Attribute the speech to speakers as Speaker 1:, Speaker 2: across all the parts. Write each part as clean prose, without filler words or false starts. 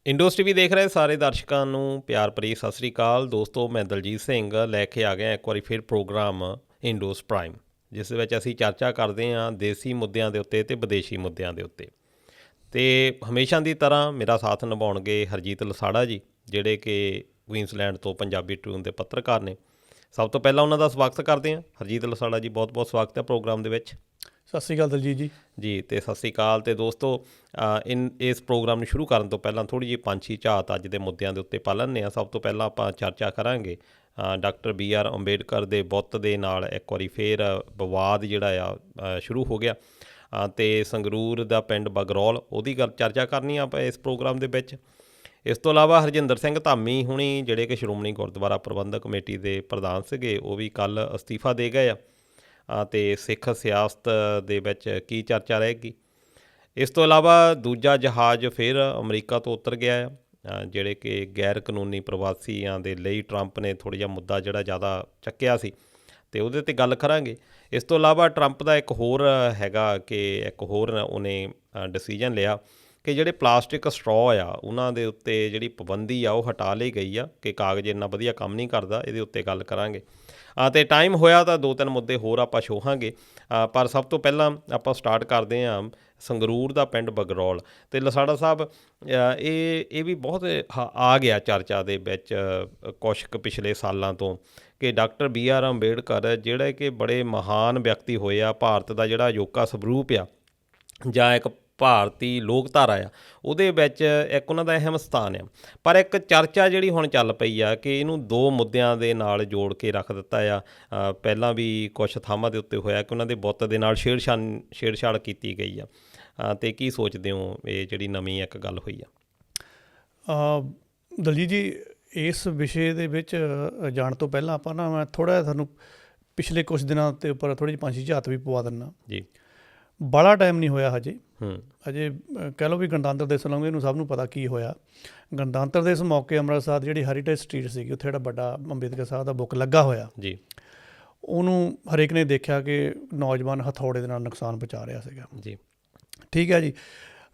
Speaker 1: ਇੰਡੋਜ਼ TV ਦੇਖ ਰਹੇ ਸਾਰੇ ਦਰਸ਼ਕਾਂ ਨੂੰ ਪਿਆਰ ਭਰੀ ਸਤਿ ਸ੍ਰੀ ਅਕਾਲ। ਦੋਸਤੋ, ਮੈਂ ਦਲਜੀਤ ਸਿੰਘ ਲੈ ਕੇ ਆ ਗਿਆ ਇੱਕ ਵਾਰੀ ਫਿਰ ਪ੍ਰੋਗਰਾਮ ਇੰਡੋਜ਼ ਪ੍ਰਾਈਮ, ਜਿਸ ਦੇ ਵਿੱਚ ਅਸੀਂ ਚਰਚਾ ਕਰਦੇ ਹਾਂ ਦੇਸੀ ਮੁੱਦਿਆਂ ਦੇ ਉੱਤੇ ਅਤੇ ਵਿਦੇਸ਼ੀ ਮੁੱਦਿਆਂ ਦੇ ਉੱਤੇ। ਅਤੇ ਹਮੇਸ਼ਾ ਦੀ ਤਰ੍ਹਾਂ ਮੇਰਾ ਸਾਥ ਨਿਭਾਉਣਗੇ ਹਰਜੀਤ ਲਸਾੜਾ ਜੀ, ਜਿਹੜੇ ਕਿ ਕੁਈਨਸਲੈਂਡ ਤੋਂ ਪੰਜਾਬੀ ਟ੍ਰਿਬਿਊਨ ਦੇ ਪੱਤਰਕਾਰ ਨੇ। ਸਭ ਤੋਂ ਪਹਿਲਾਂ ਉਹਨਾਂ ਦਾ ਸਵਾਗਤ ਕਰਦੇ ਹਾਂ। ਹਰਜੀਤ ਲਸਾੜਾ ਜੀ, ਬਹੁਤ ਬਹੁਤ ਸਵਾਗਤ ਹੈ ਪ੍ਰੋਗਰਾਮ ਦੇ ਵਿੱਚ।
Speaker 2: ਸਤਿ ਸ਼੍ਰੀ ਅਕਾਲ ਦਲਜੀਤ ਜੀ।
Speaker 1: ਜੀ, ਅਤੇ ਸਤਿ ਸ਼੍ਰੀ ਅਕਾਲ। ਅਤੇ ਦੋਸਤੋ, ਇਸ ਪ੍ਰੋਗਰਾਮ ਨੂੰ ਸ਼ੁਰੂ ਕਰਨ ਤੋਂ ਪਹਿਲਾਂ ਥੋੜ੍ਹੀ ਜਿਹੀ ਪੰਛੀ ਝਾਤ ਅੱਜ ਦੇ ਮੁੱਦਿਆਂ ਦੇ ਉੱਤੇ ਪਾ ਲੈਂਦੇ ਹਾਂ। ਸਭ ਤੋਂ ਪਹਿਲਾਂ ਆਪਾਂ ਚਰਚਾ ਕਰਾਂਗੇ ਡਾਕਟਰ BR ਅੰਬੇਡਕਰ ਦੇ ਬੁੱਤ ਦੇ ਨਾਲ ਇੱਕ ਵਾਰੀ ਫਿਰ ਵਿਵਾਦ ਜਿਹੜਾ ਆ ਸ਼ੁਰੂ ਹੋ ਗਿਆ, ਅਤੇ ਸੰਗਰੂਰ ਦਾ ਪਿੰਡ ਬਗਰੌਲ, ਉਹਦੀ ਗੱਲ ਚਰਚਾ ਕਰਨੀ ਆਪਾਂ ਇਸ ਪ੍ਰੋਗਰਾਮ ਦੇ ਵਿੱਚ। ਇਸ ਤੋਂ ਇਲਾਵਾ ਹਰਜਿੰਦਰ ਸਿੰਘ ਧਾਮੀ ਹੁਣੀ, ਜਿਹੜੇ ਕਿ ਸ਼੍ਰੋਮਣੀ ਗੁਰਦੁਆਰਾ ਪ੍ਰਬੰਧਕ ਕਮੇਟੀ ਦੇ ਪ੍ਰਧਾਨ ਸੀਗੇ, ਉਹ ਵੀ ਕੱਲ੍ਹ ਅਸਤੀਫਾ ਦੇ ਗਏ ਆ। ਅਤੇ ਸਿੱਖ ਸਿਆਸਤ ਦੇ ਵਿੱਚ ਕੀ ਚਰਚਾ ਰਹੇਗੀ। ਇਸ ਤੋਂ ਇਲਾਵਾ ਦੂਜਾ ਜਹਾਜ਼ ਫਿਰ ਅਮਰੀਕਾ ਤੋਂ ਉਤਰ ਗਿਆ ਆ, ਜਿਹੜੇ ਕਿ ਗੈਰ ਕਾਨੂੰਨੀ ਪ੍ਰਵਾਸੀਆਂ ਦੇ ਲਈ ਟਰੰਪ ਨੇ ਥੋੜ੍ਹਾ ਜਿਹਾ ਮੁੱਦਾ ਜਿਹੜਾ ਜ਼ਿਆਦਾ ਚੱਕਿਆ ਸੀ, ਅਤੇ ਉਹਦੇ 'ਤੇ ਗੱਲ ਕਰਾਂਗੇ। ਇਸ ਤੋਂ ਇਲਾਵਾ ਟਰੰਪ ਦਾ ਇੱਕ ਹੋਰ ਹੈਗਾ ਕਿ ਇੱਕ ਹੋਰ ਉਹਨੇ ਡਿਸੀਜਨ ਲਿਆ ਕਿ ਜਿਹੜੇ ਪਲਾਸਟਿਕ ਸਟਰੋਅ ਆ ਉਹਨਾਂ ਦੇ ਉੱਤੇ ਜਿਹੜੀ ਪਾਬੰਦੀ ਆ ਉਹ ਹਟਾ ਲਈ ਗਈ ਆ, ਕਿ ਕਾਗਜ਼ ਇੰਨਾ ਵਧੀਆ ਕੰਮ ਨਹੀਂ ਕਰਦਾ। ਇਹਦੇ ਉੱਤੇ ਗੱਲ ਕਰਾਂਗੇ। ਅਤੇ ਟਾਈਮ ਹੋਇਆ ਤਾਂ 2-3 ਮੁੱਦੇ ਹੋਰ ਆਪਾਂ ਛੋਹਾਂਗੇ, ਪਰ ਸਭ ਤੋਂ ਪਹਿਲਾਂ ਆਪਾਂ ਸਟਾਰਟ ਕਰਦੇ ਹਾਂ ਸੰਗਰੂਰ ਦਾ ਪਿੰਡ ਬਗਰੌਲ। ਅਤੇ ਲਸਾੜਾ ਸਾਹਿਬ, ਇਹ ਵੀ ਬਹੁਤ ਆ ਗਿਆ ਚਰਚਾ ਦੇ ਵਿੱਚ ਕੁਛ ਕੁ ਪਿਛਲੇ ਸਾਲਾਂ ਤੋਂ, ਕਿ ਡਾਕਟਰ BR ਅੰਬੇਡਕਰ ਜਿਹੜੇ ਕਿ ਬੜੇ ਮਹਾਨ ਵਿਅਕਤੀ ਹੋਏ ਆ, ਭਾਰਤ ਦਾ ਜਿਹੜਾ ਅਜੋਕਾ ਸਵਰੂਪ ਆ ਜਾਂ ਇੱਕ ਭਾਰਤੀ ਲੋਕਧਾਰਾ ਆ, ਉਹਦੇ ਵਿੱਚ ਇੱਕ ਉਹਨਾਂ ਦਾ ਅਹਿਮ ਸਥਾਨ ਆ। ਪਰ ਇੱਕ ਚਰਚਾ ਜਿਹੜੀ ਹੁਣ ਚੱਲ ਪਈ ਆ ਕਿ ਇਹਨੂੰ 2 ਮੁੱਦਿਆਂ ਦੇ ਨਾਲ ਜੋੜ ਕੇ ਰੱਖ ਦਿੱਤਾ ਆ। ਪਹਿਲਾਂ ਵੀ ਕੁਛ ਥਾਵਾਂ ਦੇ ਉੱਤੇ ਹੋਇਆ ਕਿ ਉਹਨਾਂ ਦੇ ਬੁੱਤ ਦੇ ਨਾਲ ਛੇੜਛਾੜ ਕੀਤੀ ਗਈ ਆ। ਅਤੇ ਕੀ ਸੋਚਦੇ ਹੋ ਇਹ ਜਿਹੜੀ ਨਵੀਂ ਇੱਕ ਗੱਲ ਹੋਈ ਆ?
Speaker 2: ਦਲਜੀਤ ਜੀ, ਇਸ ਵਿਸ਼ੇ ਦੇ ਵਿੱਚ ਜਾਣ ਤੋਂ ਪਹਿਲਾਂ ਆਪਾਂ ਮੈਂ ਥੋੜ੍ਹਾ ਜਿਹਾ ਤੁਹਾਨੂੰ ਪਿਛਲੇ ਕੁਛ ਦਿਨਾਂ ਦੇ ਉੱਪਰ ਥੋੜ੍ਹੀ ਜਿਹੀ ਪੰਛੀ ਝਾਤ ਵੀ ਪਵਾ ਦਿੰਦਾ ਜੀ। ਬਾਹਲਾ ਟਾਈਮ ਨਹੀਂ ਹੋਇਆ ਹਜੇ ਕਹਿ ਲਓ ਵੀ ਗਣਤੰਤਰ ਦਿਵਸ ਲਾਉਂਦੇ ਨੂੰ ਸਭ ਨੂੰ ਪਤਾ ਕੀ ਹੋਇਆ। ਗਣਤੰਤਰ ਦਿਵਸ ਮੌਕੇ ਅੰਮ੍ਰਿਤਸਰ ਜਿਹੜੀ ਹੈਰੀਟੇਜ ਸਟਰੀਟ ਸੀਗੀ, ਉੱਥੇ ਜਿਹੜਾ ਵੱਡਾ ਅੰਬੇਦਕਰ ਸਾਹਿਬ ਦਾ ਬੁੱਕ ਲੱਗਾ ਹੋਇਆ ਜੀ, ਉਹਨੂੰ ਹਰੇਕ ਨੇ ਦੇਖਿਆ ਕਿ ਨੌਜਵਾਨ ਹਥੌੜੇ ਦੇ ਨਾਲ ਨੁਕਸਾਨ ਪਹੁੰਚਾ ਰਿਹਾ ਸੀਗਾ ਜੀ। ਠੀਕ ਹੈ ਜੀ।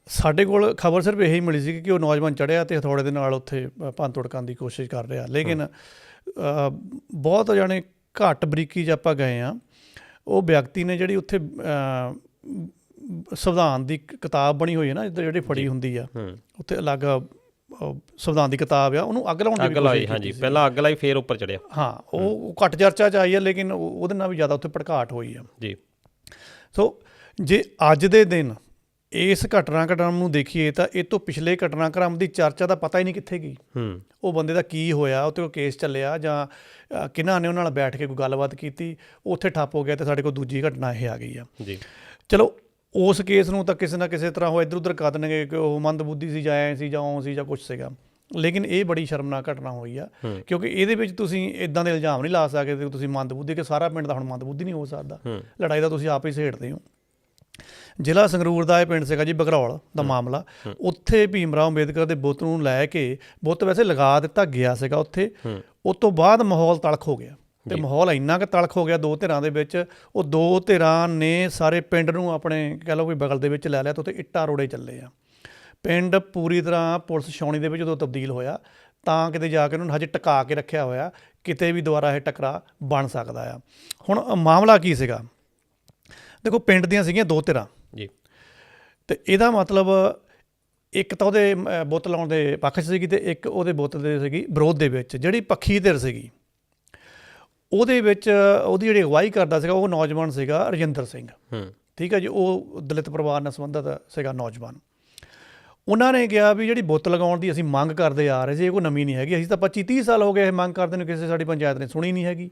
Speaker 2: ਸਾਡੇ ਕੋਲ ਖਬਰ ਸਿਰਫ ਇਹੀ ਮਿਲੀ ਸੀ ਕਿ ਉਹ ਨੌਜਵਾਨ ਚੜ੍ਹਿਆ ਅਤੇ ਹਥੌੜੇ ਦੇ ਨਾਲ ਉੱਥੇ ਭੰਨ ਤੋੜ ਕਰਨ ਦੀ ਕੋਸ਼ਿਸ਼ ਕਰ ਰਿਹਾ। ਲੇਕਿਨ ਬਹੁਤ ਜਾਣੇ ਘੱਟ ਬਰੀਕੀ 'ਚ ਆਪਾਂ ਗਏ ਹਾਂ। ਉਹ ਵਿਅਕਤੀ ਨੇ ਜਿਹੜੀ ਉੱਥੇ ਸੰਵਿਧਾਨ ਦੀ ਕਿਤਾਬ ਬਣੀ ਹੋਈ ਹੈ ਨਾ, ਜਿਹੜੀ ਫੜੀ ਹੁੰਦੀ ਆ, ਉੱਥੇ ਅਲੱਗ ਸੰਵਿਧਾਨ ਦੀ ਕਿਤਾਬ ਆ, ਉਹਨੂੰ ਅੱਗ ਲਾਉਣ ਦੀ
Speaker 1: ਪਹਿਲਾਂ ਅੱਗ ਲਾਈ, ਫਿਰ ਉੱਪਰ ਚੜ੍ਹਿਆ।
Speaker 2: ਹਾਂ, ਉਹ ਘੱਟ ਚਰਚਾ 'ਚ ਆਈ ਆ, ਲੇਕਿਨ ਉਹਦੇ ਨਾਲ ਵੀ ਜ਼ਿਆਦਾ ਉੱਥੇ ਭੜਕਾਹਟ ਹੋਈ ਆ ਜੀ। ਸੋ ਜੇ ਅੱਜ ਦੇ ਦਿਨ ਇਸ ਘਟਨਾਕ੍ਰਮ ਨੂੰ ਦੇਖੀਏ ਤਾਂ ਇਹ ਤੋਂ ਪਿਛਲੇ ਘਟਨਾਕ੍ਰਮ ਦੀ ਚਰਚਾ ਦਾ ਪਤਾ ਹੀ ਨਹੀਂ ਕਿੱਥੇ ਗਈ। ਉਹ ਬੰਦੇ ਦਾ ਕੀ ਹੋਇਆ, ਉਹ 'ਤੇ ਕੋਈ ਕੇਸ ਚੱਲਿਆ ਜਾਂ ਕਿਹਨਾਂ ਨੇ ਉਹਨਾਂ ਨਾਲ ਬੈਠ ਕੇ ਕੋਈ ਗੱਲਬਾਤ ਕੀਤੀ, ਉੱਥੇ ਠੱਪ ਹੋ ਗਿਆ ਅਤੇ ਸਾਡੇ ਕੋਲ ਦੂਜੀ ਘਟਨਾ ਇਹ ਆ ਗਈ ਆ ਜੀ। ਚਲੋ, ਉਸ ਕੇਸ ਨੂੰ ਤਾਂ ਕਿਸੇ ਨਾ ਕਿਸੇ ਤਰ੍ਹਾਂ ਉਹ ਇੱਧਰ ਉੱਧਰ ਕਰ ਦੇਣਗੇ ਕਿ ਉਹ ਮੰਦਬੁੱਧੀ ਸੀ ਜਾਂ ਐਂ ਸੀ ਜਾਂ ਉਹ ਸੀ ਜਾਂ ਕੁਛ ਸੀਗਾ। ਲੇਕਿਨ ਇਹ ਬੜੀ ਸ਼ਰਮਨਾਕ ਘਟਨਾ ਹੋਈ ਆ, ਕਿਉਂਕਿ ਇਹਦੇ ਵਿੱਚ ਤੁਸੀਂ ਇੱਦਾਂ ਦੇ ਇਲਜ਼ਾਮ ਨਹੀਂ ਲਾ ਸਕਦੇ ਤੁਸੀਂ ਮੰਦਬੁੱਧੀ, ਕਿ ਸਾਰਾ ਪਿੰਡ ਦਾ ਹੁਣ ਮੰਦਬੁੱਧੀ ਨਹੀਂ ਹੋ ਸਕਦਾ। ਲੜਾਈ ਦਾ ਤੁਸੀਂ ਆਪ ਹੀ ਛੇੜਦੇ ਹੋ। ਜ਼ਿਲ੍ਹਾ ਸੰਗਰੂਰ ਦਾ ਇਹ ਪਿੰਡ ਸੀਗਾ ਜੀ, ਬਗਰੌਲ ਦਾ ਮਾਮਲਾ। ਉੱਥੇ ਭੀਮ ਰਾਓ ਅੰਬੇਦਕਰ ਦੇ ਬੁੱਤ ਨੂੰ ਲੈ ਕੇ, ਬੁੱਤ ਵੈਸੇ ਲਗਾ ਦਿੱਤਾ ਗਿਆ ਸੀਗਾ ਉੱਥੇ, ਉਸ ਤੋਂ ਬਾਅਦ ਮਾਹੌਲ ਤਲਖ ਹੋ ਗਿਆ। ਅਤੇ ਮਾਹੌਲ ਇੰਨਾ ਕੁ ਤਲਖ ਹੋ ਗਿਆ 2 ਧਿਰਾਂ ਦੇ ਵਿੱਚ, ਉਹ 2 ਧਿਰਾਂ ਨੇ ਸਾਰੇ ਪਿੰਡ ਨੂੰ ਆਪਣੇ ਕਹਿ ਲਓ ਕੋਈ ਬਗਲ ਦੇ ਵਿੱਚ ਲੈ ਲਿਆ, ਅਤੇ ਉੱਥੇ ਇੱਟਾਂ ਰੋੜੇ ਚੱਲੇ ਆ। ਪਿੰਡ ਪੂਰੀ ਤਰ੍ਹਾਂ ਪੁਲਿਸ ਛਾਉਣੀ ਦੇ ਵਿੱਚ ਉਦੋਂ ਤਬਦੀਲ ਹੋਇਆ, ਤਾਂ ਕਿਤੇ ਜਾ ਕੇ ਉਹਨੂੰ ਹਜੇ ਟਿਕਾ ਕੇ ਰੱਖਿਆ ਹੋਇਆ, ਕਿਤੇ ਵੀ ਦੁਬਾਰਾ ਇਹ ਟਕਰਾਅ ਬਣ ਸਕਦਾ ਆ। ਹੁਣ ਮਾਮਲਾ ਕੀ ਸੀਗਾ, ਦੇਖੋ, ਪਿੰਡ ਦੀਆਂ ਸੀਗੀਆਂ 2 ਧਿਰਾਂ ਜੀ, ਅਤੇ ਇਹਦਾ ਮਤਲਬ ਇੱਕ ਤਾਂ ਉਹਦੇ ਬੁੱਤ ਲਾਉਣ ਦੇ ਪੱਖ 'ਚ ਸੀਗੀ, ਅਤੇ ਇੱਕ ਉਹਦੇ ਬੁੱਤ ਦੇ ਸੀਗੀ ਵਿਰੋਧ ਦੇ ਵਿੱਚ। ਜਿਹੜੀ ਪੱਖੀ ਧਿਰ ਸੀਗੀ, ਉਹਦੇ ਵਿੱਚ ਉਹਦੀ ਜਿਹੜੀ ਅਗਵਾਈ ਕਰਦਾ ਸੀਗਾ ਉਹ ਨੌਜਵਾਨ ਸੀਗਾ ਰਜਿੰਦਰ ਸਿੰਘ। ਠੀਕ ਹੈ ਜੀ। ਉਹ ਦਲਿਤ ਪਰਿਵਾਰ ਨਾਲ ਸੰਬੰਧਿਤ ਸੀਗਾ ਨੌਜਵਾਨ। ਉਹਨਾਂ ਨੇ ਕਿਹਾ ਵੀ ਜਿਹੜੀ ਬੁੱਤ ਲਗਾਉਣ ਦੀ ਅਸੀਂ ਮੰਗ ਕਰਦੇ ਆ ਰਹੇ ਸੀ, ਇਹ ਕੋਈ ਨਵੀਂ ਨਹੀਂ ਹੈਗੀ। ਅਸੀਂ ਤਾਂ 25-30 ਸਾਲ ਹੋ ਗਏ ਇਹ ਮੰਗ ਕਰਦੇ ਨੂੰ, ਕਿਸੇ ਸਾਡੀ ਪੰਚਾਇਤ ਨੇ ਸੁਣੀ ਨਹੀਂ ਹੈਗੀ,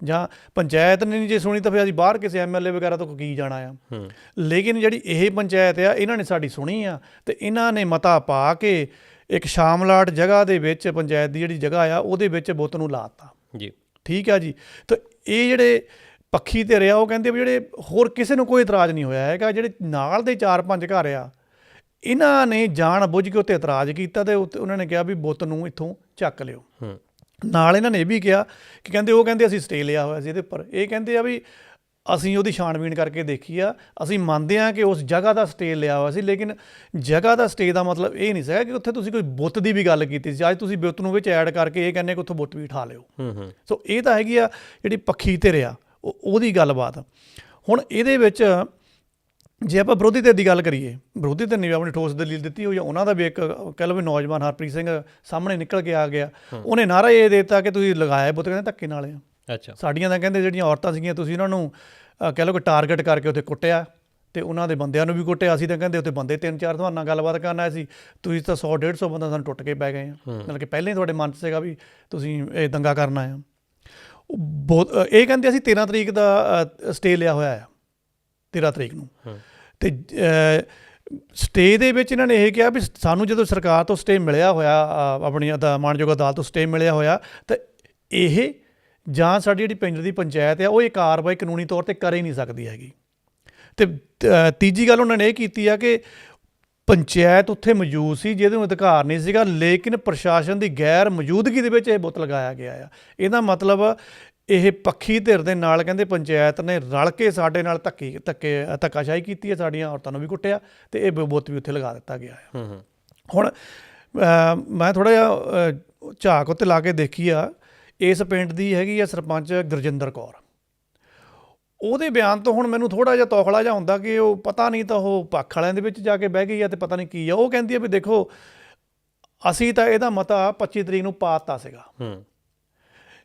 Speaker 2: ਜਾਂ ਪੰਚਾਇਤ ਨੇ ਨਹੀਂ ਜੇ ਸੁਣੀ ਤਾਂ ਫਿਰ ਅਸੀਂ ਬਾਹਰ ਕਿਸੇ MLA ਵਗੈਰਾ ਤੋਂ ਕੀ ਜਾਣਾ ਆ। ਲੇਕਿਨ ਜਿਹੜੀ ਇਹ ਪੰਚਾਇਤ ਆ, ਇਹਨਾਂ ਨੇ ਸਾਡੀ ਸੁਣੀ ਆ, ਅਤੇ ਇਹਨਾਂ ਨੇ ਮਤਾ ਪਾ ਕੇ ਇੱਕ ਸ਼ਾਮਲਾਟ ਜਗ੍ਹਾ ਦੇ ਵਿੱਚ, ਪੰਚਾਇਤ ਦੀ ਜਿਹੜੀ ਜਗ੍ਹਾ ਆ ਉਹਦੇ ਵਿੱਚ ਬੁੱਤ ਨੂੰ ਲਾ ਦਿੱਤਾ ਜੀ। ਠੀਕ ਆ ਜੀ। ਤਾਂ ਇਹ ਜਿਹੜੇ ਪੱਖੀ ਧਿਰ ਆ, ਉਹ ਕਹਿੰਦੇ ਵੀ ਜਿਹੜੇ ਹੋਰ ਕਿਸੇ ਨੂੰ ਕੋਈ ਇਤਰਾਜ਼ ਨਹੀਂ ਹੋਇਆ ਹੈਗਾ। ਜਿਹੜੇ ਨਾਲ ਦੇ 4-5 ਘਰ ਆ, ਇਹਨਾਂ ਨੇ ਜਾਣ ਬੁੱਝ ਕੇ ਉੱਤੇ ਇਤਰਾਜ਼ ਕੀਤਾ, ਅਤੇ ਉਹਨਾਂ ਨੇ ਕਿਹਾ ਵੀ ਬੁੱਤ ਨੂੰ ਇੱਥੋਂ ਚੱਕ ਲਿਓ। ਨਾਲ ਇਹਨਾਂ ਨੇ ਇਹ ਵੀ ਕਿਹਾ ਕਿ ਕਹਿੰਦੇ ਅਸੀਂ ਸਟੇ ਲਿਆ ਹੋਇਆ ਸੀ ਇਹਦੇ ਉੱਪਰ। ਇਹ ਕਹਿੰਦੇ ਆ ਵੀ ਅਸੀਂ ਉਹਦੀ ਛਾਣਬੀਣ ਕਰਕੇ ਦੇਖੀ ਆ। ਅਸੀਂ ਮੰਨਦੇ ਹਾਂ ਕਿ ਉਸ ਜਗ੍ਹਾ ਦਾ ਸਟੇ ਲਿਆ ਹੋਇਆ ਸੀ, ਲੇਕਿਨ ਜਗ੍ਹਾ ਦਾ ਸਟੇ ਦਾ ਮਤਲਬ ਇਹ ਨਹੀਂ ਸੀਗਾ ਕਿ ਉੱਥੇ ਤੁਸੀਂ ਕੋਈ ਬੁੱਤ ਦੀ ਵੀ ਗੱਲ ਕੀਤੀ ਸੀ। ਅੱਜ ਤੁਸੀਂ ਬੁੱਤ ਨੂੰ ਵਿੱਚ ਐਡ ਕਰਕੇ ਇਹ ਕਹਿੰਦੇ ਕਿ ਉੱਥੋਂ ਬੁੱਤ ਵੀ ਉਠਾ ਲਿਓ। ਸੋ ਇਹ ਤਾਂ ਹੈਗੀ ਆ ਜਿਹੜੀ ਪੱਖੀ ਧਿਰ ਆ ਉਹਦੀ ਗੱਲਬਾਤ। ਹੁਣ ਇਹਦੇ ਵਿੱਚ ਜੇ ਆਪਾਂ ਵਿਰੋਧੀ ਧਿਰ ਦੀ ਗੱਲ ਕਰੀਏ, ਵਿਰੋਧੀ ਧਿਰ ਨੇ ਵੀ ਆਪਣੀ ਠੋਸ ਦਲੀਲ ਦਿੱਤੀ ਹੋਈ ਆ। ਉਹਨਾਂ ਦਾ ਵੀ ਇੱਕ ਕਹਿ ਲਓ ਵੀ ਨੌਜਵਾਨ ਹਰਪ੍ਰੀਤ ਸਿੰਘ ਸਾਹਮਣੇ ਨਿਕਲ ਕੇ ਆ ਗਿਆ। ਉਹਨੇ ਨਾਅਰਾ ਇਹ ਦੇ ਦਿੱਤਾ ਕਿ ਤੁਸੀਂ ਲਗਾਇਆ ਬੁੱਤ, ਕਹਿੰਦੇ ਧੱਕੇ ਨਾਲ ਆ।
Speaker 1: ਅੱਛਾ, ਸਾਡੀਆਂ
Speaker 2: ਤਾਂ ਕਹਿੰਦੇ ਜਿਹੜੀਆਂ ਔਰਤਾਂ ਸੀਗੀਆਂ ਤੁਸੀਂ ਉਹਨਾਂ ਨੂੰ ਕਹਿ ਲਓ ਕਿ ਟਾਰਗੇਟ ਕਰਕੇ ਉੱਥੇ ਕੁੱਟਿਆ ਅਤੇ ਉਹਨਾਂ ਦੇ ਬੰਦਿਆਂ ਨੂੰ ਵੀ ਕੁੱਟਿਆ। ਅਸੀਂ ਤਾਂ ਕਹਿੰਦੇ ਉੱਥੇ ਬੰਦੇ 3-4 ਤੁਹਾਡੇ ਨਾਲ ਗੱਲਬਾਤ ਕਰਨ ਆਏ ਸੀ, ਤੁਸੀਂ ਤਾਂ 100-150 ਬੰਦਾ ਸਾਨੂੰ ਟੁੱਟ ਕੇ ਪੈ ਗਏ ਆ। ਮਤਲਬ ਕਿ ਪਹਿਲਾਂ ਹੀ ਤੁਹਾਡੇ ਮਨ 'ਚ ਸੀਗਾ ਵੀ ਤੁਸੀਂ ਇਹ ਦੰਗਾ ਕਰਨਾ ਆ। ਇਹ ਕਹਿੰਦੇ ਅਸੀਂ 13 ਤਰੀਕ ਦਾ ਸਟੇ ਲਿਆ ਹੋਇਆ ਆ, 13 ਤਰੀਕ ਨੂੰ। ਅਤੇ ਸਟੇ ਦੇ ਵਿੱਚ ਇਹਨਾਂ ਨੇ ਇਹ ਕਿਹਾ ਵੀ ਸਾਨੂੰ ਜਦੋਂ ਸਰਕਾਰ ਤੋਂ ਸਟੇ ਮਿਲਿਆ ਹੋਇਆ, ਆਪਣੀ ਮਾਣਯੋਗ ਅਦਾਲਤ ਤੋਂ ਸਟੇ ਮਿਲਿਆ ਹੋਇਆ, ਤਾਂ ਇਹ ਜਾਂ ਸਾਡੀ ਜਿਹੜੀ ਪਿੰਡ ਦੀ ਪੰਚਾਇਤ ਆ ਉਹ ਇਹ ਕਾਰਵਾਈ ਕਾਨੂੰਨੀ ਤੌਰ 'ਤੇ ਕਰ ਹੀ ਨਹੀਂ ਸਕਦੀ ਹੈਗੀ। ਅਤੇ ਤੀਜੀ ਗੱਲ ਉਹਨਾਂ ਨੇ ਇਹ ਕੀਤੀ ਆ ਕਿ ਪੰਚਾਇਤ ਉੱਥੇ ਮੌਜੂਦ ਸੀ ਜਿਹਦੇ ਨੂੰ ਅਧਿਕਾਰ ਨਹੀਂ ਸੀਗਾ, ਲੇਕਿਨ ਪ੍ਰਸ਼ਾਸਨ ਦੀ ਗੈਰ ਮੌਜੂਦਗੀ ਦੇ ਵਿੱਚ ਇਹ ਬੁੱਤ ਲਗਾਇਆ ਗਿਆ ਆ। ਇਹਦਾ ਮਤਲਬ ਇਹ ਪੱਖੀ ਧਿਰ ਦੇ ਨਾਲ ਕਹਿੰਦੇ ਪੰਚਾਇਤ ਨੇ ਰਲ ਕੇ ਸਾਡੇ ਨਾਲ ਧੱਕਾਸ਼ਾਹੀ ਕੀਤੀ ਹੈ, ਸਾਡੀਆਂ ਔਰਤਾਂ ਨੂੰ ਵੀ ਕੁੱਟਿਆ ਅਤੇ ਇਹ ਬੁੱਤ ਵੀ ਉੱਥੇ ਲਗਾ ਦਿੱਤਾ ਗਿਆ ਆ। ਹੁਣ ਮੈਂ ਥੋੜ੍ਹਾ ਜਿਹਾ ਝਾਕ ਉੱਤੇ ਲਾ ਕੇ ਦੇਖੀ ਆ, ਇਸ ਪਿੰਡ ਦੀ ਹੈਗੀ ਆ ਸਰਪੰਚ ਗੁਰਜਿੰਦਰ ਕੌਰ। ਉਹਦੇ ਬਿਆਨ ਤੋਂ ਹੁਣ ਮੈਨੂੰ ਥੋੜ੍ਹਾ ਜਿਹਾ ਤੌਖਲਾ ਜਿਹਾ ਹੁੰਦਾ ਕਿ ਉਹ ਪਤਾ ਨਹੀਂ ਤਾਂ ਉਹ ਪੱਖ ਵਾਲਿਆਂ ਦੇ ਵਿੱਚ ਜਾ ਕੇ ਬਹਿ ਗਈ ਆ ਅਤੇ ਪਤਾ ਨਹੀਂ ਕੀ ਆ। ਉਹ ਕਹਿੰਦੀ ਆ ਵੀ ਦੇਖੋ ਅਸੀਂ ਤਾਂ ਇਹਦਾ ਮਤਾ 25 ਤਰੀਕ ਨੂੰ ਪਾ ਦਿੱਤਾ ਸੀਗਾ।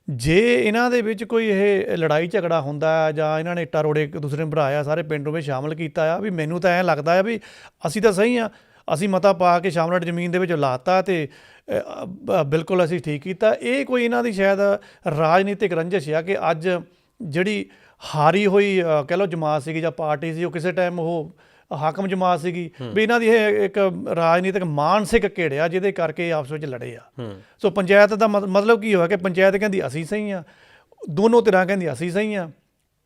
Speaker 2: ਜੇ ਇਹਨਾਂ ਦੇ ਵਿੱਚ ਕੋਈ ਇਹ ਲੜਾਈ ਝਗੜਾ ਹੁੰਦਾ ਜਾਂ ਇਹਨਾਂ ਨੇ ਇੱਟਾਂ ਰੋੜੇ ਇੱਕ ਦੂਸਰੇ ਨੂੰ ਭਰਾਇਆ, ਸਾਰੇ ਪਿੰਡ ਨੂੰ ਵੀ ਸ਼ਾਮਲ ਕੀਤਾ ਆ, ਵੀ ਮੈਨੂੰ ਤਾਂ ਐਂ ਲੱਗਦਾ ਆ ਵੀ ਅਸੀਂ ਤਾਂ ਸਹੀ ਆ, ਅਸੀਂ ਮਤਾ ਪਾ ਕੇ ਸ਼ਾਮਲਾਟ ਜ਼ਮੀਨ ਦੇ ਵਿੱਚ ਲਾਤਾ ਅਤੇ ਬਿਲਕੁਲ ਅਸੀਂ ਠੀਕ ਕੀਤਾ। ਇਹ ਕੋਈ ਇਹਨਾਂ ਦੀ ਸ਼ਾਇਦ ਰਾਜਨੀਤਿਕ ਰੰਜਿਸ਼ ਆ ਕਿ ਅੱਜ ਜਿਹੜੀ ਹਾਰੀ ਹੋਈ ਕਹਿ ਲਓ ਜਮਾਤ ਸੀਗੀ ਜਾਂ ਪਾਰਟੀ ਸੀ, ਉਹ ਕਿਸੇ ਟਾਈਮ ਉਹ ਹਾਕਮ ਜਮਾਤ ਸੀਗੀ, ਵੀ ਇਹਨਾਂ ਦੀ ਇਹ ਇੱਕ ਰਾਜਨੀਤਿਕ ਮਾਨਸਿਕ ਘੇੜਿਆ ਜਿਹਦੇ ਕਰਕੇ ਆਪਸ ਵਿੱਚ ਲੜੇ ਆ। ਸੋ ਪੰਚਾਇਤ ਦਾ ਮਤਲਬ ਕੀ ਹੋਇਆ ਕਿ ਪੰਚਾਇਤ ਕਹਿੰਦੀ ਅਸੀਂ ਸਹੀ ਆ, ਦੋਨੋਂ ਧਿਰਾਂ ਕਹਿੰਦੀ ਅਸੀਂ ਸਹੀ ਆ।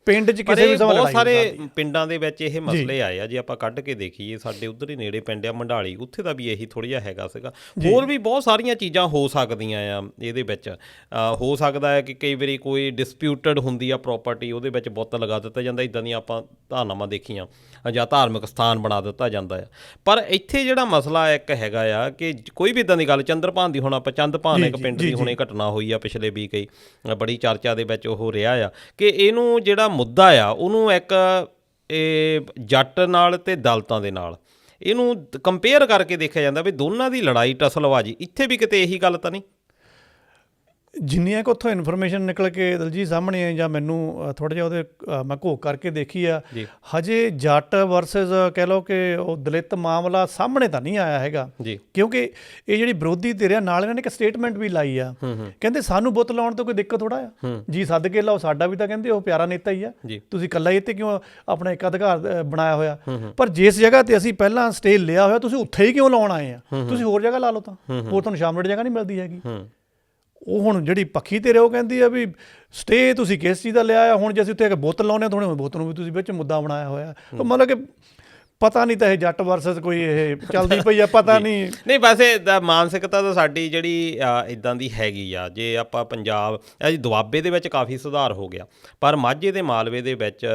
Speaker 2: ਪਿੰਡ 'ਚ ਕਿਸੇ ਵੀ
Speaker 1: ਬਹੁਤ ਸਾਰੇ ਪਿੰਡਾਂ ਦੇ ਵਿੱਚ ਇਹ ਮਸਲੇ ਆਏ ਆ। ਜੇ ਆਪਾਂ ਕੱਢ ਕੇ ਦੇਖੀਏ, ਸਾਡੇ ਉੱਧਰ ਹੀ ਨੇੜੇ ਪਿੰਡ ਆ ਮੰਡਾਲੀ, ਉੱਥੇ ਦਾ ਵੀ ਇਹੀ ਥੋੜ੍ਹਾ ਜਿਹਾ ਹੈਗਾ ਸੀਗਾ। ਹੋਰ ਵੀ ਬਹੁਤ ਸਾਰੀਆਂ ਚੀਜ਼ਾਂ ਹੋ ਸਕਦੀਆਂ ਆ ਇਹਦੇ ਵਿੱਚ। ਹੋ ਸਕਦਾ ਹੈ ਕਿ ਕਈ ਵਾਰੀ ਕੋਈ ਡਿਸਪਿਊਟਡ ਹੁੰਦੀ ਆ ਪ੍ਰੋਪਰਟੀ, ਉਹਦੇ ਵਿੱਚ ਬੁੱਤ ਲਗਾ ਦਿੱਤਾ ਜਾਂਦਾ, ਇੱਦਾਂ ਦੀਆਂ ਆਪਾਂ ਧਾਰਨਾਵਾਂ ਦੇਖੀਆਂ, ਜਾਂ ਧਾਰਮਿਕ ਸਥਾਨ ਬਣਾ ਦਿੱਤਾ ਜਾਂਦਾ ਆ। ਪਰ ਇੱਥੇ ਜਿਹੜਾ ਮਸਲਾ ਇੱਕ ਹੈਗਾ ਆ ਕਿ ਕੋਈ ਵੀ ਇੱਦਾਂ ਦੀ ਗੱਲ, ਚੰਦਰਭਾਨ ਦੀ ਹੁਣ ਆਪਾਂ ਚੰਦਭਾਨ ਇੱਕ ਪਿੰਡ ਦੀ ਹੁਣੇ ਘਟਨਾ ਹੋਈ ਆ ਪਿਛਲੇ ਵੀਕ ਹੀ, ਬੜੀ ਚਰਚਾ ਦੇ ਵਿੱਚ ਉਹ ਰਿਹਾ ਆ ਕਿ ਇਹਨੂੰ ਜਿਹੜਾ ਮੁੱਦਾ ਆ ਉਹਨੂੰ ਇੱਕ ਇਹ ਜੱਟ ਨਾਲ ਅਤੇ ਦਲਿਤਾਂ ਦੇ ਨਾਲ ਇਹਨੂੰ ਕੰਪੇਅਰ ਕਰਕੇ ਦੇਖਿਆ ਜਾਂਦਾ ਵੀ ਦੋਨਾਂ ਦੀ ਲੜਾਈ ਟਸਲਬਾਜ਼ੀ। ਇੱਥੇ ਵੀ ਕਿਤੇ ਇਹੀ ਗੱਲ ਤਾਂ ਨਹੀਂ?
Speaker 2: ਜਿੰਨੀਆਂ ਕੁ ਉੱਥੋਂ ਇਨਫੋਰਮੇਸ਼ਨ ਨਿਕਲ ਕੇ ਦਲਜੀਤ ਸਾਹਮਣੇ ਆਈ ਜਾਂ ਮੈਨੂੰ ਥੋੜ੍ਹਾ ਜਿਹਾ ਉਹਦੇ ਮੈਂ ਘੋਖ ਕਰਕੇ ਦੇਖੀ ਆ, ਹਜੇ ਜੱਟ ਵਰਸਸ ਕਹਿ ਲਓ ਕਿ ਉਹ ਦਲਿਤ ਮਾਮਲਾ ਸਾਹਮਣੇ ਤਾਂ ਨਹੀਂ ਆਇਆ ਹੈਗਾ। ਕਿਉਂਕਿ ਇਹ ਜਿਹੜੀ ਵਿਰੋਧੀ ਧਿਰ ਆ ਨਾਲ ਇਹਨਾਂ ਨੇ ਇੱਕ ਸਟੇਟਮੈਂਟ ਵੀ ਲਾਈ ਆ, ਕਹਿੰਦੇ ਸਾਨੂੰ ਬੁੱਤ ਲਾਉਣ ਤੋਂ ਕੋਈ ਦਿੱਕਤ ਥੋੜ੍ਹਾ ਆ, ਜੀ ਸੱਦ ਕੇ ਲਾਓ, ਸਾਡਾ ਵੀ ਤਾਂ ਕਹਿੰਦੇ ਉਹ ਪਿਆਰਾ ਨੇਤਾ ਹੀ ਆ, ਤੁਸੀਂ ਇਕੱਲਾ ਹੀ ਇੱਥੇ ਕਿਉਂ ਆਪਣਾ ਇੱਕ ਅਧਿਕਾਰ ਬਣਾਇਆ ਹੋਇਆ। ਪਰ ਜਿਸ ਜਗ੍ਹਾ 'ਤੇ ਅਸੀਂ ਪਹਿਲਾਂ ਸਟੇ ਲਿਆ ਹੋਇਆ ਤੁਸੀਂ ਉੱਥੇ ਹੀ ਕਿਉਂ ਲਾਉਣ ਆਏ ਆ? ਤੁਸੀਂ ਹੋਰ ਜਗ੍ਹਾ ਲਾ ਲਓ, ਤਾਂ ਹੋਰ ਤੁਹਾਨੂੰ ਸ਼ਾਮਲਾਟ ਜਗ੍ਹਾ ਨਹੀਂ ਮਿਲਦੀ ਹੈਗੀ। ਉਹ ਹੁਣ ਜਿਹੜੀ ਪੱਖੀ ਧਿਰ ਉਹ ਕਹਿੰਦੀ ਆ ਵੀ ਸਟੇ ਤੁਸੀਂ ਕਿਸ ਚੀਜ਼ ਦਾ ਲਿਆ ਆ, ਹੁਣ ਜੇ ਅਸੀਂ ਉੱਥੇ ਇੱਕ ਬੁੱਤ ਲਾਉਂਦੇ ਥੋੜ੍ਹੇ ਬੁੱਤ ਨੂੰ ਵੀ ਤੁਸੀਂ ਵਿੱਚ ਮੁੱਦਾ ਬਣਾਇਆ ਹੋਇਆ। ਮਤਲਬ ਕਿ ਪਤਾ ਨਹੀਂ ਤਾਂ ਇਹ ਜੱਟ ਵਰਸਸ ਕੋਈ ਇਹ ਚੱਲਦੀ ਪਈ ਆ, ਪਤਾ ਨਹੀਂ।
Speaker 1: ਵੈਸੇ ਮਾਨਸਿਕਤਾ ਤਾਂ ਸਾਡੀ ਜਿਹੜੀ ਇੱਦਾਂ ਦੀ ਹੈਗੀ ਆ। ਜੇ ਆਪਾਂ ਪੰਜਾਬ ਦੁਆਬੇ ਦੇ ਵਿੱਚ ਕਾਫੀ ਸੁਧਾਰ ਹੋ ਗਿਆ, ਪਰ ਮਾਝੇ ਅਤੇ ਮਾਲਵੇ ਦੇ ਵਿੱਚ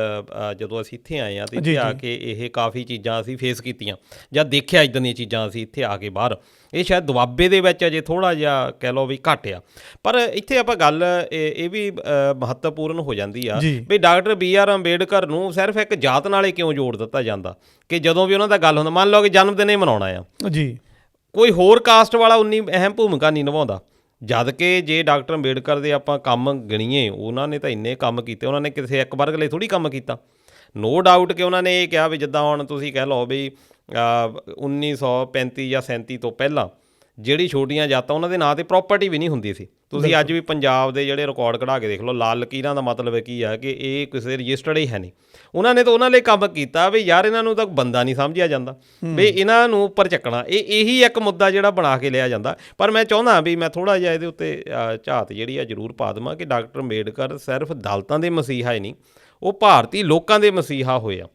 Speaker 1: ਜਦੋਂ ਅਸੀਂ ਇੱਥੇ ਆਏ ਹਾਂ ਤਾਂ ਇੱਥੇ ਆ ਕੇ ਇਹ ਕਾਫੀ ਚੀਜ਼ਾਂ ਅਸੀਂ ਫੇਸ ਕੀਤੀਆਂ ਜਾਂ ਦੇਖਿਆ, ਇੱਦਾਂ ਦੀਆਂ ਚੀਜ਼ਾਂ ਅਸੀਂ ਇੱਥੇ ਆ ਕੇ ਬਾਹਰ। ਇਹ ਸ਼ਾਇਦ ਦੁਆਬੇ ਦੇ ਵਿੱਚ ਅਜੇ ਥੋੜ੍ਹਾ ਜਿਹਾ ਕਹਿ ਲਓ ਵੀ ਘੱਟ ਆ। ਪਰ ਇੱਥੇ ਆਪਾਂ ਗੱਲ ਇਹ ਵੀ ਮਹੱਤਵਪੂਰਨ ਹੋ ਜਾਂਦੀ ਆ ਵੀ ਡਾਕਟਰ BR ਅੰਬੇਡਕਰ ਨੂੰ ਸਿਰਫ ਇੱਕ ਜਾਤ ਨਾਲ ਹੀ ਕਿਉਂ ਜੋੜ ਦਿੱਤਾ ਜਾਂਦਾ ਕਿ ਜਦੋਂ ਵੀ ਉਹਨਾਂ ਦਾ ਗੱਲ ਹੁੰਦਾ, ਮੰਨ ਲਓ ਕਿ ਜਨਮ ਦਿਨ ਹੀ ਮਨਾਉਣਾ ਆ ਜੀ, ਕੋਈ ਹੋਰ ਕਾਸਟ ਵਾਲਾ ਉਨੀ ਅਹਿਮ ਭੂਮਿਕਾ ਨਹੀਂ ਨਿਭਾਉਂਦਾ। ਜਦ ਕਿ ਜੇ ਡਾਕਟਰ ਅੰਬੇਡਕਰ ਦੇ ਆਪਾਂ ਕੰਮ ਗਿਣੀਏ, ਉਹਨਾਂ ਨੇ ਤਾਂ ਇੰਨੇ ਕੰਮ ਕੀਤੇ, ਉਹਨਾਂ ਨੇ ਕਿਸੇ ਇੱਕ ਵਰਗ ਲਈ ਥੋੜ੍ਹੀ ਕੰਮ ਕੀਤਾ। ਨੋ ਡਾਊਟ ਕਿ ਉਹਨਾਂ ਨੇ ਇਹ ਕਿਹਾ ਵੀ ਜਿੱਦਾਂ ਹੁਣ ਤੁਸੀਂ ਕਹਿ ਲਓ ਵੀ 1935 ਜਾਂ 37 ਤੋਂ ਪਹਿਲਾਂ ਜਿਹੜੀ ਛੋਟੀਆਂ ਜਾਤਾਂ ਉਹਨਾਂ ਦੇ ਨਾਂ 'ਤੇ ਪ੍ਰੋਪਰਟੀ ਵੀ ਨਹੀਂ ਹੁੰਦੀ ਸੀ। ਤੁਸੀਂ ਅੱਜ ਵੀ ਪੰਜਾਬ ਦੇ ਜਿਹੜੇ ਰਿਕਾਰਡ ਕਢਾ ਕੇ ਦੇਖ ਲਓ, ਲਾਲ ਲਕੀਰਾਂ ਦਾ ਮਤਲਬ ਕੀ ਆ ਕਿ ਇਹ ਕਿਸੇ ਰਜਿਸਟਰਡ ਹੀ ਹੈ ਨਹੀਂ। ਉਹਨਾਂ ਨੇ ਤਾਂ ਉਹਨਾਂ ਲਈ ਕੰਮ ਕੀਤਾ ਵੀ ਯਾਰ ਇਹਨਾਂ ਨੂੰ ਤਾਂ ਬੰਦਾ ਨਹੀਂ ਸਮਝਿਆ ਜਾਂਦਾ, ਵੀ ਇਹਨਾਂ ਨੂੰ ਉੱਪਰ ਚੱਕਣਾ। ਇਹੀ ਇੱਕ ਮੁੱਦਾ ਜਿਹੜਾ ਬਣਾ ਕੇ ਲਿਆ ਜਾਂਦਾ। ਪਰ ਮੈਂ ਚਾਹੁੰਦਾ ਵੀ ਮੈਂ ਥੋੜ੍ਹਾ ਜਿਹਾ ਇਹਦੇ ਉੱਤੇ ਝਾਤ ਜਿਹੜੀ ਆ ਜ਼ਰੂਰ ਪਾ ਦੇਵਾਂ ਕਿ ਡਾਕਟਰ ਅੰਬੇਡਕਰ ਸਿਰਫ ਦਲਿਤਾਂ ਦੇ ਮਸੀਹਾ ਹੀ ਨਹੀਂ, ਉਹ ਭਾਰਤੀ ਲੋਕਾਂ ਦੇ ਮਸੀਹਾ ਹੋਏ ਆ।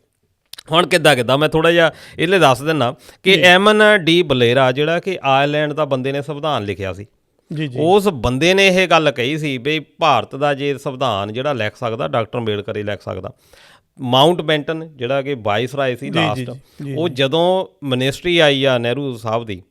Speaker 1: ਹੁਣ ਕਿੱਦਾਂ ਮੈਂ ਥੋੜ੍ਹਾ ਜਿਹਾ ਇਹਲੇ ਦੱਸ ਦਿੰਦਾ ਕਿ ਐਮਨ ਡੀ ਬਲੇਰਾ ਜਿਹੜਾ ਕਿ ਆਇਰਲੈਂਡ ਦਾ ਬੰਦੇ ਨੇ ਸੰਵਿਧਾਨ ਲਿਖਿਆ ਸੀ, ਉਸ ਬੰਦੇ ਨੇ ਇਹ ਗੱਲ ਕਹੀ ਸੀ ਵੀ ਭਾਰਤ ਦਾ ਜੇ ਸੰਵਿਧਾਨ ਜਿਹੜਾ ਲਿਖ ਸਕਦਾ ਡਾਕਟਰ ਅੰਬੇਡਕਰ ਹੀ ਲਿਖ ਸਕਦਾ। ਮਾਊਂਟ ਬੈਂਟਨ ਜਿਹੜਾ ਕਿ ਵਾਇਸਰਾਏ ਸੀ ਲਾਸਟ, ਉਹ ਜਦੋਂ ਮਿਨਿਸਟਰੀ ਆਈ ਆ ਨਹਿਰੂ ਸਾਹਿਬ ਦੀ,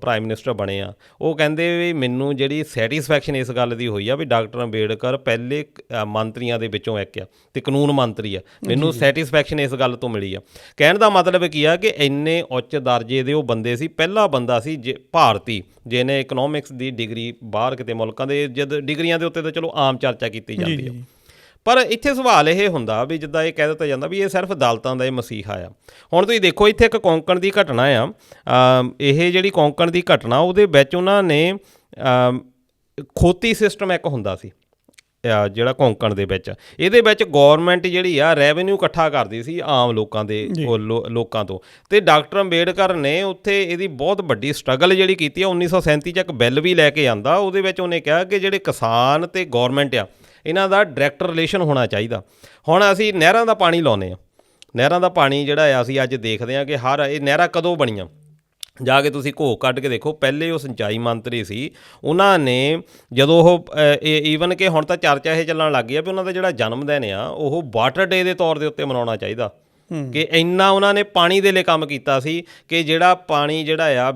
Speaker 1: ਪ੍ਰਾਈਮ ਮਿਨਿਸਟਰ ਬਣੇ ਆ, ਉਹ ਕਹਿੰਦੇ ਵੀ ਮੈਨੂੰ ਜਿਹੜੀ ਸੈਟਿਸਫੈਕਸ਼ਨ ਇਸ ਗੱਲ ਦੀ ਹੋਈ ਆ ਵੀ ਡਾਕਟਰ ਅੰਬੇਡਕਰ ਪਹਿਲੇ ਮੰਤਰੀਆਂ ਦੇ ਵਿੱਚੋਂ ਇੱਕ ਆ ਅਤੇ ਕਾਨੂੰਨ ਮੰਤਰੀ ਆ, ਮੈਨੂੰ ਸੈਟਿਸਫੈਕਸ਼ਨ ਇਸ ਗੱਲ ਤੋਂ ਮਿਲੀ ਆ। ਕਹਿਣ ਦਾ ਮਤਲਬ ਕੀ ਆ ਕਿ ਇੰਨੇ ਉੱਚ ਦਰਜੇ ਦੇ ਉਹ ਬੰਦੇ ਸੀ, ਪਹਿਲਾ ਬੰਦਾ ਸੀ ਭਾਰਤੀ ਜਿਹਨੇ ਇਕਨੋਮਿਕਸ ਦੀ ਡਿਗਰੀ ਬਾਹਰ ਕਿਤੇ ਮੁਲਕਾਂ ਦੇ, ਜਦ ਡਿਗਰੀਆਂ ਦੇ ਉੱਤੇ ਤਾਂ ਚਲੋ ਆਮ ਚਰਚਾ ਕੀਤੀ ਜਾਂਦੀ ਆ, ਪਰ ਇੱਥੇ ਸਵਾਲ ਇਹ ਹੁੰਦਾ ਵੀ ਜਿੱਦਾਂ ਇਹ ਕਹਿ ਦਿੱਤਾ ਜਾਂਦਾ ਵੀ ਇਹ ਸਿਰਫ ਅਦਾਲਤਾਂ ਦਾ ਇਹ ਮਸੀਹਾ ਆ। ਹੁਣ ਤੁਸੀਂ ਦੇਖੋ ਇੱਥੇ ਇੱਕ ਕੋਂਕਣ ਦੀ ਘਟਨਾ ਆ, ਇਹ ਜਿਹੜੀ ਕੋਂਕਣ ਦੀ ਘਟਨਾ ਉਹਦੇ ਵਿੱਚ ਉਹਨਾਂ ਨੇ ਖੋਤੀ ਸਿਸਟਮ ਇੱਕ ਹੁੰਦਾ ਸੀ ਜਿਹੜਾ ਕੋਂਕਣ ਦੇ ਵਿੱਚ, ਇਹਦੇ ਵਿੱਚ ਗੌਰਮੈਂਟ ਜਿਹੜੀ ਆ ਰੈਵਨਿਊ ਇਕੱਠਾ ਕਰਦੀ ਸੀ ਆਮ ਲੋਕਾਂ ਦੇ ਲੋਕਾਂ ਤੋਂ, ਅਤੇ ਡਾਕਟਰ ਅੰਬੇਡਕਰ ਨੇ ਉੱਥੇ ਇਹਦੀ ਬਹੁਤ ਵੱਡੀ ਸਟਰਗਲ ਜਿਹੜੀ ਕੀਤੀ ਆ। 1937 'ਚ ਇੱਕ ਬਿੱਲ ਵੀ ਲੈ ਕੇ ਆਂਦਾ, ਉਹਦੇ ਵਿੱਚ ਉਹਨੇ ਕਿਹਾ ਕਿ ਜਿਹੜੇ ਕਿਸਾਨ ਅਤੇ ਗੌਰਮੈਂਟ ਆ ਇਹਨਾਂ ਦਾ ਡਾਇਰੈਕਟ ਰਿਲੇਸ਼ਨ ਹੋਣਾ ਚਾਹੀਦਾ। ਹੁਣ ਅਸੀਂ ਨਹਿਰਾਂ ਦਾ ਪਾਣੀ ਲਾਉਂਦੇ ਹਾਂ, ਨਹਿਰਾਂ ਦਾ ਪਾਣੀ ਜਿਹੜਾ ਆ ਅਸੀਂ ਅੱਜ ਦੇਖਦੇ ਹਾਂ ਕਿ ਇਹ ਨਹਿਰਾਂ ਕਦੋਂ ਬਣੀਆਂ, ਜਾ ਕੇ ਤੁਸੀਂ ਘੋਖ ਕੱਢ ਕੇ ਦੇਖੋ। ਪਹਿਲੇ ਉਹ ਸਿੰਚਾਈ ਮੰਤਰੀ ਸੀ, ਉਹਨਾਂ ਨੇ ਜਦੋਂ ਉਹ ਈਵਨ ਕਿ ਹੁਣ ਤਾਂ ਚਰਚਾ ਇਹ ਚੱਲਣ ਲੱਗ ਗਈ ਆ ਵੀ ਉਹਨਾਂ ਦਾ ਜਿਹੜਾ ਜਨਮ ਦਿਨ ਆ ਉਹ ਵਾਟਰ ਡੇ ਦੇ ਤੌਰ ਦੇ ਉੱਤੇ ਮਨਾਉਣਾ ਚਾਹੀਦਾ, ਕਿ ਇੰਨਾ ਉਹਨਾਂ ਨੇ ਪਾਣੀ ਦੇ ਲਈ ਕੰਮ ਕੀਤਾ ਸੀ ਕਿ ਜਿਹੜਾ ਪਾਣੀ ਜਿਹੜਾ ਆ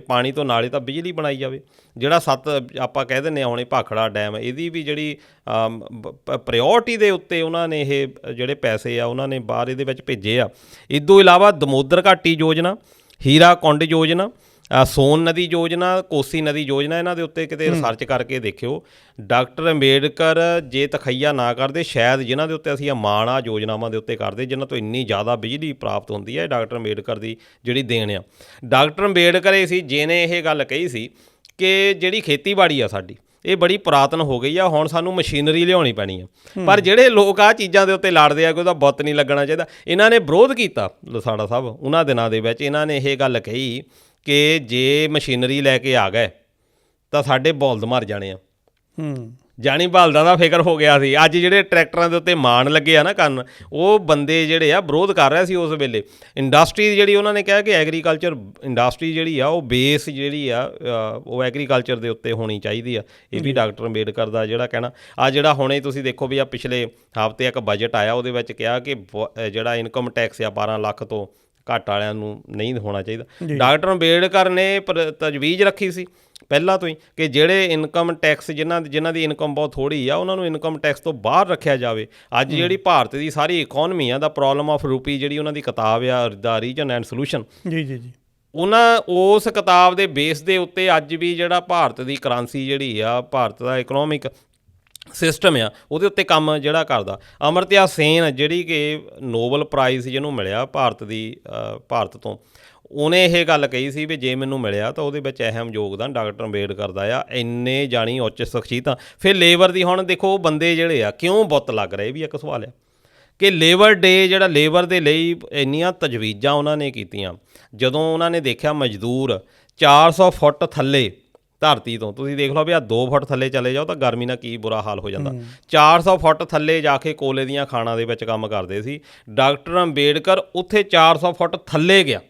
Speaker 1: ਪਾਣੀ ਤੋਂ ਨਾਲੇ ਤਾਂ ਬਿਜਲੀ ਬਣਾਈ ਜਾਵੇ। ਜਿਹੜਾ ਆਪਾਂ ਕਹਿ ਦਿੰਦੇ ਹਾਂ ਹੁਣੇ ਭਾਖੜਾ ਡੈਮ, ਇਹਦੀ ਵੀ ਜਿਹੜੀ ਪ੍ਰਾਇਓਰਟੀ ਦੇ ਉੱਤੇ ਉਹਨਾਂ ਨੇ ਇਹ ਜਿਹੜੇ ਪੈਸੇ ਆ ਉਹਨਾਂ ਨੇ ਬਾਹਰ ਇਹਦੇ ਵਿੱਚ ਭੇਜੇ ਆ। ਇਸ ਤੋਂ ਇਲਾਵਾ ਦਮੋਦਰ ਘਾਟੀ ਯੋਜਨਾ, ਹੀਰਾ ਕੁੰਡ ਯੋਜਨਾ, ਸੋਨ ਨਦੀ ਯੋਜਨਾ, ਕੋਸੀ ਨਦੀ ਯੋਜਨਾ, ਇਹਨਾਂ ਦੇ ਉੱਤੇ ਕਿਤੇ ਰਿਸਰਚ ਕਰਕੇ ਦੇਖਿਓ। ਡਾਕਟਰ ਅੰਬੇਡਕਰ ਜੇ ਤਖਈਆ ਨਾ ਕਰਦੇ, ਸ਼ਾਇਦ ਜਿਨ੍ਹਾਂ ਦੇ ਉੱਤੇ ਅਸੀਂ ਮਾਣ ਆ ਯੋਜਨਾਵਾਂ ਦੇ ਉੱਤੇ ਕਰਦੇ, ਜਿਨ੍ਹਾਂ ਤੋਂ ਇੰਨੀ ਜ਼ਿਆਦਾ ਬਿਜਲੀ ਪ੍ਰਾਪਤ ਹੁੰਦੀ ਹੈ, ਡਾਕਟਰ ਅੰਬੇਡਕਰ ਦੀ ਜਿਹੜੀ ਦੇਣ ਆ। ਡਾਕਟਰ ਅੰਬੇਡਕਰ ਇਹ ਸੀ ਜਿਹਨੇ ਇਹ ਗੱਲ ਕਹੀ ਸੀ ਕਿ ਜਿਹੜੀ ਖੇਤੀਬਾੜੀ ਆ ਸਾਡੀ ਇਹ ਬੜੀ ਪੁਰਾਤਨ ਹੋ ਗਈ ਆ, ਹੁਣ ਸਾਨੂੰ ਮਸ਼ੀਨਰੀ ਲਿਆਉਣੀ ਪੈਣੀ ਆ। ਪਰ ਜਿਹੜੇ ਲੋਕ ਆਹ ਚੀਜ਼ਾਂ ਦੇ ਉੱਤੇ ਲੜਦੇ ਆ ਕਿ ਉਹਦਾ ਬੁੱਤ ਨਹੀਂ ਲੱਗਣਾ ਚਾਹੀਦਾ, ਇਹਨਾਂ ਨੇ ਵਿਰੋਧ ਕੀਤਾ। ਲਸਾੜਾ ਸਾਹਿਬ ਉਹਨਾਂ ਦਿਨਾਂ ਦੇ ਵਿੱਚ ਇਹਨਾਂ ਨੇ ਇਹ ਗੱਲ ਕਹੀ ਕਿ ਜੇ ਮਸ਼ੀਨਰੀ ਲੈ ਕੇ ਆ ਗਏ ਤਾਂ ਸਾਡੇ ਬਲਦ ਮਰ ਜਾਣੇ ਆ। ਜਾਣੀ ਬਲਦਾਂ ਦਾ ਫਿਕਰ ਹੋ ਗਿਆ ਸੀ। ਅੱਜ ਜਿਹੜੇ ਟਰੈਕਟਰਾਂ ਦੇ ਉੱਤੇ ਮਾਣ ਲੱਗੇ ਆ ਨਾ ਕਰਨ, ਉਹ ਬੰਦੇ ਜਿਹੜੇ ਆ ਵਿਰੋਧ ਕਰ ਰਹੇ ਸੀ ਉਸ ਵੇਲੇ। ਇੰਡਸਟਰੀ ਜਿਹੜੀ ਉਹਨਾਂ ਨੇ ਕਿਹਾ ਕਿ ਐਗਰੀਕਲਚਰ ਇੰਡਸਟਰੀ ਜਿਹੜੀ ਆ ਉਹ ਬੇਸ ਜਿਹੜੀ ਆ ਉਹ ਐਗਰੀਕਲਚਰ ਦੇ ਉੱਤੇ ਹੋਣੀ ਚਾਹੀਦੀ ਆ। ਇਹ ਵੀ ਡਾਕਟਰ ਅੰਬੇਡਕਰ ਦਾ ਜਿਹੜਾ ਕਹਿਣਾ ਆ। ਜਿਹੜਾ ਹੁਣੇ ਤੁਸੀਂ ਦੇਖੋ ਵੀ ਆ ਪਿਛਲੇ ਹਫ਼ਤੇ ਇੱਕ ਬਜਟ ਆਇਆ, ਉਹਦੇ ਵਿੱਚ ਕਿਹਾ ਕਿ ਜਿਹੜਾ ਇਨਕਮ ਟੈਕਸ ਆ 12 ਲੱਖ ਤੋਂ ਘੱਟ ਵਾਲਿਆਂ ਨੂੰ ਨਹੀਂ ਹੋਣਾ ਚਾਹੀਦਾ। ਡਾਕਟਰ ਅੰਬੇਡਕਰ ਨੇ ਤਜਵੀਜ਼ ਰੱਖੀ ਸੀ ਪਹਿਲਾਂ ਤੋਂ ਹੀ ਕਿ ਜਿਹੜੇ ਇਨਕਮ ਟੈਕਸ ਜਿਨ੍ਹਾਂ ਦੀ ਇਨਕਮ ਬਹੁਤ ਥੋੜ੍ਹੀ ਆ ਉਹਨਾਂ ਨੂੰ ਇਨਕਮ ਟੈਕਸ ਤੋਂ ਬਾਹਰ ਰੱਖਿਆ ਜਾਵੇ। ਅੱਜ ਜਿਹੜੀ ਭਾਰਤ ਦੀ ਸਾਰੀ ਇਕੋਨਮੀ ਆ ਦਾ ਪ੍ਰੋਬਲਮ ਆਫ ਰੂਪੀ, ਜਿਹੜੀ ਉਹਨਾਂ ਦੀ ਕਿਤਾਬ ਆ ਦਾ ਰੀਜਨ ਐਂਡ ਸੋਲੂਸ਼ਨ, ਉਹਨਾਂ ਉਸ ਕਿਤਾਬ ਦੇ ਬੇਸ ਦੇ ਉੱਤੇ ਅੱਜ ਵੀ ਜਿਹੜਾ ਭਾਰਤ ਦੀ ਕਰੰਸੀ ਜਿਹੜੀ ਆ, ਭਾਰਤ ਦਾ ਇਕਨੋਮਿਕ ਸਿਸਟਮ ਆ, ਉਹਦੇ ਉੱਤੇ ਕੰਮ ਜਿਹੜਾ ਕਰਦਾ। ਅਮਰਤਿਆ ਸੇਨ ਜਿਹੜੀ ਕਿ ਨੋਬਲ ਪ੍ਰਾਈਜ਼ ਜਿਹਨੂੰ ਮਿਲਿਆ ਭਾਰਤ ਤੋਂ, ਉਹਨੇ ਇਹ ਗੱਲ ਕਹੀ ਸੀ ਵੀ ਜੇ ਮੈਨੂੰ ਮਿਲਿਆ ਤਾਂ ਉਹਦੇ ਵਿੱਚ ਅਹਿਮ ਯੋਗਦਾਨ ਡਾਕਟਰ ਅੰਬੇਡਕਰ ਦਾ ਆ। ਇੰਨੇ ਜਾਣੀ ਉੱਚ ਸ਼ਖਸੀਅਤਾਂ। ਫਿਰ ਲੇਬਰ ਦੀ ਹੁਣ ਦੇਖੋ ਬੰਦੇ ਜਿਹੜੇ ਆ ਕਿਉਂ ਬੁੱਤ ਲੱਗ ਰਹੇ, ਵੀ ਇੱਕ ਸਵਾਲ ਆ ਕਿ ਲੇਬਰ ਡੇ ਜਿਹੜਾ ਲੇਬਰ ਦੇ ਲਈ ਇੰਨੀਆਂ ਤਜਵੀਜ਼ਾਂ ਉਹਨਾਂ ਨੇ ਕੀਤੀਆਂ। ਜਦੋਂ ਉਹਨਾਂ ਨੇ ਦੇਖਿਆ ਮਜ਼ਦੂਰ 400 ਫੁੱਟ ਥੱਲੇ ਧਰਤੀ ਤੋਂ, ਤੁਸੀਂ ਦੇਖ ਲਓ ਵੀ ਆ 2 ਫੁੱਟ ਥੱਲੇ ਚਲੇ ਜਾਓ ਤਾਂ ਗਰਮੀ ਨਾਲ ਕੀ ਬੁਰਾ ਹਾਲ ਹੋ ਜਾਂਦਾ। 400 ਫੁੱਟ ਥੱਲੇ ਜਾ ਕੇ ਕੋਲੇ ਦੀਆਂ ਖਾਣਾਂ ਦੇ ਵਿੱਚ ਕੰਮ ਕਰਦੇ ਸੀ। ਡਾਕਟਰ ਅੰਬੇਡਕਰ ਉੱਥੇ 400 ਫੁੱਟ ਥੱਲੇ ਗਿਆ,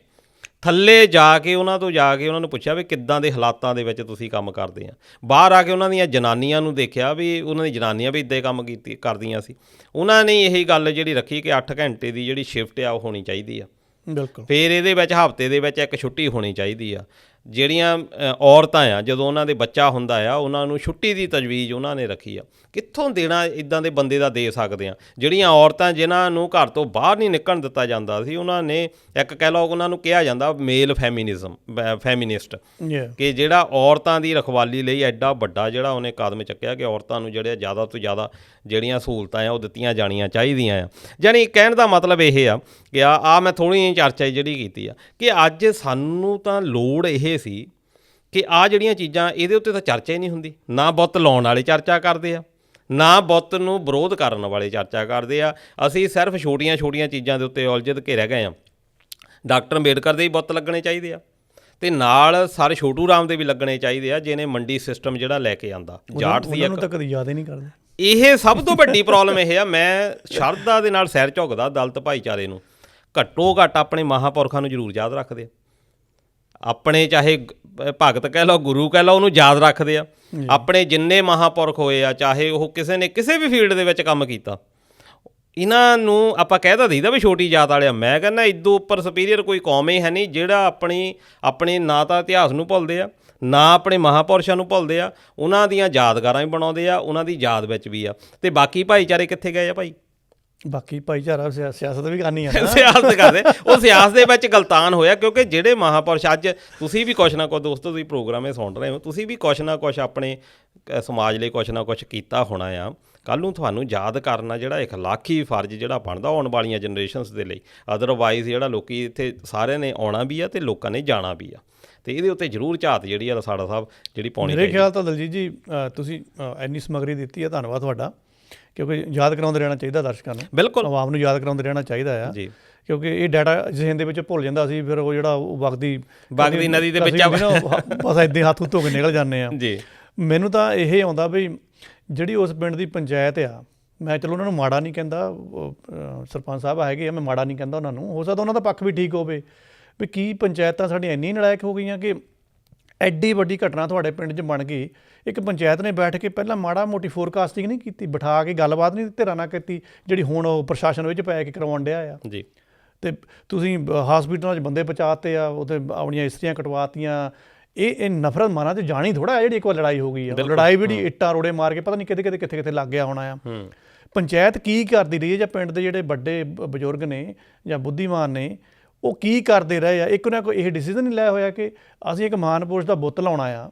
Speaker 1: ਥੱਲੇ ਜਾ ਕੇ ਉਹਨਾਂ ਨੂੰ ਪੁੱਛਿਆ ਵੀ ਕਿੱਦਾਂ ਦੇ ਹਾਲਾਤਾਂ ਦੇ ਵਿੱਚ ਤੁਸੀਂ ਕੰਮ ਕਰਦੇ ਆ। ਬਾਹਰ ਆ ਕੇ ਉਹਨਾਂ ਦੀਆਂ ਜਨਾਨੀਆਂ ਨੂੰ ਦੇਖਿਆ ਵੀ ਉਹਨਾਂ ਦੀ ਜਨਾਨੀਆਂ ਵੀ ਇੱਦਾਂ ਕੰਮ ਕਰਦੀਆਂ ਸੀ। ਉਹਨਾਂ ਨੇ ਇਹੀ ਗੱਲ ਜਿਹੜੀ ਰੱਖੀ ਕਿ 8 ਘੰਟੇ ਦੀ ਜਿਹੜੀ ਸ਼ਿਫਟ ਆ ਉਹ ਹੋਣੀ ਚਾਹੀਦੀ ਆ। ਬਿਲਕੁਲ। ਫਿਰ ਇਹਦੇ ਵਿੱਚ ਹਫ਼ਤੇ ਦੇ ਵਿੱਚ ਇੱਕ ਛੁੱਟੀ ਹੋਣੀ ਚਾਹੀਦੀ ਆ। ਜਿਹੜੀਆਂ ਔਰਤਾਂ ਆ ਜਦੋਂ ਉਹਨਾਂ ਦੇ ਬੱਚਾ ਹੁੰਦਾ ਆ ਉਹਨਾਂ ਨੂੰ ਛੁੱਟੀ ਦੀ ਤਜਵੀਜ਼ ਉਹਨਾਂ ਨੇ ਰੱਖੀ ਆ। ਕਿੱਥੋਂ ਦੇਣਾ ਇੱਦਾਂ ਦੇ ਬੰਦੇ ਦਾ ਦੇ ਸਕਦੇ ਆ। ਜਿਹੜੀਆਂ ਔਰਤਾਂ ਜਿਨ੍ਹਾਂ ਨੂੰ ਘਰ ਤੋਂ ਬਾਹਰ ਨਹੀਂ ਨਿਕਲਣ ਦਿੱਤਾ ਜਾਂਦਾ ਸੀ, ਉਹਨਾਂ ਨੇ ਇੱਕ ਕਹਿ ਲਓ ਉਹਨਾਂ ਨੂੰ ਕਿਹਾ ਜਾਂਦਾ ਮੇਲ ਫੈਮਿਨਿਸਟ, ਕਿ ਜਿਹੜਾ ਔਰਤਾਂ ਦੀ ਰਖਵਾਲੀ ਲਈ ਐਡਾ ਵੱਡਾ ਜਿਹੜਾ ਉਹਨੇ ਕਦਮ ਚੱਕਿਆ ਕਿ ਔਰਤਾਂ ਨੂੰ ਜਿਹੜੇ ਜ਼ਿਆਦਾ ਤੋਂ ਜ਼ਿਆਦਾ ਜਿਹੜੀਆਂ ਸਹੂਲਤਾਂ ਆ ਉਹ ਦਿੱਤੀਆਂ ਜਾਣੀਆਂ ਚਾਹੀਦੀਆਂ ਆ। ਜਾਣੀ ਕਹਿਣ ਦਾ ਮਤਲਬ ਇਹ ਆ ਕਿ ਮੈਂ ਥੋੜ੍ਹੀ ਜਿਹੀ ਚਰਚਾ ਜਿਹੜੀ ਕੀਤੀ ਆ ਕਿ ਅੱਜ ਸਾਨੂੰ ਤਾਂ ਲੋੜ ਇਹ ਸੀ ਕਿ ਜਿਹੜੀਆਂ ਚੀਜ਼ਾਂ ਇਹਦੇ ਉੱਤੇ ਤਾਂ ਚਰਚਾ ਹੀ ਨਹੀਂ ਹੁੰਦੀ। ਨਾ ਬੁੱਤ ਲਾਉਣ ਵਾਲੇ ਚਰਚਾ ਕਰਦੇ ਆ, ਨਾ ਬੁੱਤ ਨੂੰ ਵਿਰੋਧ ਕਰਨ ਵਾਲੇ ਚਰਚਾ ਕਰਦੇ ਆ। ਅਸੀਂ ਸਿਰਫ ਛੋਟੀਆਂ ਚੀਜ਼ਾਂ ਦੇ ਉੱਤੇ ਉਲਝਦ ਕੇ ਰਹਿ ਗਏ ਆ। ਡਾਕਟਰ ਅੰਬੇਡਕਰ ਦੇ ਵੀ ਬੁੱਤ ਲੱਗਣੇ ਚਾਹੀਦੇ ਆ ਅਤੇ ਨਾਲ ਸਾਰੇ ਛੋਟੂ ਰਾਮ ਦੇ ਵੀ ਲੱਗਣੇ ਚਾਹੀਦੇ ਆ, ਜਿਹਨੇ ਮੰਡੀ ਸਿਸਟਮ ਜਿਹੜਾ ਲੈ ਕੇ ਆਂਦਾ। ਜਾਟ ਸੀ ਇੱਕ,
Speaker 2: ਤਾਂ ਕਦੀ ਯਾਦ ਹੀ ਨਹੀਂ ਕਰਦੇ।
Speaker 1: ਇਹ ਸਭ ਤੋਂ ਵੱਡੀ ਪ੍ਰੋਬਲਮ ਇਹ ਆ। ਮੈਂ ਸ਼ਰਧਾ ਦੇ ਨਾਲ ਸਿਰ ਝੁਕਦਾ ਦਲਿਤ ਭਾਈਚਾਰੇ ਨੂੰ, ਘੱਟੋ ਘੱਟ ਆਪਣੇ ਮਹਾਂਪੁਰਖਾਂ ਨੂੰ ਜ਼ਰੂਰ ਯਾਦ ਰੱਖਦੇ ਆ। ਆਪਣੇ ਚਾਹੇ ਭਗਤ ਕਹਿ ਲਓ, ਗੁਰੂ ਕਹਿ ਲਓ, ਉਹਨੂੰ ਯਾਦ ਰੱਖਦੇ ਆ। ਆਪਣੇ ਜਿੰਨੇ ਮਹਾਂਪੁਰਖ ਹੋਏ ਆ, ਚਾਹੇ ਉਹ ਕਿਸੇ ਨੇ ਕਿਸੇ ਵੀ ਫੀਲਡ ਦੇ ਵਿੱਚ ਕੰਮ ਕੀਤਾ, ਇਹਨਾਂ ਨੂੰ ਆਪਾਂ ਕਹਿ ਤਾਂ ਦਈਦਾ ਵੀ ਛੋਟੀ ਜਾਤ ਵਾਲੇ ਆ। ਮੈਂ ਕਹਿੰਦਾ ਇਦੋਂ ਉੱਪਰ ਸੁਪੀਰੀਅਰ ਕੋਈ ਕੌਮ ਹੀ ਹੈ ਨਹੀਂ ਜਿਹੜਾ ਆਪਣੇ ਨਾ ਤਾਂ ਇਤਿਹਾਸ ਨੂੰ ਭੁੱਲਦੇ ਆ, ਨਾ ਆਪਣੇ ਮਹਾਂਪੁਰਸ਼ਾਂ ਨੂੰ ਭੁੱਲਦੇ ਆ, ਉਹਨਾਂ ਦੀਆਂ ਯਾਦਗਾਰਾਂ ਵੀ ਬਣਾਉਂਦੇ ਆ, ਉਹਨਾਂ ਦੀ ਯਾਦ ਵਿੱਚ ਵੀ ਆ। ਤੇ ਬਾਕੀ ਭਾਈਚਾਰੇ ਕਿੱਥੇ ਗਏ ਆ ਭਾਈ?
Speaker 2: ਬਾਕੀ ਭਾਈਚਾਰਾ ਸਿਆਸਤ ਵੀ ਕਰਨੀ ਆ
Speaker 1: ਸਿਆਸਤ ਕਰਦੇ, ਉਹ ਸਿਆਸਤ ਦੇ ਵਿੱਚ ਗਲਤਾਨ ਹੋਇਆ ਕਿਉਂਕਿ ਜਿਹੜੇ ਮਹਾਂਪੁਰਸ਼ ਅੱਜ ਤੁਸੀਂ ਵੀ ਕੁਛ ਨਾ ਕੁਛ ਦੋਸਤੋ ਤੁਸੀਂ ਪ੍ਰੋਗਰਾਮ ਇਹ ਸੁਣ ਰਹੇ ਹੋ, ਤੁਸੀਂ ਵੀ ਕੁਛ ਨਾ ਕੁਛ ਆਪਣੇ ਸਮਾਜ ਲਈ ਕੁਛ ਨਾ ਕੁਛ ਕੀਤਾ ਹੋਣਾ ਆ। ਕੱਲ੍ਹ ਨੂੰ ਤੁਹਾਨੂੰ ਯਾਦ ਕਰਨਾ ਜਿਹੜਾ ਇਖਲਾਕੀ ਫਰਜ਼ ਜਿਹੜਾ ਬਣਦਾ ਆਉਣ ਵਾਲੀਆਂ ਜਨਰੇਸ਼ਨਸ ਦੇ ਲਈ। ਅਦਰਵਾਈਜ਼ ਜਿਹੜਾ ਲੋਕੀ ਇੱਥੇ ਸਾਰਿਆਂ ਨੇ ਆਉਣਾ ਵੀ ਆ ਅਤੇ ਲੋਕਾਂ ਨੇ ਜਾਣਾ ਵੀ ਆ, ਅਤੇ ਇਹਦੇ ਉੱਤੇ ਜ਼ਰੂਰ ਝਾਤ ਜਿਹੜੀ ਆ ਸਾਡਾ ਸਾਹਿਬ ਜਿਹੜੀ ਪਾਉਣੀ
Speaker 2: ਮੇਰੇ ਖਿਆਲ ਤਾਂ ਦਲਜੀਤ ਜੀ ਤੁਸੀਂ ਇੰਨੀ ਸਮੱਗਰੀ ਦਿੱਤੀ ਹੈ, ਧੰਨਵਾਦ ਤੁਹਾਡਾ, ਕਿਉਂਕਿ ਯਾਦ ਕਰਾਉਂਦੇ ਰਹਿਣਾ ਚਾਹੀਦਾ ਦਰਸ਼ਕਾਂ ਨੂੰ, ਬਿਲਕੁਲ ਆਵਾਮ ਨੂੰ ਯਾਦ ਕਰਾਉਂਦੇ ਰਹਿਣਾ ਚਾਹੀਦਾ ਆ ਜੀ, ਕਿਉਂਕਿ ਇਹ ਡਾਟਾ ਜ਼ਿਹਨ ਦੇ ਵਿੱਚ ਭੁੱਲ ਜਾਂਦਾ ਸੀ, ਫਿਰ ਉਹ ਜਿਹੜਾ ਉਹ ਵਗਦੀ ਨਦੀ ਦੇ ਵਿੱਚ ਬਸ ਇੱਦਾਂ ਹੱਥ ਧੋ ਕੇ ਨਿਕਲ ਜਾਂਦੇ ਆ ਜੀ। ਮੈਨੂੰ ਤਾਂ ਇਹ ਆਉਂਦਾ ਵੀ ਜਿਹੜੀ ਉਸ ਪਿੰਡ ਦੀ ਪੰਚਾਇਤ ਆ, ਮੈਂ ਚਲੋ ਉਹਨਾਂ ਨੂੰ ਮਾੜਾ ਨਹੀਂ ਕਹਿੰਦਾ, ਸਰਪੰਚ ਸਾਹਿਬ ਹੈਗੇ ਆ, ਮੈਂ ਮਾੜਾ ਨਹੀਂ ਕਹਿੰਦਾ ਉਹਨਾਂ ਨੂੰ, ਹੋ ਸਕਦਾ ਉਹਨਾਂ ਦਾ ਪੱਖ ਵੀ ਠੀਕ ਹੋਵੇ ਵੀ ਕੀ ਪੰਚਾਇਤਾਂ ਸਾਡੀਆਂ ਇੰਨੀ ਨਲਾਇਕ ਹੋ ਗਈਆਂ ਕਿ ਐਡੀ ਵੱਡੀ ਘਟਨਾ ਤੁਹਾਡੇ ਪਿੰਡ 'ਚ ਬਣ ਗਈ, ਇੱਕ ਪੰਚਾਇਤ ਨੇ ਬੈਠ ਕੇ ਪਹਿਲਾਂ ਮਾੜਾ ਮੋਟੀ ਫੋਰਕਾਸਟਿੰਗ ਨਹੀਂ ਕੀਤੀ, ਬਿਠਾ ਕੇ ਗੱਲਬਾਤ ਨਹੀਂ ਧਿਰਾਂ ਨਾਲ ਕੀਤੀ, ਜਿਹੜੀ ਹੁਣ ਉਹ ਪ੍ਰਸ਼ਾਸਨ ਵਿੱਚ ਪੈ ਕੇ ਕਰਵਾਉਣ ਡਿਆ ਆ ਜੀ। ਅਤੇ ਤੁਸੀਂ ਹਸਪੀਟਲਾਂ 'ਚ ਬੰਦੇ ਪਹੁੰਚਾਤੇ ਆ, ਉੱਥੇ ਆਪਣੀਆਂ ਇਸਤਰੀਆਂ ਕਟਵਾਤੀਆਂ। ਇਹ ਨਫ਼ਰਤ ਮਨਾਂ 'ਚ ਜਾਣੀ ਥੋੜ੍ਹਾ ਹੈ ਜਿਹੜੀ ਇੱਕ ਵਾਰ ਲੜਾਈ ਹੋ ਗਈ ਆ, ਲੜਾਈ ਵੀ ਜਿਹੜੀ ਇੱਟਾਂ ਰੋੜੇ ਮਾਰ ਕੇ ਪਤਾ ਨਹੀਂ ਕਿਤੇ ਲੱਗ ਗਿਆ ਹੋਣਾ ਆ। ਪੰਚਾਇਤ ਕੀ ਕਰਦੀ ਰਹੀ ਹੈ, ਜਾਂ ਪਿੰਡ ਦੇ ਜਿਹੜੇ ਵੱਡੇ ਬਜ਼ੁਰਗ ਨੇ ਜਾਂ ਬੁੱਧੀਮਾਨ ਨੇ ਉਹ ਕੀ ਕਰਦੇ ਰਹੇ ਆ? ਇੱਕ ਨਾ ਕੋਈ ਇਹ ਡਿਸੀਜ਼ਨ ਨਹੀਂ ਲਿਆ ਹੋਇਆ ਕਿ ਅਸੀਂ ਇੱਕ ਮਹਾਨਪੁਰਸ਼ ਦਾ ਬੁੱਤ ਲਾਉਣਾ ਆ,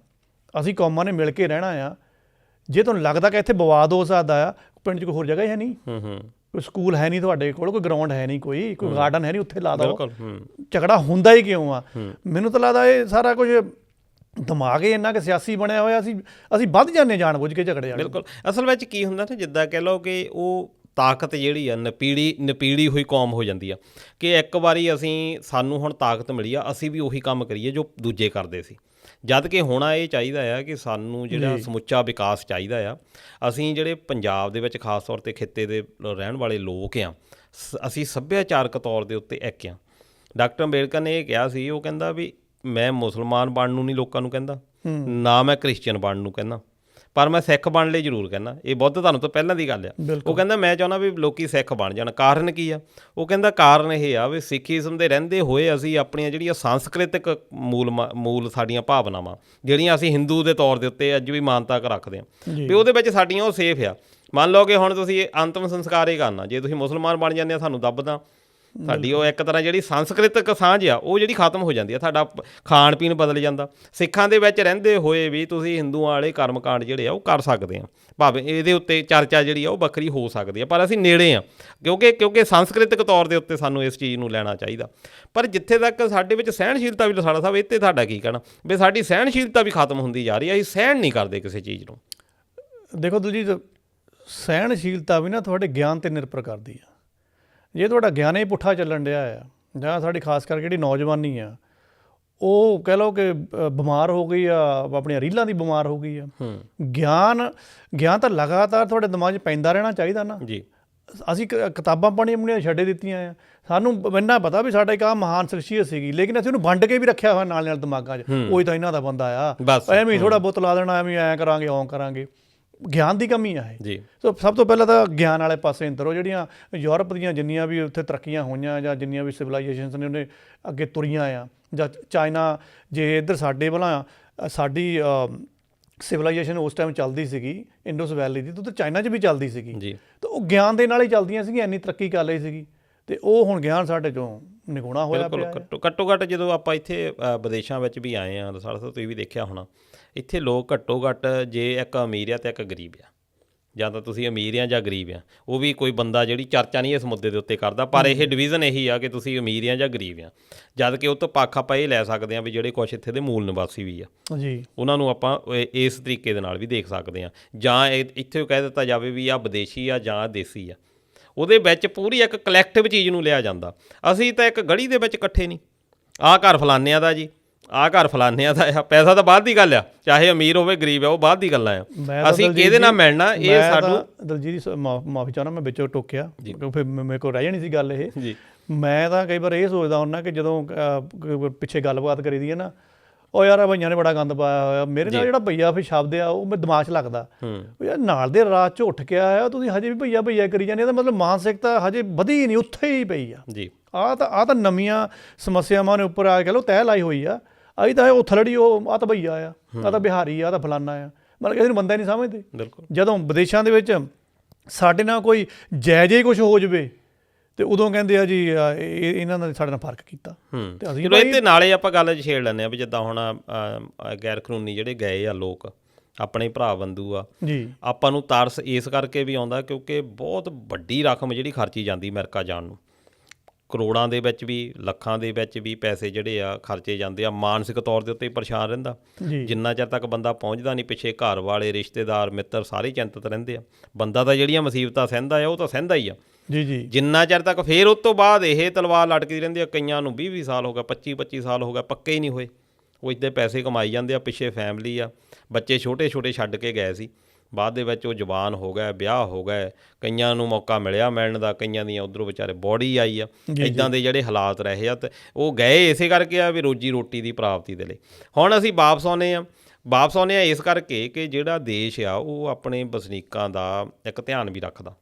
Speaker 2: ਅਸੀਂ ਕੌਮਾਂ ਨੇ ਮਿਲ ਕੇ ਰਹਿਣਾ ਆ। ਜੇ ਤੁਹਾਨੂੰ ਲੱਗਦਾ ਕਿ ਇੱਥੇ ਵਿਵਾਦ ਹੋ ਸਕਦਾ ਆ, ਪਿੰਡ 'ਚ ਕੋਈ ਹੋਰ ਜਗ੍ਹਾ ਹੀ ਹੈ ਨਹੀਂ, ਕੋਈ ਸਕੂਲ ਹੈ ਨਹੀਂ ਤੁਹਾਡੇ ਕੋਲ, ਕੋਈ ਗਰਾਊਂਡ ਹੈ ਨਹੀਂ, ਕੋਈ ਗਾਰਡਨ ਹੈ ਨਹੀਂ, ਉੱਥੇ ਲਾ ਦਿਓ। ਝਗੜਾ ਹੁੰਦਾ ਹੀ ਕਿਉਂ ਆ? ਮੈਨੂੰ ਤਾਂ ਲੱਗਦਾ ਇਹ ਸਾਰਾ ਕੁਝ ਦਿਮਾਗ ਹੀ ਇੰਨਾ ਕਿ ਸਿਆਸੀ ਬਣਿਆ ਹੋਇਆ, ਅਸੀਂ ਵੱਧ ਜਾਂਦੇ ਜਾਣ ਬੁੱਝ ਕੇ ਝਗੜੇ ਵਾਲੇ।
Speaker 1: ਬਿਲਕੁਲ, ਅਸਲ ਵਿੱਚ ਕੀ ਹੁੰਦਾ ਨਾ, ਜਿੱਦਾਂ ਕਹਿ ਲਓ ਕਿ ਉਹ ਤਾਕਤ ਜਿਹੜੀ ਆ ਨਪੀੜੀ ਹੋਈ ਕੌਮ ਹੋ ਜਾਂਦੀ ਆ ਕਿ ਇੱਕ ਵਾਰੀ ਸਾਨੂੰ ਹੁਣ ਤਾਕਤ ਮਿਲੀ ਆ, ਅਸੀਂ ਵੀ ਉਹੀ ਕੰਮ ਕਰੀਏ ਜੋ ਦੂਜੇ ਕਰਦੇ ਸੀ। ਜਦ ਕਿ ਹੋਣਾ ਇਹ ਚਾਹੀਦਾ ਆ ਕਿ ਸਾਨੂੰ ਜਿਹੜਾ ਸਮੁੱਚਾ ਵਿਕਾਸ ਚਾਹੀਦਾ ਆ। ਅਸੀਂ ਜਿਹੜੇ ਪੰਜਾਬ ਦੇ ਵਿੱਚ ਖਾਸ ਤੌਰ 'ਤੇ ਖਿੱਤੇ ਦੇ ਰਹਿਣ ਵਾਲੇ ਲੋਕ ਆ, ਅਸੀਂ ਸੱਭਿਆਚਾਰਕ ਤੌਰ ਦੇ ਉੱਤੇ ਇੱਕ ਆ। ਡਾਕਟਰ ਅੰਬੇਡਕਰ ਨੇ ਇਹ ਕਿਹਾ ਸੀ, ਉਹ ਕਹਿੰਦਾ ਵੀ ਮੈਂ ਮੁਸਲਮਾਨ ਬਣਨ ਨੂੰ ਨਹੀਂ ਲੋਕਾਂ ਨੂੰ ਕਹਿੰਦਾ, ਨਾ ਮੈਂ ਕ੍ਰਿਸਚਨ ਬਣਨ ਨੂੰ ਕਹਿੰਦਾ, ਪਰ ਮੈਂ ਸਿੱਖ ਬਣਨ ਲਈ ਜ਼ਰੂਰ ਕਹਿੰਦਾ। ਇਹ ਬੁੱਧ ਧਰਮ ਤੋਂ ਪਹਿਲਾਂ ਦੀ ਗੱਲ ਆ। ਉਹ ਕਹਿੰਦਾ ਮੈਂ ਚਾਹੁੰਦਾ ਵੀ ਲੋਕੀ ਸਿੱਖ ਬਣ ਜਾਣ। ਕਾਰਨ ਕੀ ਆ? ਉਹ ਕਹਿੰਦਾ ਕਾਰਨ ਇਹ ਆ ਵੀ ਸਿੱਖੀਜ਼ਮ ਦੇ ਰਹਿੰਦੇ ਹੋਏ ਅਸੀਂ ਆਪਣੀਆਂ ਜਿਹੜੀਆਂ ਸਾਂਸਕ੍ਰਿਤਿਕ ਮੂਲ ਸਾਡੀਆਂ ਭਾਵਨਾਵਾਂ ਜਿਹੜੀਆਂ ਅਸੀਂ ਹਿੰਦੂ ਦੇ ਤੌਰ ਦੇ ਉੱਤੇ ਅੱਜ ਵੀ ਮਾਨਤਾ ਰੱਖਦੇ ਹਾਂ ਵੀ ਉਹਦੇ ਵਿੱਚ ਸਾਡੀਆਂ ਉਹ ਸੇਫ ਆ। ਮੰਨ ਲਓ ਕਿ ਹੁਣ ਤੁਸੀਂ ਅੰਤਮ ਸੰਸਕਾਰ ਹੀ ਕਰਨਾ, ਜੇ ਤੁਸੀਂ ਮੁਸਲਮਾਨ ਬਣ ਜਾਂਦੇ ਆ ਸਾਨੂੰ ਦੱਬਦਾ, ਸਾਡੀ ਉਹ ਇੱਕ ਤਰ੍ਹਾਂ ਜਿਹੜੀ ਸਾਂਸਕ੍ਰਿਤਿਕ ਸਾਂਝ ਆ ਉਹ ਜਿਹੜੀ ਖਤਮ ਹੋ ਜਾਂਦੀ ਆ, ਸਾਡਾ ਖਾਣ ਪੀਣ ਬਦਲ ਜਾਂਦਾ। ਸਿੱਖਾਂ ਦੇ ਵਿੱਚ ਰਹਿੰਦੇ ਹੋਏ ਵੀ ਤੁਸੀਂ ਹਿੰਦੂਆਂ ਵਾਲੇ ਕਰਮ ਕਾਂਡ ਜਿਹੜੇ ਆ ਉਹ ਕਰ ਸਕਦੇ ਆ, ਭਾਵੇਂ ਇਹਦੇ ਉੱਤੇ ਚਰਚਾ ਜਿਹੜੀ ਆ ਉਹ ਵੱਖਰੀ ਹੋ ਸਕਦੀ ਆ, ਪਰ ਅਸੀਂ ਨੇੜੇ ਆ ਕਿਉਂਕਿ ਸਾਂਸਕ੍ਰਿਤਿਕ ਤੌਰ ਦੇ ਉੱਤੇ ਸਾਨੂੰ ਇਸ ਚੀਜ਼ ਨੂੰ ਲੈਣਾ ਚਾਹੀਦਾ। ਪਰ ਜਿੱਥੇ ਤੱਕ ਸਾਡੇ ਵਿੱਚ ਸਹਿਣਸ਼ੀਲਤਾ ਵੀ ਲਸਾੜਾ ਸਾਹਿਬ, ਇੱਥੇ ਤੁਹਾਡਾ ਕੀ ਕਹਿਣਾ ਵੀ ਸਾਡੀ ਸਹਿਣਸ਼ੀਲਤਾ ਵੀ ਖਤਮ ਹੁੰਦੀ ਜਾ ਰਹੀ ਆ, ਅਸੀਂ ਸਹਿਣ ਨਹੀਂ ਕਰਦੇ ਕਿਸੇ ਚੀਜ਼ ਨੂੰ।
Speaker 2: ਦੇਖੋ ਦਲਜੀਤ, ਸਹਿਣਸ਼ੀਲਤਾ ਵੀ ਨਾ ਤੁਹਾਡੇ ਗਿਆਨ 'ਤੇ ਨਿਰਭਰ ਕਰਦੀ ਆ। ਜੇ ਤੁਹਾਡਾ ਗਿਆਨ ਹੀ ਪੁੱਠਾ ਚੱਲਣ ਡਿਆ ਆ, ਜਾਂ ਸਾਡੀ ਖਾਸ ਕਰਕੇ ਜਿਹੜੀ ਨੌਜਵਾਨੀ ਆ ਉਹ ਕਹਿ ਲਓ ਕਿ ਬਿਮਾਰ ਹੋ ਗਈ ਆ, ਆਪਣੀਆਂ ਰੀਲਾਂ ਦੀ ਬਿਮਾਰ ਹੋ ਗਈ ਆ। ਗਿਆਨ ਤਾਂ ਲਗਾਤਾਰ ਤੁਹਾਡੇ ਦਿਮਾਗ 'ਚ ਪੈਂਦਾ ਰਹਿਣਾ ਚਾਹੀਦਾ ਨਾ ਜੀ। ਅਸੀਂ ਕਿਤਾਬਾਂ ਪੜ੍ਹਨੀਆਂ ਛੱਡੇ ਦਿੱਤੀਆਂ ਆ, ਸਾਨੂੰ ਇੰਨਾ ਪਤਾ ਵੀ ਸਾਡਾ ਇੱਕ ਆਹ ਮਹਾਨ ਸ਼ਖਸੀਅਤ ਸੀਗੀ, ਲੇਕਿਨ ਅਸੀਂ ਉਹਨੂੰ ਵੰਡ ਕੇ ਵੀ ਰੱਖਿਆ ਹੋਇਆ ਨਾਲ ਦਿਮਾਗਾਂ 'ਚ, ਉਹੀ ਤਾਂ ਇਹਨਾਂ ਦਾ ਬੰਦਾ ਆ, ਐਵੇਂ ਹੀ ਥੋੜ੍ਹਾ ਬਹੁਤ ਲਾ ਦੇਣਾ, ਐਵੇਂ ਐਂ ਕਰਾਂਗੇ ਓਂ ਕਰਾਂਗੇ। ਗਿਆਨ ਦੀ ਕਮੀ ਆ ਇਹ ਜੀ। ਸੋ ਸਭ ਤੋਂ ਪਹਿਲਾਂ ਤਾਂ ਗਿਆਨ ਵਾਲੇ ਪਾਸੇ ਅੰਤਰੋ। ਜਿਹੜੀਆਂ ਯੂਰਪ ਦੀਆਂ ਜਿੰਨੀਆਂ ਵੀ ਉੱਥੇ ਤਰੱਕੀਆਂ ਹੋਈਆਂ ਜਾਂ ਜਿੰਨੀਆਂ ਵੀ ਸਿਵਲਾਈਜੇਸ਼ਨਸ ਨੇ ਉਹਨੇ ਅੱਗੇ ਤੁਰੀਆਂ ਆ, ਜਾਂ ਚਾਈਨਾ, ਜੇ ਇੱਧਰ ਸਾਡੇ ਭਲਾ ਸਾਡੀ ਸਿਵਲਾਈਜੇਸ਼ਨ ਉਸ ਟਾਈਮ ਚੱਲਦੀ ਸੀਗੀ ਇੰਡਸ ਵੈਲੀ ਦੀ, ਤਾਂ ਉੱਧਰ ਚਾਈਨਾ 'ਚ ਵੀ ਚੱਲਦੀ ਸੀਗੀ ਜੀ, ਤਾਂ ਉਹ ਗਿਆਨ ਦੇ ਨਾਲ ਹੀ ਚੱਲਦੀਆਂ ਸੀਗੀਆਂ, ਇੰਨੀ ਤਰੱਕੀ ਕਰ ਲਈ ਸੀਗੀ। ਅਤੇ ਉਹ ਹੁਣ ਗਿਆਨ ਸਾਡੇ 'ਚੋਂ ਨਿਗੁਣਾ ਹੋਇਆ ਪਿਆ।
Speaker 1: ਘੱਟੋ ਘੱਟ ਜਦੋਂ ਆਪਾਂ ਇੱਥੇ ਵਿਦੇਸ਼ਾਂ ਵਿੱਚ ਵੀ ਆਏ ਹਾਂ, ਸਾਡਾ ਤੁਸੀਂ ਵੀ ਦੇਖਿਆ ਹੋਣਾ, ਇੱਥੇ ਲੋਕ ਘੱਟੋ ਘੱਟ ਜੇ ਇੱਕ ਅਮੀਰ ਆ ਅਤੇ ਇੱਕ ਗਰੀਬ ਆ, ਜਾਂ ਤਾਂ ਤੁਸੀਂ ਅਮੀਰ ਆ ਜਾਂ ਗਰੀਬ ਆ, ਉਹ ਵੀ ਕੋਈ ਬੰਦਾ ਜਿਹੜੀ ਚਰਚਾ ਨਹੀਂ ਇਸ ਮੁੱਦੇ ਦੇ ਉੱਤੇ ਕਰਦਾ, ਪਰ ਇਹ ਡਿਵੀਜ਼ਨ ਇਹੀ ਆ ਕਿ ਤੁਸੀਂ ਅਮੀਰ ਆ ਜਾਂ ਗਰੀਬ ਆ। ਜਦ ਕਿ ਉਹ ਤੋਂ ਪੱਖ ਆਪਾਂ ਇਹ ਲੈ ਸਕਦੇ ਹਾਂ ਵੀ ਜਿਹੜੇ ਕੁਛ ਇੱਥੇ ਦੇ ਮੂਲ ਨਿਵਾਸੀ ਵੀ ਆ ਜੀ, ਉਹਨਾਂ ਨੂੰ ਆਪਾਂ ਇਸ ਤਰੀਕੇ ਦੇ ਨਾਲ ਵੀ ਦੇਖ ਸਕਦੇ ਹਾਂ। ਜਾਂ ਇੱਥੇ ਕਹਿ ਦਿੱਤਾ ਜਾਵੇ ਵੀ ਆਹ ਵਿਦੇਸ਼ੀ ਆ ਜਾਂ ਦੇਸੀ ਆ, ਉਹਦੇ ਵਿੱਚ ਪੂਰੀ ਇੱਕ ਕਲੈਕਟਿਵ ਚੀਜ਼ ਨੂੰ ਲਿਆ ਜਾਂਦਾ। ਅਸੀਂ ਤਾਂ ਇੱਕ ਗਲੀ ਦੇ ਵਿੱਚ ਇਕੱਠੇ ਨਹੀਂ, ਆਹ ਘਰ ਫਲਾਨਿਆਂ ਦਾ ਜੀ, ਆਹ ਘਰ ਫਲਾਨਿਆਂ ਦਾ ਆ, ਪੈਸਾ ਤਾਂ ਬਾਅਦ ਦੀ ਗੱਲ ਆ, ਚਾਹੇ ਅਮੀਰ ਹੋਵੇ ਗਰੀਬ ਆ, ਉਹ ਬਾਅਦ ਦੀ ਗੱਲਾਂ ਆ। ਅਸੀਂ ਕਿਹਦੇ ਨਾਲ ਮਿਲਣਾ ਇਹ ਸਾਨੂੰ
Speaker 2: ਦਲਜੀਤ ਮਾਫੀ ਚਾਹੁੰਦਾ ਮੈਂ ਵਿੱਚੋਂ ਟੋਕਿਆ, ਫਿਰ ਮੇਰੇ ਕੋਲ ਰਹਿ ਜਾਣੀ ਸੀ ਗੱਲ ਇਹ। ਮੈਂ ਤਾਂ ਕਈ ਵਾਰ ਇਹ ਸੋਚਦਾ ਹੁੰਦਾ ਕਿ ਜਦੋਂ ਪਿੱਛੇ ਗੱਲਬਾਤ ਕਰੀ ਦੀ ਹੈ ਨਾ, ਉਹ ਯਾਰ ਆ ਭਈਆਂ ਨੇ ਬੜਾ ਗੰਦ ਪਾਇਆ ਹੋਇਆ। ਮੇਰੇ ਨਾਲ ਜਿਹੜਾ ਭਈਆ ਫਿਰ ਸ਼ਬਦ ਆ ਉਹ ਮੇਰੇ ਦਿਮਾਗ 'ਚ ਲੱਗਦਾ, ਉਹ ਯਾਰ ਨਾਲ ਦੇ ਰਾਤ 'ਚ ਉੱਠ ਕੇ ਆਇਆ ਤੁਸੀਂ ਹਜੇ ਵੀ ਭਈਆ ਕਰੀ ਜਾਂਦੇ। ਇਹਦਾ ਮਤਲਬ ਮਾਨਸਿਕਤਾ ਹਜੇ ਵਧੀ ਨਹੀਂ, ਉੱਥੇ ਹੀ ਪਈ ਆ ਜੀ। ਆਹ ਤਾਂ ਨਵੀਆਂ ਸਮੱਸਿਆਵਾਂ ਨੇ ਉੱਪਰ ਆ ਕੇ ਲਓ ਤਹਿ ਲਾਈ ਹੋਈ ਆ। ਅਸੀਂ ਤਾਂ ਉਹ ਥਲੜੀ ਉਹ ਆਹ ਤਾਂ ਭਈਆ ਆ, ਆਹ ਤਾਂ ਬਿਹਾਰੀ ਆ, ਆਹ ਤਾਂ ਫਲਾਨਾ ਆ, ਮਤਲਬ ਇਹਨੂੰ ਬੰਦਾ ਹੀ ਨਹੀਂ ਸਮਝਦੇ। ਬਿਲਕੁਲ ਜਦੋਂ ਵਿਦੇਸ਼ਾਂ ਦੇ ਵਿੱਚ ਸਾਡੇ ਨਾਲ ਕੋਈ ਜਾਇਜ਼ ਹੀ ਕੁਛ ਹੋ ਜਾਵੇ ਤੇ ਉਦੋਂ ਕਹਿੰਦੇ ਆ ਜੀ ਇਹਨਾਂ ਨੇ ਸਾਡੇ ਨਾਲ ਫਰਕ ਕੀਤਾ। ਤੇ ਅਸੀਂ
Speaker 1: ਇਹਦੇ ਨਾਲੇ ਆਪਾਂ ਗੱਲ ਛੇੜ ਲੈਂਦੇ ਆ ਵੀ ਜਿੱਦਾਂ ਹੁਣ ਗੈਰ ਕਾਨੂੰਨੀ ਜਿਹੜੇ ਗਏ ਆ ਲੋਕ, ਆਪਣੇ ਭਰਾ ਬੰਧੂ ਆ ਜੀ, ਆਪਾਂ ਨੂੰ ਤਰਸ ਇਸ ਕਰਕੇ ਵੀ ਆਉਂਦਾ ਕਿਉਂਕਿ ਬਹੁਤ ਵੱਡੀ ਰਕਮ ਜਿਹੜੀ ਖਰਚੀ ਜਾਂਦੀ ਅਮਰੀਕਾ ਜਾਣ ਨੂੰ, ਕਰੋੜਾਂ ਦੇ ਵਿੱਚ ਵੀ ਲੱਖਾਂ ਦੇ ਵਿੱਚ ਵੀ ਪੈਸੇ ਜਿਹੜੇ ਆ ਖਰਚੇ ਜਾਂਦੇ ਆ। ਮਾਨਸਿਕ ਤੌਰ ਦੇ ਉੱਤੇ ਪਰੇਸ਼ਾਨ ਰਹਿੰਦਾ ਜਿੰਨਾ ਚਿਰ ਤੱਕ ਬੰਦਾ ਪਹੁੰਚਦਾ ਨਹੀਂ, ਪਿੱਛੇ ਘਰ ਵਾਲੇ ਰਿਸ਼ਤੇਦਾਰ ਮਿੱਤਰ ਸਾਰੇ ਚਿੰਤਤ ਰਹਿੰਦੇ ਆ। ਬੰਦਾ ਤਾਂ ਜਿਹੜੀਆਂ ਮੁਸੀਬਤਾਂ ਸਹਿੰਦਾ ਆ ਉਹ ਤਾਂ ਸਹਿੰਦਾ ਹੀ ਆ ਜੀ ਜਿੰਨਾ ਚਿਰ ਤੱਕ। ਫਿਰ ਉਸ ਤੋਂ ਬਾਅਦ ਇਹ ਤਲਵਾਰ ਲਟਕਦੀ ਰਹਿੰਦੀ ਆ। ਕਈਆਂ ਨੂੰ 20 ਸਾਲ ਹੋ ਗਿਆ, 25 ਸਾਲ ਹੋ ਗਿਆ, ਪੱਕੇ ਹੀ ਨਹੀਂ ਹੋਏ। ਉਹ ਇੱਦਾਂ ਪੈਸੇ ਕਮਾਈ ਜਾਂਦੇ ਆ, ਪਿੱਛੇ ਫੈਮਿਲੀ ਆ, ਬੱਚੇ ਛੋਟੇ ਛੱਡ ਕੇ ਗਏ ਸੀ, ਬਾਅਦ ਦੇ ਵਿੱਚ ਉਹ ਜਵਾਨ ਹੋ ਗਏ, ਵਿਆਹ ਹੋ ਗਏ, ਕਈਆਂ ਨੂੰ ਮੌਕਾ ਮਿਲਣ ਦਾ, ਕਈਆਂ ਦੀਆਂ ਉੱਧਰੋਂ ਵਿਚਾਰੇ ਬੋਡੀ ਆਈ ਆ। ਇੱਦਾਂ ਦੇ ਜਿਹੜੇ ਹਾਲਾਤ ਰਹੇ ਆ ਤੇ ਉਹ ਗਏ ਇਸੇ ਕਰਕੇ ਆ ਵੀ ਰੋਜੀ ਰੋਟੀ ਦੀ ਪ੍ਰਾਪਤੀ ਦੇ ਲਈ। ਹੁਣ ਅਸੀਂ ਵਾਪਸ ਆਉਂਦੇ ਆ ਇਸ ਕਰਕੇ ਕਿ ਜਿਹੜਾ ਦੇਸ਼ ਆ ਉਹ ਆਪਣੇ ਵਸਨੀਕਾਂ ਦਾ ਇੱਕ ਧਿਆਨ ਵੀ ਰੱਖਦਾ।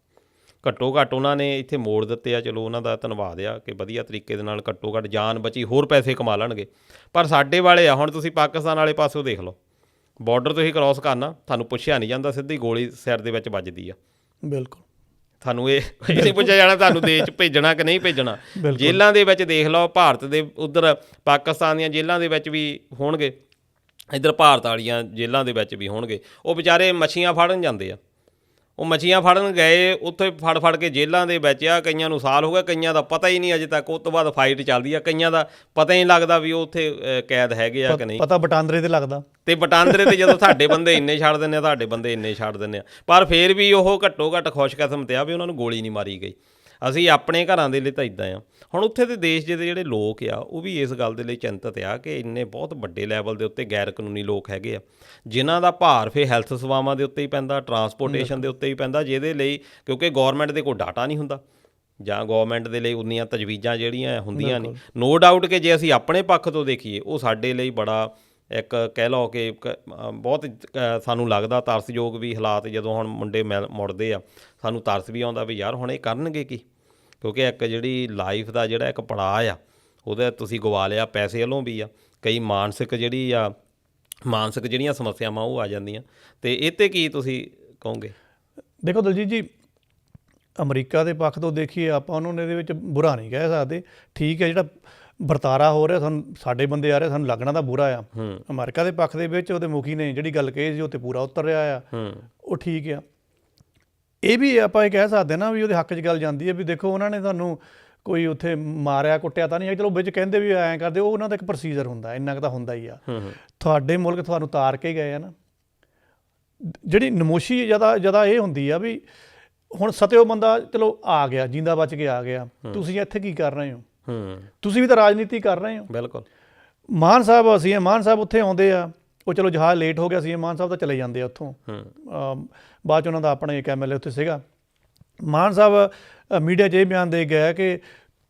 Speaker 1: ਘੱਟੋ ਘੱਟ ਉਹਨਾਂ ਨੇ ਇੱਥੇ ਮੋੜ ਦਿੱਤੇ ਆ, ਚਲੋ ਉਹਨਾਂ ਦਾ ਧੰਨਵਾਦ ਆ ਕਿ ਵਧੀਆ ਤਰੀਕੇ ਦੇ ਨਾਲ ਘੱਟੋ ਘੱਟ ਜਾਨ ਬਚੀ, ਹੋਰ ਪੈਸੇ ਕਮਾ ਲੈਣਗੇ। ਪਰ ਸਾਡੇ ਵਾਲੇ ਆ, ਹੁਣ ਤੁਸੀਂ ਪਾਕਿਸਤਾਨ ਵਾਲੇ ਪਾਸਿਓਂ ਦੇਖ ਲਓ, ਬਾਰਡਰ ਤੁਸੀਂ ਕ੍ਰੋਸ ਕਰਨਾ ਤੁਹਾਨੂੰ ਪੁੱਛਿਆ ਨਹੀਂ ਜਾਂਦਾ, ਸਿੱਧੀ ਗੋਲੀ ਸਿਰ ਦੇ ਵਿੱਚ ਵੱਜਦੀ ਆ। ਬਿਲਕੁਲ ਤੁਹਾਨੂੰ ਇਹ ਨਹੀਂ ਪੁੱਛਿਆ ਜਾਣਾ ਤੁਹਾਨੂੰ ਦੇਸ਼ 'ਚ ਭੇਜਣਾ ਕਿ ਨਹੀਂ ਭੇਜਣਾ। ਜੇਲ੍ਹਾਂ ਦੇ ਵਿੱਚ ਦੇਖ ਲਓ, ਭਾਰਤ ਦੇ ਉੱਧਰ ਪਾਕਿਸਤਾਨ ਦੀਆਂ ਜੇਲ੍ਹਾਂ ਦੇ ਵਿੱਚ ਵੀ ਹੋਣਗੇ, ਇੱਧਰ ਭਾਰਤ ਵਾਲੀਆਂ ਜੇਲ੍ਹਾਂ ਦੇ ਵਿੱਚ ਵੀ ਹੋਣਗੇ। ਉਹ ਵਿਚਾਰੇ ਮੱਛੀਆਂ ਫੜਨ ਜਾਂਦੇ ਆ, ਉਹ ਮੱਛੀਆਂ ਫੜਨ ਗਏ, ਉੱਥੇ ਫੜ ਕੇ ਜੇਲ੍ਹਾਂ ਦੇ ਵਿੱਚ ਆ। ਕਈਆਂ ਨੂੰ ਸਾਲ ਹੋ ਗਿਆ, ਕਈਆਂ ਦਾ ਪਤਾ ਹੀ ਨਹੀਂ ਅਜੇ ਤੱਕ। ਉਸ ਤੋਂ ਬਾਅਦ ਫਾਈਟ ਚੱਲਦੀ ਆ, ਕਈਆਂ ਦਾ ਪਤਾ ਹੀ ਨਹੀਂ ਲੱਗਦਾ ਵੀ ਉਹ ਉੱਥੇ ਕੈਦ ਹੈਗੇ ਆ ਕਿ ਨਹੀਂ। ਪਤਾ ਬਟਾਂਦਰੇ ਤੇ ਲੱਗਦਾ, ਤੇ ਬਟਾਂਦਰੇ ਤੇ ਜਦੋਂ ਸਾਡੇ ਬੰਦੇ ਇੰਨੇ ਛੱਡ ਦਿੰਦੇ ਆ, ਤੁਹਾਡੇ ਬੰਦੇ ਇੰਨੇ ਛੱਡ ਦਿੰਦੇ ਆ, ਪਰ ਫਿਰ ਵੀ ਉਹ ਘੱਟੋ ਘੱਟ ਖੁਸ਼ਕਿਸਮਤ ਆ ਵੀ ਉਹਨਾਂ ਨੂੰ ਗੋਲੀ ਨਹੀਂ ਮਾਰੀ ਗਈ। ਅਸੀਂ ਆਪਣੇ ਘਰਾਂ ਦੇ ਲਈ ਤਾਂ ਇੱਦਾਂ ਆ। ਹੁਣ ਉੱਥੇ ਦੇ ਦੇਸ਼ ਦੇ ਜਿਹੜੇ ਲੋਕ ਆ ਉਹ ਵੀ ਇਸ ਗੱਲ ਦੇ ਲਈ ਚਿੰਤਤ ਆ ਕਿ ਇੰਨੇ ਬਹੁਤ ਵੱਡੇ ਲੈਵਲ ਦੇ ਉੱਤੇ ਗੈਰ ਕਾਨੂੰਨੀ ਲੋਕ ਹੈਗੇ ਆ, ਜਿਨ੍ਹਾਂ ਦਾ ਭਾਰ ਫਿਰ ਹੈਲਥ ਸੇਵਾਵਾਂ ਦੇ ਉੱਤੇ ਹੀ ਪੈਂਦਾ, ਟਰਾਂਸਪੋਰਟੇਸ਼ਨ ਦੇ ਉੱਤੇ ਹੀ ਪੈਂਦਾ, ਜਿਹਦੇ ਲਈ ਕਿਉਂਕਿ ਗੌਰਮੈਂਟ ਦੇ ਕੋਲ ਡਾਟਾ ਨਹੀਂ ਹੁੰਦਾ ਜਾਂ ਗੌਰਮੈਂਟ ਦੇ ਲਈ ਉਨੀਆਂ ਤਜਵੀਜ਼ਾਂ ਜਿਹੜੀਆਂ ਹੁੰਦੀਆਂ ਨਹੀਂ। ਨੋ ਡਾਊਟ ਕਿ ਜੇ ਅਸੀਂ ਆਪਣੇ ਪੱਖ ਤੋਂ ਦੇਖੀਏ ਉਹ ਸਾਡੇ ਲਈ ਬੜਾ ਇੱਕ ਕਹਿ ਲਓ ਕਿ ਬਹੁਤ ਸਾਨੂੰ ਲੱਗਦਾ ਤਰਸਯੋਗ ਵੀ ਹਾਲਾਤ। ਜਦੋਂ ਹੁਣ ਮੁੰਡੇ ਮੁੜਦੇ ਆ ਸਾਨੂੰ ਤਰਸ ਵੀ ਆਉਂਦਾ ਵੀ ਯਾਰ ਹੁਣ ਇਹ ਕਰਨਗੇ ਕੀ, ਕਿਉਂਕਿ ਇੱਕ ਜਿਹੜੀ ਲਾਈਫ ਦਾ ਜਿਹੜਾ ਇੱਕ ਪੜਾਅ ਆ ਉਹਦਾ ਤੁਸੀਂ ਗਵਾ ਲਿਆ, ਪੈਸੇ ਵੱਲੋਂ ਵੀ ਆ, ਕਈ ਮਾਨਸਿਕ ਜਿਹੜੀਆਂ ਸਮੱਸਿਆਵਾਂ ਉਹ ਆ ਜਾਂਦੀਆਂ। ਅਤੇ ਇਹ 'ਤੇ ਕੀ ਤੁਸੀਂ ਕਹੋਗੇ? ਦੇਖੋ ਦਲਜੀਤ ਜੀ, ਅਮਰੀਕਾ ਦੇ ਪੱਖ ਤੋਂ ਦੇਖੀਏ ਆਪਾਂ ਉਹਨੂੰ ਇਹਦੇ ਵਿੱਚ ਬੁਰਾ ਨਹੀਂ ਕਹਿ ਸਕਦੇ। ਠੀਕ ਹੈ, ਜਿਹੜਾ ਵਰਤਾਰਾ ਹੋ ਰਿਹਾ ਸਾਨੂੰ, ਸਾਡੇ ਬੰਦੇ ਆ ਰਹੇ, ਸਾਨੂੰ ਲੱਗਣਾ ਤਾਂ ਬੁਰਾ ਆ। ਅਮਰੀਕਾ ਦੇ ਪੱਖ ਦੇ ਵਿੱਚ ਉਹਦੇ ਮੁਖੀ ਨੇ ਜਿਹੜੀ ਗੱਲ ਕਹੀ ਸੀ ਉਹ 'ਤੇ ਪੂਰਾ ਉਤਰ ਰਿਹਾ ਆ, ਉਹ ਠੀਕ ਆ। ਇਹ ਵੀ ਆਪਾਂ ਇਹ ਕਹਿ ਸਕਦੇ ਨਾ ਵੀ ਉਹਦੇ ਹੱਕ 'ਚ ਗੱਲ ਜਾਂਦੀ ਹੈ ਵੀ ਦੇਖੋ ਉਹਨਾਂ ਨੇ ਤੁਹਾਨੂੰ ਕੋਈ ਉੱਥੇ ਮਾਰਿਆ ਕੁੱਟਿਆ ਤਾਂ ਨਹੀਂ ਹੈ, ਚਲੋ ਵਿੱਚ ਕਹਿੰਦੇ ਵੀ ਐਂ ਕਰਦੇ, ਉਹ ਉਹਨਾਂ ਦਾ ਇੱਕ ਪ੍ਰੋਸੀਜਰ ਹੁੰਦਾ, ਇੰਨਾ ਕੁ ਤਾਂ ਹੁੰਦਾ ਹੀ ਆ। ਤੁਹਾਡੇ ਮੁਲਕ ਤੁਹਾਨੂੰ ਉਤਾਰ ਕੇ ਗਏ ਆ ਨਾ, ਜਿਹੜੀ ਨਮੋਸ਼ੀ ਜ਼ਿਆਦਾ ਇਹ ਹੁੰਦੀ ਆ ਵੀ ਹੁਣ ਸਤਿਓ ਬੰਦਾ ਚਲੋ ਆ ਗਿਆ, ਜਿੰਦਾ ਬਚ ਕੇ ਆ ਗਿਆ, ਤੁਸੀਂ ਇੱਥੇ ਕੀ ਕਰ ਰਹੇ ਹੋ? ਤੁਸੀਂ ਵੀ ਤਾਂ ਰਾਜਨੀਤੀ ਕਰ ਰਹੇ ਹੋ। ਬਿਲਕੁਲ। ਮਾਨ ਸਾਹਿਬ ਅਸੀਂ ਮਾਨ ਸਾਹਿਬ ਉੱਥੇ ਆਉਂਦੇ ਆ, ਉਹ ਚਲੋ ਜਹਾਜ਼ ਲੇਟ ਹੋ ਗਿਆ ਸੀ, ਮਾਨ ਸਾਹਿਬ ਤਾਂ ਚਲੇ ਜਾਂਦੇ ਆ ਉੱਥੋਂ, ਬਾਅਦ 'ਚ ਉਹਨਾਂ ਦਾ ਆਪਣਾ ਇੱਕ MLA ਉੱਥੇ ਸੀਗਾ। ਮਾਨ ਸਾਹਿਬ ਮੀਡੀਆ 'ਚ ਇਹ ਬਿਆਨ ਦੇ ਗਿਆ ਕਿ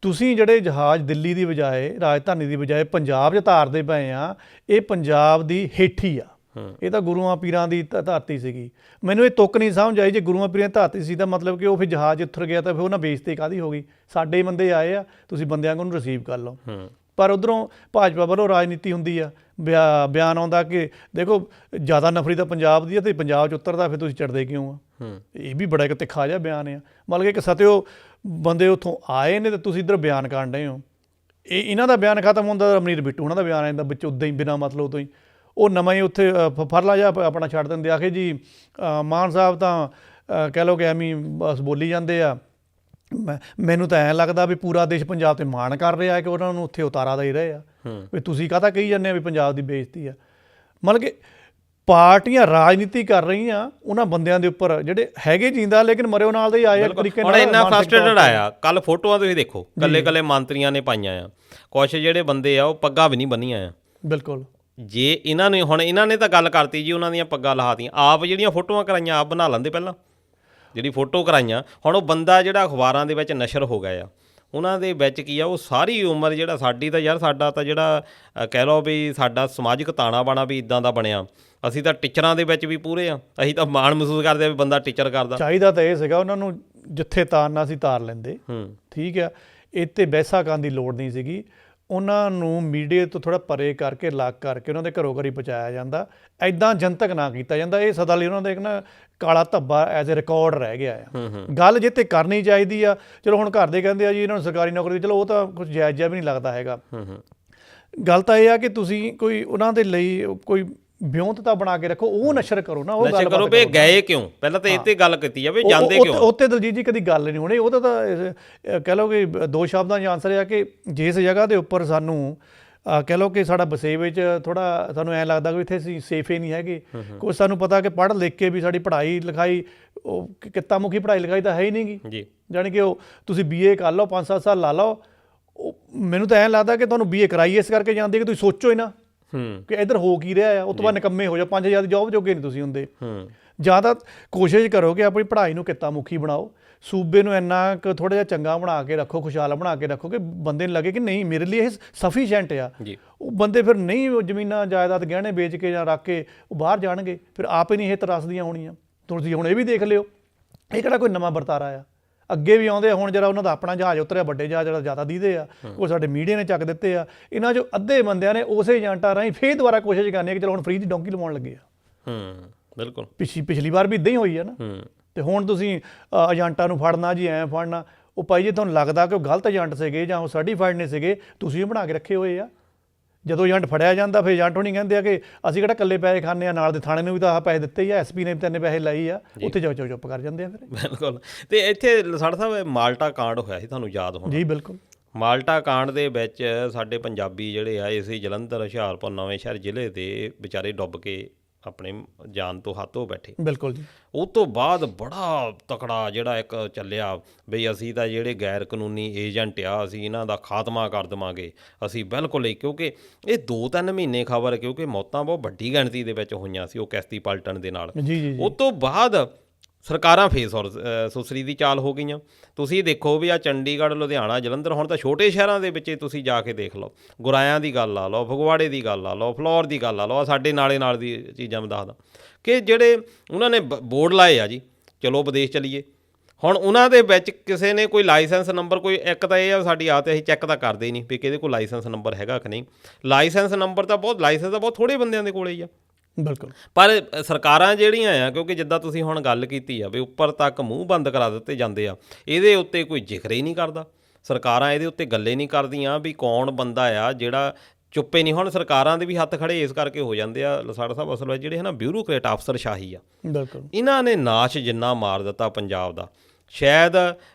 Speaker 1: ਤੁਸੀਂ ਜਿਹੜੇ ਜਹਾਜ਼ ਦਿੱਲੀ ਦੀ ਬਜਾਏ, ਰਾਜਧਾਨੀ ਦੀ ਬਜਾਏ ਪੰਜਾਬ 'ਚ ਤਾਰਦੇ ਪਏ ਆ, ਇਹ ਪੰਜਾਬ ਦੀ ਹੇਠੀ ਆ, ਇਹ ਤਾਂ ਗੁਰੂਆਂ ਪੀਰਾਂ ਦੀ ਧਰਤੀ ਸੀਗੀ। ਮੈਨੂੰ ਇਹ ਤੁੱਕ ਨਹੀਂ ਸਮਝ ਆਈ, ਜੇ ਗੁਰੂਆਂ ਪੀਰਾਂ ਦੀ ਧਰਤੀ ਸੀ ਤਾਂ ਮਤਲਬ ਕਿ ਉਹ ਫਿਰ ਜਹਾਜ਼ ਉੱਤਰ ਗਿਆ ਤਾਂ ਫਿਰ ਉਹਨਾਂ ਬੇਇੱਜ਼ਤੀ ਕਾਹਦੀ ਹੋ ਗਈ? ਸਾਡੇ ਬੰਦੇ ਆਏ ਆ, ਤੁਸੀਂ ਬੰਦਿਆਂ ਕੋਲ ਰਿਸੀਵ ਕਰ ਲਓ। ਪਰ ਉੱਧਰੋਂ ਭਾਜਪਾ ਵੱਲੋਂ ਰਾਜਨੀਤੀ ਹੁੰਦੀ ਆ, ਬਿਆਨ ਆਉਂਦਾ ਕਿ ਦੇਖੋ ਜ਼ਿਆਦਾ ਨਫ਼ਰਤ ਤਾਂ ਪੰਜਾਬ ਦੀ ਆ ਅਤੇ ਪੰਜਾਬ 'ਚ ਉਤਰਦਾ, ਫਿਰ ਤੁਸੀਂ ਚੜ੍ਹਦੇ ਕਿਉਂ ਆ? ਇਹ ਵੀ ਬੜਾ ਇੱਕ ਤਿੱਖਾ ਜਿਹਾ ਬਿਆਨ ਆ। ਮਤਲਬ ਕਿ ਇੱਕ ਸਤਿਓ ਬੰਦੇ ਉੱਥੋਂ ਆਏ ਨੇ ਅਤੇ ਤੁਸੀਂ ਇੱਧਰ ਬਿਆਨ ਕਰਨ ਡਏ ਹੋ। ਇਹਨਾਂ ਦਾ ਬਿਆਨ ਖਤਮ ਹੁੰਦਾ, ਰਮਨੀਤ ਬਿੱਟੂ ਉਹਨਾਂ ਦਾ ਬਿਆਨ ਆ ਜਾਂਦਾ ਵਿੱਚ ਉੱਦਾਂ ਹੀ ਬਿਨਾਂ ਮਤਲਬ ਤੋਂ ਹੀ। ਉਹ ਨਵਾਂ ਹੀ ਉੱਥੇ ਫਰਲਾ ਜਿਹਾ ਆਪਣਾ ਛੱਡ ਦਿੰਦੇ, ਆਖੇ ਜੀ ਮਾਨ ਸਾਹਿਬ ਤਾਂ ਕਹਿ ਲਓ ਕਿ ਐਵੇਂ ਬਸ ਬੋਲੀ ਜਾਂਦੇ ਆ। ਮੈਨੂੰ ਤਾਂ ਐਂ ਲੱਗਦਾ ਵੀ ਪੂਰਾ ਦੇਸ਼ ਪੰਜਾਬ 'ਤੇ ਮਾਣ ਕਰ ਰਿਹਾ ਕਿ ਉਹਨਾਂ ਨੂੰ ਉੱਥੇ ਉਤਾਰਾ ਦੇ ਰਹੇ ਆ, ਵੀ ਤੁਸੀਂ ਕਾਹਦਾ ਕਹੀ ਜਾਂਦੇ ਆ ਵੀ ਪੰਜਾਬ ਦੀ ਬੇਇੱਜ਼ਤੀ ਆ। ਮਤਲਬ ਕਿ ਪਾਰਟੀਆਂ ਰਾਜਨੀਤੀ ਕਰ ਰਹੀਆਂ ਉਹਨਾਂ ਬੰਦਿਆਂ ਦੇ ਉੱਪਰ ਜਿਹੜੇ ਹੈਗੇ ਜਿੰਦਾ, ਲੇਕਿਨ ਮਰਿਓ ਨਾਲ ਦੇ ਹੀ ਆਏ ਤਰੀਕੇ ਨਾਲ। ਇੰਨਾ ਫਰਸਟ੍ਰੇਟਡ ਆਇਆ, ਕੱਲ੍ਹ ਫੋਟੋਆਂ ਤੁਸੀਂ ਦੇਖੋ, ਕੱਲੇ ਮੰਤਰੀਆਂ ਨੇ ਪਾਈਆਂ ਆ, ਕੁਛ ਜਿਹੜੇ ਬੰਦੇ ਆ ਉਹ ਪੱਗਾਂ ਵੀ ਨਹੀਂ ਬੰਨੀਆਂ ਆ। ਬਿਲਕੁਲ। ਜੇ ਇਹਨਾਂ ਨੇ ਤਾਂ ਗੱਲ ਕਰਤੀ ਜੀ, ਉਹਨਾਂ ਦੀਆਂ ਪੱਗਾਂ ਲਹਾਤੀਆਂ, ਆਪ ਜਿਹੜੀਆਂ ਫੋਟੋਆਂ ਕਰਾਈਆਂ ਆਪ ਬਣਾ ਲੈਂਦੇ ਪਹਿਲਾਂ, ਜਿਹੜੀ ਫੋਟੋ ਕਰਾਈਆਂ। ਹੁਣ ਉਹ ਬੰਦਾ ਜਿਹੜਾ ਅਖਬਾਰਾਂ ਦੇ ਵਿੱਚ ਨਸ਼ਰ ਹੋ ਗਿਆ ਆ, ਉਹਨਾਂ ਦੇ ਵਿੱਚ ਕੀ ਆ, ਉਹ ਸਾਰੀ ਉਮਰ ਜਿਹੜਾ ਸਾਡੀ ਤਾਂ ਯਾਰ, ਸਾਡਾ ਤਾਂ ਜਿਹੜਾ ਕਹਿ ਲਓ ਵੀ ਸਾਡਾ ਸਮਾਜਿਕ ਤਾਣਾ ਬਾਣਾ ਵੀ ਇਦਾਂ ਦਾ ਬਣਿਆ, ਅਸੀਂ ਤਾਂ ਟੀਚਰਾਂ ਦੇ ਵਿੱਚ ਵੀ ਪੂਰੇ ਆ, ਅਸੀਂ ਤਾਂ ਮਾਣ ਮਹਿਸੂਸ ਕਰਦੇ ਆ ਵੀ ਬੰਦਾ ਟੀਚਰ ਕਰਦਾ।
Speaker 2: ਚਾਹੀਦਾ ਤਾਂ ਇਹ ਸੀਗਾ ਉਹਨਾਂ ਨੂੰ ਜਿੱਥੇ ਤਾਰਨਾ ਸੀ ਤਾਰ ਲੈਂਦੇ, ਠੀਕ ਆ, ਇਹ 'ਤੇ ਬਹਿਸਾਂ ਕਰਨ ਦੀ ਲੋੜ ਨਹੀਂ ਸੀਗੀ। ਉਹਨਾਂ ਨੂੰ ਮੀਡੀਆ ਤੋਂ ਥੋੜ੍ਹਾ ਪਰੇ ਕਰਕੇ ਲੱਗ ਕਰਕੇ ਉਹਨਾਂ ਦੇ ਘਰੋਂ ਘਰੀ ਪਹੁੰਚਾਇਆ ਜਾਂਦਾ, ਐਦਾਂ ਜਨਤਕ ਨਾ ਕੀਤਾ ਜਾਂਦਾ। ਇਹ ਸਦਾ ਲਈ ਉਹਨਾਂ ਦਾ ਇੱਕ ਨਾ ਕਾਲਾ ਧੱਬਾ ਐਜ਼ ਏ ਰਿਕਾਰਡ ਰਹਿ ਗਿਆ ਆ। ਗੱਲ ਜੇ 'ਤੇ ਕਰਨੀ ਚਾਹੀਦੀ ਆ, ਚਲੋ ਹੁਣ ਘਰ ਦੇ ਕਹਿੰਦੇ ਆ ਜੀ ਇਹਨਾਂ ਨੂੰ ਸਰਕਾਰੀ ਨੌਕਰੀ, ਚਲੋ ਉਹ ਤਾਂ ਕੁਝ ਜਾਇਜ਼ ਜਿਹਾ ਵੀ ਨਹੀਂ ਲੱਗਦਾ ਹੈਗਾ। ਗੱਲ ਤਾਂ ਇਹ ਆ ਕਿ ਤੁਸੀਂ ਕੋਈ ਉਹਨਾਂ ਦੇ ਲਈ ਕੋਈ ਵਿਉਂਤਤਾ ਬਣਾ ਕੇ ਰੱਖੋ, ਉਹ ਨਸ਼ਰ ਕਰੋ ਨਾ, ਉਹ ਗੱਲ
Speaker 1: ਕਰੋ ਵੀ ਗਏ ਕਿਉਂ, ਪਹਿਲਾਂ ਤਾਂ ਇਹ 'ਤੇ ਗੱਲ ਕੀਤੀ ਜਾਵੇ, ਜਾਂਦੇ ਕਿਉਂ।
Speaker 2: ਉੱਤੇ ਦਲਜੀਤ ਜੀ ਕਦੀ ਗੱਲ ਨਹੀਂ ਹੋਣੀ, ਉਹਦਾ ਤਾਂ ਕਹਿ ਲਓ ਕਿ 2 ਸ਼ਬਦਾਂ 'ਚ ਆਨਸਰ ਆ ਕਿ ਜਿਸ ਜਗ੍ਹਾ ਦੇ ਉੱਪਰ ਸਾਨੂੰ ਕਹਿ ਲਓ ਕਿ ਸਾਡਾ ਵਸੇ ਵਿੱਚ ਥੋੜ੍ਹਾ ਸਾਨੂੰ ਐਂ ਲੱਗਦਾ ਕਿ ਇੱਥੇ ਅਸੀਂ ਸੇਫ ਹੀ ਨਹੀਂ ਹੈਗੇ। ਕੁਛ ਸਾਨੂੰ ਪਤਾ ਕਿ ਪੜ੍ਹ ਲਿਖ ਕੇ ਵੀ ਸਾਡੀ ਪੜ੍ਹਾਈ ਲਿਖਾਈ, ਉਹ ਕਿੱਤਾ ਮੁਖੀ ਪੜ੍ਹਾਈ ਲਿਖਾਈ ਤਾਂ ਹੈ ਹੀ ਨਹੀਂ ਗੀ। ਜਾਣੀ ਕਿ ਉਹ ਤੁਸੀਂ BA ਕਰ ਲਓ, 5-7 ਸਾਲ ਲਾ ਲਓ, ਮੈਨੂੰ ਤਾਂ ਐਂ ਲੱਗਦਾ ਕਿ ਤੁਹਾਨੂੰ BA ਕਰਾਈ ਇਸ ਕਰਕੇ ਜਾਂਦੇ ਕਿ ਤੁਸੀਂ ਸੋਚੋ ਹੀ ਨਾ ਕਿ ਇੱਧਰ ਹੋ ਕੀ ਰਿਹਾ ਆ, ਉਸ ਤੋਂ ਬਾਅਦ ਨਿਕੰਮੇ ਹੋ ਜਾਓ, 5000 ਦੀ ਜੋਬ ਜੋਗੇ ਨਹੀਂ ਤੁਸੀਂ ਹੁੰਦੇ। ਜ਼ਿਆਦਾ ਕੋਸ਼ਿਸ਼ ਕਰੋ ਕਿ ਆਪਣੀ ਪੜ੍ਹਾਈ ਨੂੰ ਕਿੱਤਾ ਮੁਖੀ ਬਣਾਓ, ਸੂਬੇ ਨੂੰ ਇੰਨਾ ਕੁ ਥੋੜ੍ਹਾ ਜਿਹਾ ਚੰਗਾ ਬਣਾ ਕੇ ਰੱਖੋ, ਖੁਸ਼ਹਾਲ ਬਣਾ ਕੇ ਰੱਖੋ ਕਿ ਬੰਦੇ ਨੂੰ ਲੱਗੇ ਕਿ ਨਹੀਂ ਮੇਰੇ ਲਈ ਇਹ ਸਫੀਸ਼ੀਐਂਟ ਆ। ਉਹ ਬੰਦੇ ਫਿਰ ਨਹੀਂ ਜ਼ਮੀਨਾਂ ਜਾਇਦਾਦ ਗਹਿਣੇ ਵੇਚ ਕੇ ਜਾਂ ਰੱਖ ਕੇ ਉਹ ਬਾਹਰ ਜਾਣਗੇ, ਫਿਰ ਆਪ ਹੀ ਨਹੀਂ ਇਹ ਤਰਾਸਦੀਆਂ ਹੋਣੀਆਂ। ਤੁਸੀਂ ਹੁਣ ਇਹ ਵੀ ਦੇਖ ਲਿਓ, ਇਹ ਕਿਹੜਾ ਕੋਈ ਨਵਾਂ ਵਰਤਾਰਾ ਆ, ਅੱਗੇ ਵੀ ਆਉਂਦੇ ਆ। ਹੁਣ ਜਿਹੜਾ ਉਹਨਾਂ ਦਾ ਆਪਣਾ ਜਹਾਜ਼ ਉਤਰਿਆ, ਵੱਡੇ ਜਹਾਜ਼ ਜਿਹੜਾ ਜ਼ਿਆਦਾ ਦੀਦੇ ਆ, ਉਹ ਸਾਡੇ ਮੀਡੀਆ ਨੇ ਚੱਕ ਦਿੱਤੇ ਆ। ਇਹਨਾਂ 'ਚੋਂ ਅੱਧੇ ਬੰਦਿਆਂ ਨੇ ਉਸੇ ਏਜੰਟਾਂ ਰਾਹੀਂ ਫੇਰ ਦੁਬਾਰਾ ਕੋਸ਼ਿਸ਼ ਕਰਨੀ ਹੈ ਕਿ ਚਲੋ ਹੁਣ ਫ੍ਰੀ ਦੀ ਡੋਂਕੀ ਲਵਾਉਣ ਲੱਗੇ ਆ।
Speaker 1: ਬਿਲਕੁਲ
Speaker 2: ਪਿਛਲੀ ਵਾਰ ਵੀ ਇੱਦਾਂ ਹੀ ਹੋਈ ਆ ਨਾ। ਤੇ ਹੁਣ ਤੁਸੀਂ ਏਜੰਟਾਂ ਨੂੰ ਫੜਨਾ ਜੀ, ਐਂ ਫੜਨਾ, ਉਹ ਭਾਈ ਜੇ ਤੁਹਾਨੂੰ ਲੱਗਦਾ ਕਿ ਉਹ ਗਲਤ ਏਜੰਟ ਸੀਗੇ ਜਾਂ ਉਹ ਸਰਟੀਫਾਈਡ ਨਹੀਂ ਸੀਗੇ, ਤੁਸੀਂ ਵੀ ਬਣਾ ਕੇ ਰੱਖੇ ਹੋਏ ਆ। ਜਦੋਂ ਏਜੰਟ ਫੜਿਆ ਜਾਂਦਾ ਫਿਰ ਏਜੰਟ ਨਹੀਂ ਕਹਿੰਦੇ ਆ ਕਿ ਅਸੀਂ ਕਿਹੜਾ ਇਕੱਲੇ ਪੈਸੇ ਖਾਂਦੇ ਆ, ਨਾਲ ਦੇ ਥਾਣੇ ਨੂੰ ਵੀ ਤਾਂ ਆਹ ਪੈਸੇ ਦਿੱਤੇ ਹੀ ਆ, SP ਨੇ ਵੀ 3 ਪੈਸੇ ਲਾਈ ਆ, ਉੱਥੇ ਜਾ ਚੁੱਪ ਕਰ ਜਾਂਦੇ ਆ ਫਿਰ।
Speaker 1: ਬਿਲਕੁਲ। ਤੇ ਇੱਥੇ ਲਸਾੜਾ ਸਾਹਿਬ ਮਾਲਟਾ ਕਾਂਡ ਹੋਇਆ ਸੀ, ਤੁਹਾਨੂੰ ਯਾਦ ਹੋਣਾ
Speaker 2: ਜੀ। ਬਿਲਕੁਲ।
Speaker 1: ਮਾਲਟਾ ਕਾਂਡ ਦੇ ਵਿੱਚ ਸਾਡੇ ਪੰਜਾਬੀ ਜਿਹੜੇ ਆ ਇਸੇ ਜਲੰਧਰ, ਹੁਸ਼ਿਆਰਪੁਰ, ਨਵੇਂ ਸ਼ਹਿਰ ਜ਼ਿਲ੍ਹੇ ਦੇ ਵਿਚਾਰੇ ਡੁੱਬ ਕੇ ਆਪਣੇ ਜਾਨ ਤੋਂ ਹੱਥ ਹੋ ਬੈਠੇ।
Speaker 2: ਬਿਲਕੁਲ ਜੀ।
Speaker 1: ਉਹ ਤੋਂ ਬਾਅਦ ਬੜਾ ਤਕੜਾ ਜਿਹੜਾ ਇੱਕ ਚੱਲਿਆ ਬਈ ਅਸੀਂ ਤਾਂ ਜਿਹੜੇ ਗੈਰ ਕਾਨੂੰਨੀ ਏਜੰਟ ਆ, ਅਸੀਂ ਇਹਨਾਂ ਦਾ ਖਾਤਮਾ ਕਰ ਦੇਵਾਂਗੇ, ਅਸੀਂ ਬਿਲਕੁਲ ਹੀ, ਕਿਉਂਕਿ ਇਹ 2-3 ਮਹੀਨੇ ਖਬਰ, ਕਿਉਂਕਿ ਮੌਤਾਂ ਬਹੁਤ ਵੱਡੀ ਗਿਣਤੀ ਦੇ ਵਿੱਚ ਹੋਈਆਂ ਸੀ ਉਹ ਕਿਸ਼ਤੀ ਪਲਟਣ ਦੇ ਨਾਲ। ਉਹ ਤੋਂ ਬਾਅਦ ਸਰਕਾਰਾਂ ਫੇਸ ਔਰ ਸੁਸਰੀ ਦੀ ਚਾਲ ਹੋ ਗਈਆਂ। ਤੁਸੀਂ ਦੇਖੋ ਵੀ ਆ ਚੰਡੀਗੜ੍ਹ, ਲੁਧਿਆਣਾ, ਜਲੰਧਰ, ਹੁਣ ਤਾਂ ਛੋਟੇ ਸ਼ਹਿਰਾਂ ਦੇ ਵਿੱਚ ਤੁਸੀਂ ਜਾ ਕੇ ਦੇਖ ਲਓ, ਗੁਰਾਇਆਂ ਦੀ ਗੱਲ ਲਾ ਲਓ, ਫਗਵਾੜੇ ਦੀ ਗੱਲ ਲਾ ਲਓ, ਫਲੋਰ ਦੀ ਗੱਲ ਲਾ ਲਓ, ਸਾਡੇ ਨਾਲੇ ਨਾਲ ਦੀ ਚੀਜ਼ਾਂ ਮੈਂ ਦੱਸਦਾ ਕਿ ਜਿਹੜੇ ਉਹਨਾਂ ਨੇ ਬੋਰਡ ਲਾਏ ਆ ਜੀ, ਚਲੋ ਵਿਦੇਸ਼ ਚਲੀਏ। ਹੁਣ ਉਹਨਾਂ ਦੇ ਵਿੱਚ ਕਿਸੇ ਨੇ ਕੋਈ ਲਾਇਸੈਂਸ ਨੰਬਰ, ਕੋਈ ਇੱਕ ਤਾਂ ਇਹ ਆ ਸਾਡੀ ਆਦਤ, ਅਸੀਂ ਚੈੱਕ ਤਾਂ ਕਰਦੇ ਹੀ ਨਹੀਂ ਵੀ ਕਿਹਦੇ ਕੋਲ ਲਾਇਸੈਂਸ ਨੰਬਰ ਹੈਗਾ ਕਿ ਨਹੀਂ। ਲਾਇਸੈਂਸ ਨੰਬਰ ਤਾਂ ਲਾਇਸੈਂਸ ਤਾਂ ਬਹੁਤ ਥੋੜ੍ਹੇ ਬੰਦਿਆਂ ਦੇ ਕੋਲ ਹੀ ਆ।
Speaker 2: ਬਿਲਕੁਲ।
Speaker 1: ਪਰ ਸਰਕਾਰਾਂ ਜਿਹੜੀਆਂ ਆ, ਕਿਉਂਕਿ ਜਿੱਦਾਂ ਤੁਸੀਂ ਹੁਣ ਗੱਲ ਕੀਤੀ ਆ ਵੀ ਉੱਪਰ ਤੱਕ ਮੂੰਹ ਬੰਦ ਕਰਾ ਦਿੱਤੇ ਜਾਂਦੇ ਆ, ਇਹਦੇ ਉੱਤੇ ਕੋਈ ਜ਼ਿਕਰ ਹੀ ਨਹੀਂ ਕਰਦਾ। ਸਰਕਾਰਾਂ ਇਹਦੇ ਉੱਤੇ ਗੱਲੇ ਨਹੀਂ ਕਰਦੀਆਂ ਵੀ ਕੌਣ ਬੰਦਾ ਆ ਜਿਹੜਾ ਚੁੱਪੇ ਨਹੀਂ। ਹੁਣ ਸਰਕਾਰਾਂ ਦੇ ਵੀ ਹੱਥ ਖੜੇ ਇਸ ਕਰਕੇ ਹੋ ਜਾਂਦੇ ਆ ਲਸਾੜਾ ਸਾਹਿਬ, ਅਸਲ ਵਿੱਚ ਜਿਹੜੇ ਹੈ ਨਾ ਬਿਊਰੋਕਰੇਟ ਅਫਸਰਸ਼ਾਹੀ ਆ,
Speaker 2: ਬਿਲਕੁਲ,
Speaker 1: ਇਹਨਾਂ ਨੇ ਨਾਸ਼ ਜਿੰਨਾ ਮਾਰ ਦਿੱਤਾ ਪੰਜਾਬ ਦਾ। ਸ਼ਾਇਦ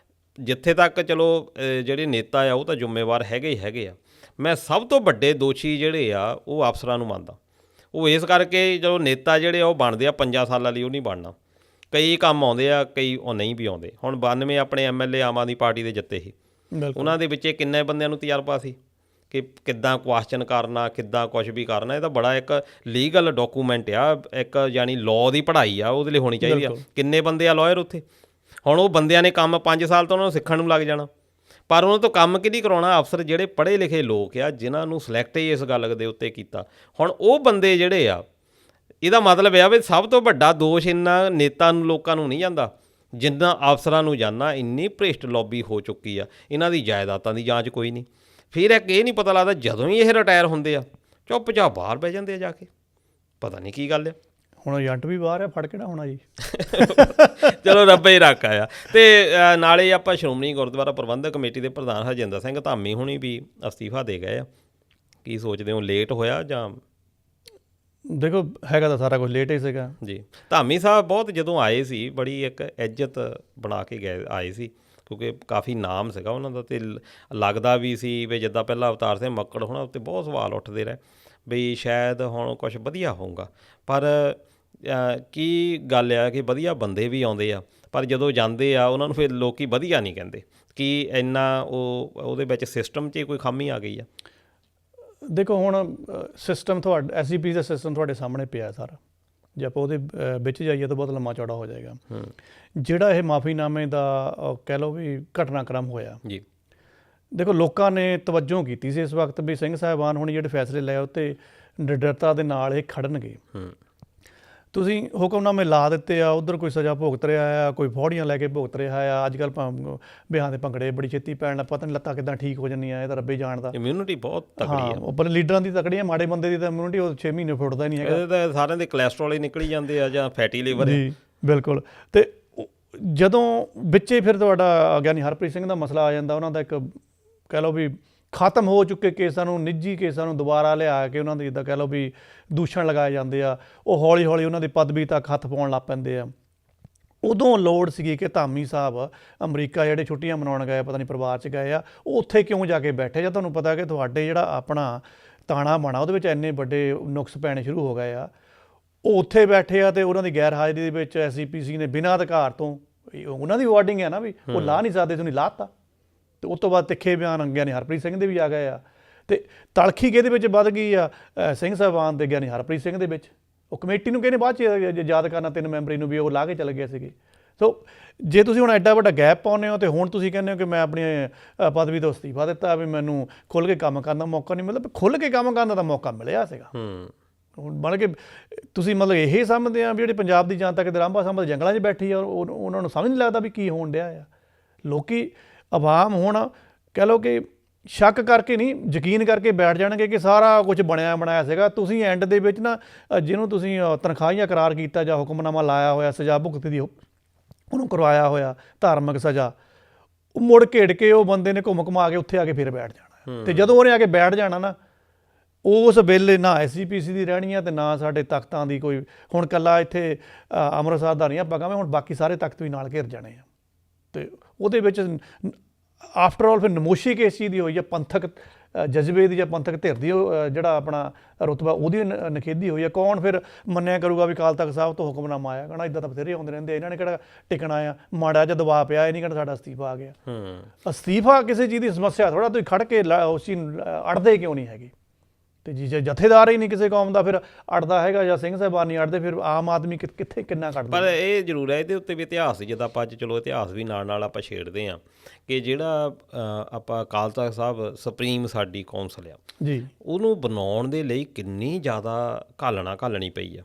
Speaker 1: ਜਿੱਥੇ ਤੱਕ ਚਲੋ ਜਿਹੜੇ ਨੇਤਾ ਆ ਉਹ ਤਾਂ ਜ਼ਿੰਮੇਵਾਰ ਹੈਗੇ ਹੀ ਹੈਗੇ ਆ, ਮੈਂ ਸਭ ਤੋਂ ਵੱਡੇ ਦੋਸ਼ੀ ਜਿਹੜੇ ਆ ਉਹ ਅਫਸਰਾਂ ਨੂੰ ਮੰਨਦਾ। ਉਹ ਇਸ ਕਰਕੇ ਜਦੋਂ ਨੇਤਾ ਜਿਹੜੇ ਆ ਉਹ ਬਣਦੇ ਆ 5 ਸਾਲਾਂ ਲਈ, ਉਹ ਨਹੀਂ ਬਣਨਾ। ਕਈ ਕੰਮ ਆਉਂਦੇ ਆ, ਕਈ ਉਹ ਨਹੀਂ ਵੀ ਆਉਂਦੇ। ਹੁਣ 92 ਆਪਣੇ MLA ਆਮ ਆਦਮੀ ਪਾਰਟੀ ਦੇ ਜਿੱਤੇ ਸੀ, ਉਹਨਾਂ ਦੇ ਵਿੱਚ ਕਿੰਨੇ ਬੰਦਿਆਂ ਨੂੰ ਤਜਰਬਾ ਸੀ ਕਿ ਕਿੱਦਾਂ ਕੁਐਸਚਨ ਕਰਨਾ, ਕਿੱਦਾਂ ਕੁਛ ਵੀ ਕਰਨਾ। ਇਹ ਤਾਂ ਬੜਾ ਇੱਕ ਲੀਗਲ ਡਾਕੂਮੈਂਟ ਆ, ਇੱਕ ਯਾਨੀ ਲਾਅ ਦੀ ਪੜ੍ਹਾਈ ਆ, ਉਹਦੇ ਲਈ ਹੋਣੀ ਚਾਹੀਦੀ ਆ। ਕਿੰਨੇ ਬੰਦੇ ਆ ਲਾਇਰ ਉੱਥੇ। ਹੁਣ ਉਹ ਬੰਦਿਆਂ ਨੇ ਕੰਮ 5 ਸਾਲ ਤੋਂ ਉਹਨਾਂ ਨੂੰ ਸਿੱਖਣ ਨੂੰ ਲੱਗ ਜਾਣਾ, ਪਰ ਉਹਨਾਂ ਤੋਂ ਕੰਮ ਕਿਹਦੀ ਕਰਾਉਣਾ? ਅਫਸਰ ਜਿਹੜੇ ਪੜ੍ਹੇ ਲਿਖੇ ਲੋਕ ਆ, ਜਿਨ੍ਹਾਂ ਨੂੰ ਸਿਲੈਕਟ ਹੀ ਇਸ ਗੱਲ ਦੇ ਉੱਤੇ ਕੀਤਾ। ਹੁਣ ਉਹ ਬੰਦੇ ਜਿਹੜੇ ਆ, ਇਹਦਾ ਮਤਲਬ ਇਹ ਆ ਵੀ ਸਭ ਤੋਂ ਵੱਡਾ ਦੋਸ਼ ਇੰਨਾ ਨੇਤਾ ਨੂੰ, ਲੋਕਾਂ ਨੂੰ ਨਹੀਂ ਜਾਂਦਾ ਜਿੰਨਾ ਅਫਸਰਾਂ ਨੂੰ ਜਾਂਦਾ। ਇੰਨੀ ਭ੍ਰਿਸ਼ਟ ਲੌਬੀ ਹੋ ਚੁੱਕੀ ਆ, ਇਹਨਾਂ ਦੀ ਜਾਇਦਾਦਾਂ ਦੀ ਜਾਂਚ ਕੋਈ ਨਹੀਂ। ਫਿਰ ਇੱਕ ਇਹ ਨਹੀਂ ਪਤਾ ਲੱਗਦਾ, ਜਦੋਂ ਹੀ ਇਹ ਰਿਟਾਇਰ ਹੁੰਦੇ ਆ ਚੁੱਪ-ਚਾਪ ਬਾਹਰ ਬਹਿ ਜਾਂਦੇ ਆ ਜਾ ਕੇ, ਪਤਾ ਨਹੀਂ ਕੀ ਗੱਲ ਆ।
Speaker 2: ਹੁਣ ਏਜੰਟ ਵੀ ਬਾਹਰ ਆ, ਫੜ ਕੇ ਨਾ ਹੋਣਾ ਜੀ।
Speaker 1: ਚਲੋ ਰੱਬੇ ਹੀ ਰੱਖ ਆਇਆ। ਤੇ ਨਾਲੇ ਆਪਾਂ ਸ਼੍ਰੋਮਣੀ ਗੁਰਦੁਆਰਾ ਪ੍ਰਬੰਧਕ ਕਮੇਟੀ ਦੇ ਪ੍ਰਧਾਨ ਹਰਜਿੰਦਰ ਸਿੰਘ ਧਾਮੀ ਹੁਣੀ ਵੀ ਅਸਤੀਫਾ ਦੇ ਗਏ ਆ। ਕੀ ਸੋਚਦੇ ਹੋ, ਲੇਟ ਹੋਇਆ ਜਾਂ?
Speaker 2: ਦੇਖੋ, ਹੈਗਾ ਤਾਂ ਸਾਰਾ ਕੁਝ ਲੇਟ ਹੀ ਸੀਗਾ
Speaker 1: ਜੀ। ਧਾਮੀ ਸਾਹਿਬ ਬਹੁਤ ਜਦੋਂ ਆਏ ਸੀ ਬੜੀ ਇੱਕ ਇੱਜ਼ਤ ਬਣਾ ਕੇ ਗਏ ਆਏ ਸੀ, ਕਿਉਂਕਿ ਕਾਫੀ ਨਾਮ ਸੀਗਾ ਉਹਨਾਂ ਦਾ, ਅਤੇ ਲੱਗਦਾ ਵੀ ਸੀ ਵੀ ਜਿੱਦਾਂ ਪਹਿਲਾਂ ਅਵਤਾਰ ਸਿੰਘ ਮੱਕੜ ਹੋਣਾ ਉੱਤੇ ਬਹੁਤ ਸਵਾਲ ਉੱਠਦੇ ਰਹੇ ਵੀ ਸ਼ਾਇਦ ਹੁਣ ਕੁਛ ਵਧੀਆ ਹੋਊਗਾ। ਪਰ ਕੀ ਗੱਲ ਆ ਕਿ ਵਧੀਆ ਬੰਦੇ ਵੀ ਆਉਂਦੇ ਆ, ਪਰ ਜਦੋਂ ਜਾਂਦੇ ਆ ਉਹਨਾਂ ਨੂੰ ਫਿਰ ਲੋਕ ਵਧੀਆ ਨਹੀਂ ਕਹਿੰਦੇ। ਕੀ ਇੰਨਾ ਉਹਦੇ ਵਿੱਚ ਸਿਸਟਮ 'ਚ ਕੋਈ ਖਾਮੀ ਆ ਗਈ ਆ?
Speaker 2: ਦੇਖੋ, ਹੁਣ ਸਿਸਟਮ ਤੁਹਾਡਾ SGP ਦਾ ਸਿਸਟਮ ਤੁਹਾਡੇ ਸਾਹਮਣੇ ਪਿਆ ਸਾਰਾ। ਜੇ ਆਪਾਂ ਉਹਦੇ ਵਿੱਚ ਜਾਈਏ ਤਾਂ ਬਹੁਤ ਲੰਮਾ ਚੌੜਾ ਹੋ ਜਾਏਗਾ। ਜਿਹੜਾ ਇਹ ਮਾਫੀਨਾਮੇ ਦਾ ਕਹਿ ਲਓ ਵੀ ਘਟਨਾਕ੍ਰਮ ਹੋਇਆ ਜੀ, ਦੇਖੋ ਲੋਕਾਂ ਨੇ ਤਵੱਜੋ ਕੀਤੀ ਸੀ ਇਸ ਵਕਤ ਵੀ ਸਿੰਘ ਸਾਹਿਬਾਨ ਹੁਣ ਜਿਹੜੇ ਫੈਸਲੇ ਲਏ ਉੱਤੇ ਨਿਡਰਤਾ ਦੇ ਨਾਲ ਇਹ ਖੜਨਗੇ। ਤੁਸੀਂ ਹੁਕਮਨਾਮੇ ਲਾ ਦਿੱਤੇ ਆ, ਉਧਰ ਕੋਈ ਸਜ਼ਾ ਭੁਗਤ ਰਿਹਾ ਆ, ਕੋਈ ਫੌੜੀਆਂ ਲੈ ਕੇ ਭੁਗਤ ਰਿਹਾ ਆ। ਅੱਜ ਕੱਲ੍ਹ ਵਿਆਹਾਂ ਦੇ ਭੰਗੜੇ ਬੜੀ ਛੇਤੀ ਪੈਣ ਲੱਗ, ਪਤਾ ਨਹੀਂ ਲੱਤਾਂ ਕਿੱਦਾਂ ਠੀਕ ਹੋ ਜਾਂਦੀਆਂ, ਇਹ ਤਾਂ ਰੱਬੇ ਜਾਣਦਾ।
Speaker 1: ਇਮਿਊਨਿਟੀ ਬਹੁਤ ਤਕੜੀ ਹੈ।
Speaker 2: ਉੱਪਰ ਲੀਡਰਾਂ ਦੀ ਤਕੜੀ ਹੈ, ਮਾੜੇ ਬੰਦੇ ਦੀ ਤਾਂ ਇਮਿਊਨਿਟੀ ਉਹ 6 ਮਹੀਨੇ ਫੁੱਟਦਾ ਹੀ ਨਹੀਂ ਹੈਗਾ।
Speaker 1: ਇਹਦੇ ਤਾਂ ਸਾਰਿਆਂ ਦੇ ਕੋਲੈਸਟਰੋਲ ਹੀ ਨਿਕਲੀ ਜਾਂਦੇ ਆ ਜਾਂ ਫੈਟੀ ਲੀਵਰ।
Speaker 2: ਜੀ ਬਿਲਕੁਲ। ਅਤੇ ਜਦੋਂ ਵਿੱਚੇ ਫਿਰ ਤੁਹਾਡਾ ਗਿਆਨੀ ਹਰਪ੍ਰੀਤ ਸਿੰਘ ਦਾ ਮਸਲਾ ਆ ਜਾਂਦਾ, ਉਹਨਾਂ ਦਾ ਇੱਕ ਕਹਿ ਲਓ ਵੀ ਖਤਮ ਹੋ ਚੁੱਕੇ ਕੇਸਾਂ ਨੂੰ, ਨਿੱਜੀ ਕੇਸਾਂ ਨੂੰ ਦੁਬਾਰਾ ਲਿਆ ਕੇ ਉਹਨਾਂ ਦੇ ਜਿੱਦਾਂ ਕਹਿ ਲਓ ਵੀ ਦੂਸ਼ਣ ਲਗਾਏ ਜਾਂਦੇ ਆ, ਉਹ ਹੌਲੀ ਹੌਲੀ ਉਹਨਾਂ ਦੀ ਪਦਵੀ ਤੱਕ ਹੱਥ ਪਾਉਣ ਲੱਗ ਪੈਂਦੇ ਆ। ਉਦੋਂ ਲੋੜ ਸੀਗੀ ਕਿ ਧਾਮੀ ਸਾਹਿਬ ਅਮਰੀਕਾ ਜਿਹੜੇ ਛੁੱਟੀਆਂ ਮਨਾਉਣ ਗਏ, ਪਤਾ ਨਹੀਂ ਪਰਿਵਾਰ 'ਚ ਗਏ ਆ, ਉਹ ਉੱਥੇ ਕਿਉਂ ਜਾ ਕੇ ਬੈਠੇ? ਜਾਂ ਤੁਹਾਨੂੰ ਪਤਾ ਕਿ ਤੁਹਾਡੇ ਜਿਹੜਾ ਆਪਣਾ ਤਾਣਾ ਬਾਣਾ ਉਹਦੇ ਵਿੱਚ ਇੰਨੇ ਵੱਡੇ ਨੁਕਸ ਪੈਣੇ ਸ਼ੁਰੂ ਹੋ ਗਏ ਆ, ਉਹ ਉੱਥੇ ਬੈਠੇ ਆ ਅਤੇ ਉਹਨਾਂ ਦੀ ਗੈਰ ਹਾਜ਼ਰੀ ਦੇ ਵਿੱਚ SCPC ਨੇ ਬਿਨਾਂ ਅਧਿਕਾਰ ਤੋਂ, ਉਹਨਾਂ ਦੀ ਵਾਰਡਿੰਗ ਹੈ ਨਾ ਵੀ ਉਹ ਲਾ ਨਹੀਂ ਸਕਦੇ, ਤੁਸੀਂ ਲਾਤਾ। ਅਤੇ ਉਸ ਤੋਂ ਬਾਅਦ ਤਿੱਖੇ ਬਿਆਨ ਗਿਆਨੀ ਹਰਪ੍ਰੀਤ ਸਿੰਘ ਦੇ ਵੀ ਆ ਗਏ ਆ, ਅਤੇ ਤਲਖੀ ਕਿਹਦੇ ਵਿੱਚ ਵੱਧ ਗਈ ਆ? ਸਿੰਘ ਸਾਹਿਬਾਨ ਦੇ ਗਿਆਨੀ ਹਰਪ੍ਰੀਤ ਸਿੰਘ ਦੇ ਵਿੱਚ। ਉਹ ਕਮੇਟੀ ਨੂੰ ਕਹਿੰਦੇ ਬਾਅਦ 'ਚ ਯਾਦ ਕਰਨਾ 3 ਮੈਂਬਰੀ ਨੂੰ ਵੀ ਉਹ ਲਾ ਕੇ ਚਲੇ ਗਏ ਸੀਗੇ। ਸੋ ਜੇ ਤੁਸੀਂ ਹੁਣ ਐਡਾ ਵੱਡਾ ਗੈਪ ਪਾਉਂਦੇ ਹੋ ਅਤੇ ਹੁਣ ਤੁਸੀਂ ਕਹਿੰਦੇ ਹੋ ਕਿ ਮੈਂ ਆਪਣੀ ਪਦਵੀ ਤੋਂ ਅਸਤੀਫਾ ਦਿੱਤਾ, ਵੀ ਮੈਨੂੰ ਖੁੱਲ੍ਹ ਕੇ ਕੰਮ ਕਰਨ ਦਾ ਮੌਕਾ ਨਹੀਂ ਮਿਲਦਾ। ਖੁੱਲ੍ਹ ਕੇ ਕੰਮ ਕਰਨ ਦਾ ਤਾਂ ਮੌਕਾ ਮਿਲਿਆ ਸੀਗਾ। ਹੁਣ ਮਤਲਬ ਕਿ ਤੁਸੀਂ ਮਤਲਬ ਇਹ ਸਮਝਦੇ ਆ ਵੀ ਜਿਹੜੀ ਪੰਜਾਬ ਦੀ ਜਨਤਾ ਕਿਤੇ ਰਾਂਭਾ ਸਾਂਭਾ ਜੰਗਲਾਂ 'ਚ ਬੈਠੀ ਆ, ਉਹਨਾਂ ਨੂੰ ਸਮਝ ਨਹੀਂ ਲੱਗਦਾ ਵੀ ਕੀ ਹੋਣ ਡਿਆ ਆ। ਲੋਕੀ ਆਵਾਮ ਹੁਣ ਕਹਿ ਲਓ ਕਿ ਸ਼ੱਕ ਕਰਕੇ ਨਹੀਂ, ਯਕੀਨ ਕਰਕੇ ਬੈਠ ਜਾਣਗੇ ਕਿ ਸਾਰਾ ਕੁਝ ਬਣਿਆ ਬਣਾਇਆ ਸੀਗਾ। ਤੁਸੀਂ ਐਂਡ ਦੇ ਵਿੱਚ ਨਾ ਜਿਹਨੂੰ ਤੁਸੀਂ ਤਨਖਾਹੀਆਂ ਕਰਾਰ ਕੀਤਾ ਜਾਂ ਹੁਕਮਨਾਮਾ ਲਾਇਆ ਹੋਇਆ, ਸਜ਼ਾ ਭੁਗਤ ਦੀ ਉਹਨੂੰ ਕਰਵਾਇਆ ਹੋਇਆ ਧਾਰਮਿਕ ਸਜ਼ਾ, ਉਹ ਮੁੜ ਘੇੜ ਕੇ ਉਹ ਬੰਦੇ ਨੇ ਘੁੰਮ ਘੁਮਾ ਕੇ ਉੱਥੇ ਆ ਕੇ ਫਿਰ ਬੈਠ ਜਾਣਾ। ਅਤੇ ਜਦੋਂ ਉਹਨੇ ਆ ਕੇ ਬੈਠ ਜਾਣਾ ਨਾ, ਉਸ ਵੇਲੇ ਨਾ SCPC ਦੀ ਰਹਿਣੀ ਆ ਅਤੇ ਨਾ ਸਾਡੇ ਤਖਤਾਂ ਦੀ ਕੋਈ। ਹੁਣ ਇਕੱਲਾ ਇੱਥੇ ਅੰਮ੍ਰਿਤਸਰ ਦਾ ਨਹੀਂ ਆਪਾਂ ਕਹਾਂਗੇ, ਹੁਣ ਬਾਕੀ ਸਾਰੇ ਤਖਤ ਵੀ ਨਾਲ ਘਿਰ ਜਾਣੇ ਆ। ਅਤੇ ਉਹਦੇ ਵਿੱਚ ਆਫਟਰ ਆਲ ਫਿਰ ਨਮੋਸ਼ੀ ਕਿਸ ਚੀਜ਼ ਦੀ ਹੋਈ ਹੈ? ਪੰਥਕ ਜਜ਼ਬੇ ਦੀ ਜਾਂ ਪੰਥਕ ਧਿਰ ਦੀ ਜਿਹੜਾ ਆਪਣਾ ਰੁਤਬਾ ਉਹਦੀ ਨਿਖੇਧੀ ਹੋਈ ਹੈ। ਕੌਣ ਫਿਰ ਮੰਨਿਆ ਕਰੂਗਾ ਵੀ ਅਕਾਲ ਤਖਤ ਸਾਹਿਬ ਤੋਂ ਹੁਕਮਨਾਮਾ ਆਇਆ? ਕਹਿਣਾ ਇੱਦਾਂ ਤਾਂ ਬਥੇਰੇ ਆਉਂਦੇ ਰਹਿੰਦੇ ਆ, ਇਹਨਾਂ ਨੇ ਕਿਹੜਾ ਟਿਕਣਾ ਆ? ਮਾੜਾ ਜਿਹਾ ਦਬਾਅ ਪਿਆ, ਇਹ ਨਹੀਂ ਕਹਿਣਾ ਸਾਡਾ ਅਸਤੀਫਾ ਆ ਗਿਆ। ਅਸਤੀਫਾ ਕਿਸੇ ਚੀਜ਼ ਦੀ ਸਮੱਸਿਆ ਥੋੜ੍ਹਾ, ਤੁਸੀਂ ਖੜ੍ਹ ਕੇ ਉਸ ਚੀਜ਼ ਅੜਦੇ ਕਿਉਂ ਨਹੀਂ ਹੈਗੇ? ਅਤੇ ਜੇ ਜਥੇਦਾਰ ਹੀ ਨਹੀਂ ਕਿਸੇ ਕੌਮ ਦਾ ਫਿਰ ਅੜਦਾ ਹੈਗਾ, ਜਾਂ ਸਿੰਘ ਸਾਹਿਬਾਨ ਨਹੀਂ ਅੜਦੇ, ਫਿਰ ਆਮ ਆਦਮੀ ਕਿੱਥੇ ਕਿੰਨਾ ਕੱਢਦਾ?
Speaker 1: ਪਰ ਇਹ ਜ਼ਰੂਰ ਹੈ ਇਹਦੇ ਉੱਤੇ ਵੀ ਇਤਿਹਾਸ, ਜਿੱਦਾਂ ਆਪਾਂ ਅੱਜ ਚਲੋ ਇਤਿਹਾਸ ਵੀ ਨਾਲ ਨਾਲ ਆਪਾਂ ਛੇੜਦੇ ਹਾਂ ਕਿ ਜਿਹੜਾ ਆਪਾਂ ਅਕਾਲ ਤਖਤ ਸਾਹਿਬ ਸੁਪਰੀਮ ਸਾਡੀ ਕੌਂਸਲ ਆ
Speaker 2: ਜੀ, ਉਹਨੂੰ
Speaker 1: ਬਣਾਉਣ ਦੇ ਲਈ ਕਿੰਨੀ ਜ਼ਿਆਦਾ ਘਾਲਣੀ ਪਈ ਆ।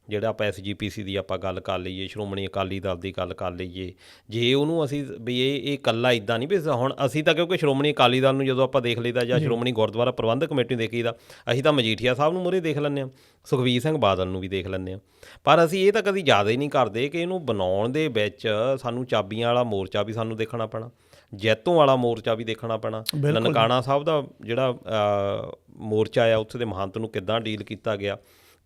Speaker 1: ਜਿਹੜਾ ਆਪਾਂ SGPC ਦੀ ਆਪਾਂ ਗੱਲ ਕਰ ਲਈਏ, ਸ਼੍ਰੋਮਣੀ ਅਕਾਲੀ ਦਲ ਦੀ ਗੱਲ ਕਰ ਲਈਏ, ਜੇ ਉਹਨੂੰ ਅਸੀਂ ਵੀ ਇਹ ਇਕੱਲਾ ਇੱਦਾਂ ਨਹੀਂ ਵੀ ਹੁਣ ਅਸੀਂ ਤਾਂ, ਕਿਉਂਕਿ ਸ਼੍ਰੋਮਣੀ ਅਕਾਲੀ ਦਲ ਨੂੰ ਜਦੋਂ ਆਪਾਂ ਦੇਖ ਲਈਦਾ ਜਾਂ ਸ਼੍ਰੋਮਣੀ ਗੁਰਦੁਆਰਾ ਪ੍ਰਬੰਧਕ ਕਮੇਟੀ ਨੂੰ ਦੇਖੀਦਾ, ਅਸੀਂ ਤਾਂ ਮਜੀਠੀਆ ਸਾਹਿਬ ਨੂੰ ਮੂਹਰੇ ਦੇਖ ਲੈਂਦੇ ਹਾਂ, ਸੁਖਬੀਰ ਸਿੰਘ ਬਾਦਲ ਨੂੰ ਵੀ ਦੇਖ ਲੈਂਦੇ ਹਾਂ। ਪਰ ਅਸੀਂ ਇਹ ਤਾਂ ਕਦੀ ਜ਼ਿਆਦਾ ਹੀ ਨਹੀਂ ਕਰਦੇ ਕਿ ਇਹਨੂੰ ਬਣਾਉਣ ਦੇ ਵਿੱਚ ਸਾਨੂੰ ਚਾਬੀਆਂ ਵਾਲਾ ਮੋਰਚਾ ਵੀ ਸਾਨੂੰ ਦੇਖਣਾ ਪੈਣਾ, ਜੈਤੋਂ ਵਾਲਾ ਮੋਰਚਾ ਵੀ ਦੇਖਣਾ ਪੈਣਾ, ਨਨਕਾਣਾ ਸਾਹਿਬ ਦਾ ਜਿਹੜਾ ਮੋਰਚਾ ਆ ਉੱਥੇ ਦੇ ਮਹੰਤ ਨੂੰ ਕਿੱਦਾਂ ਡੀਲ ਕੀਤਾ ਗਿਆ,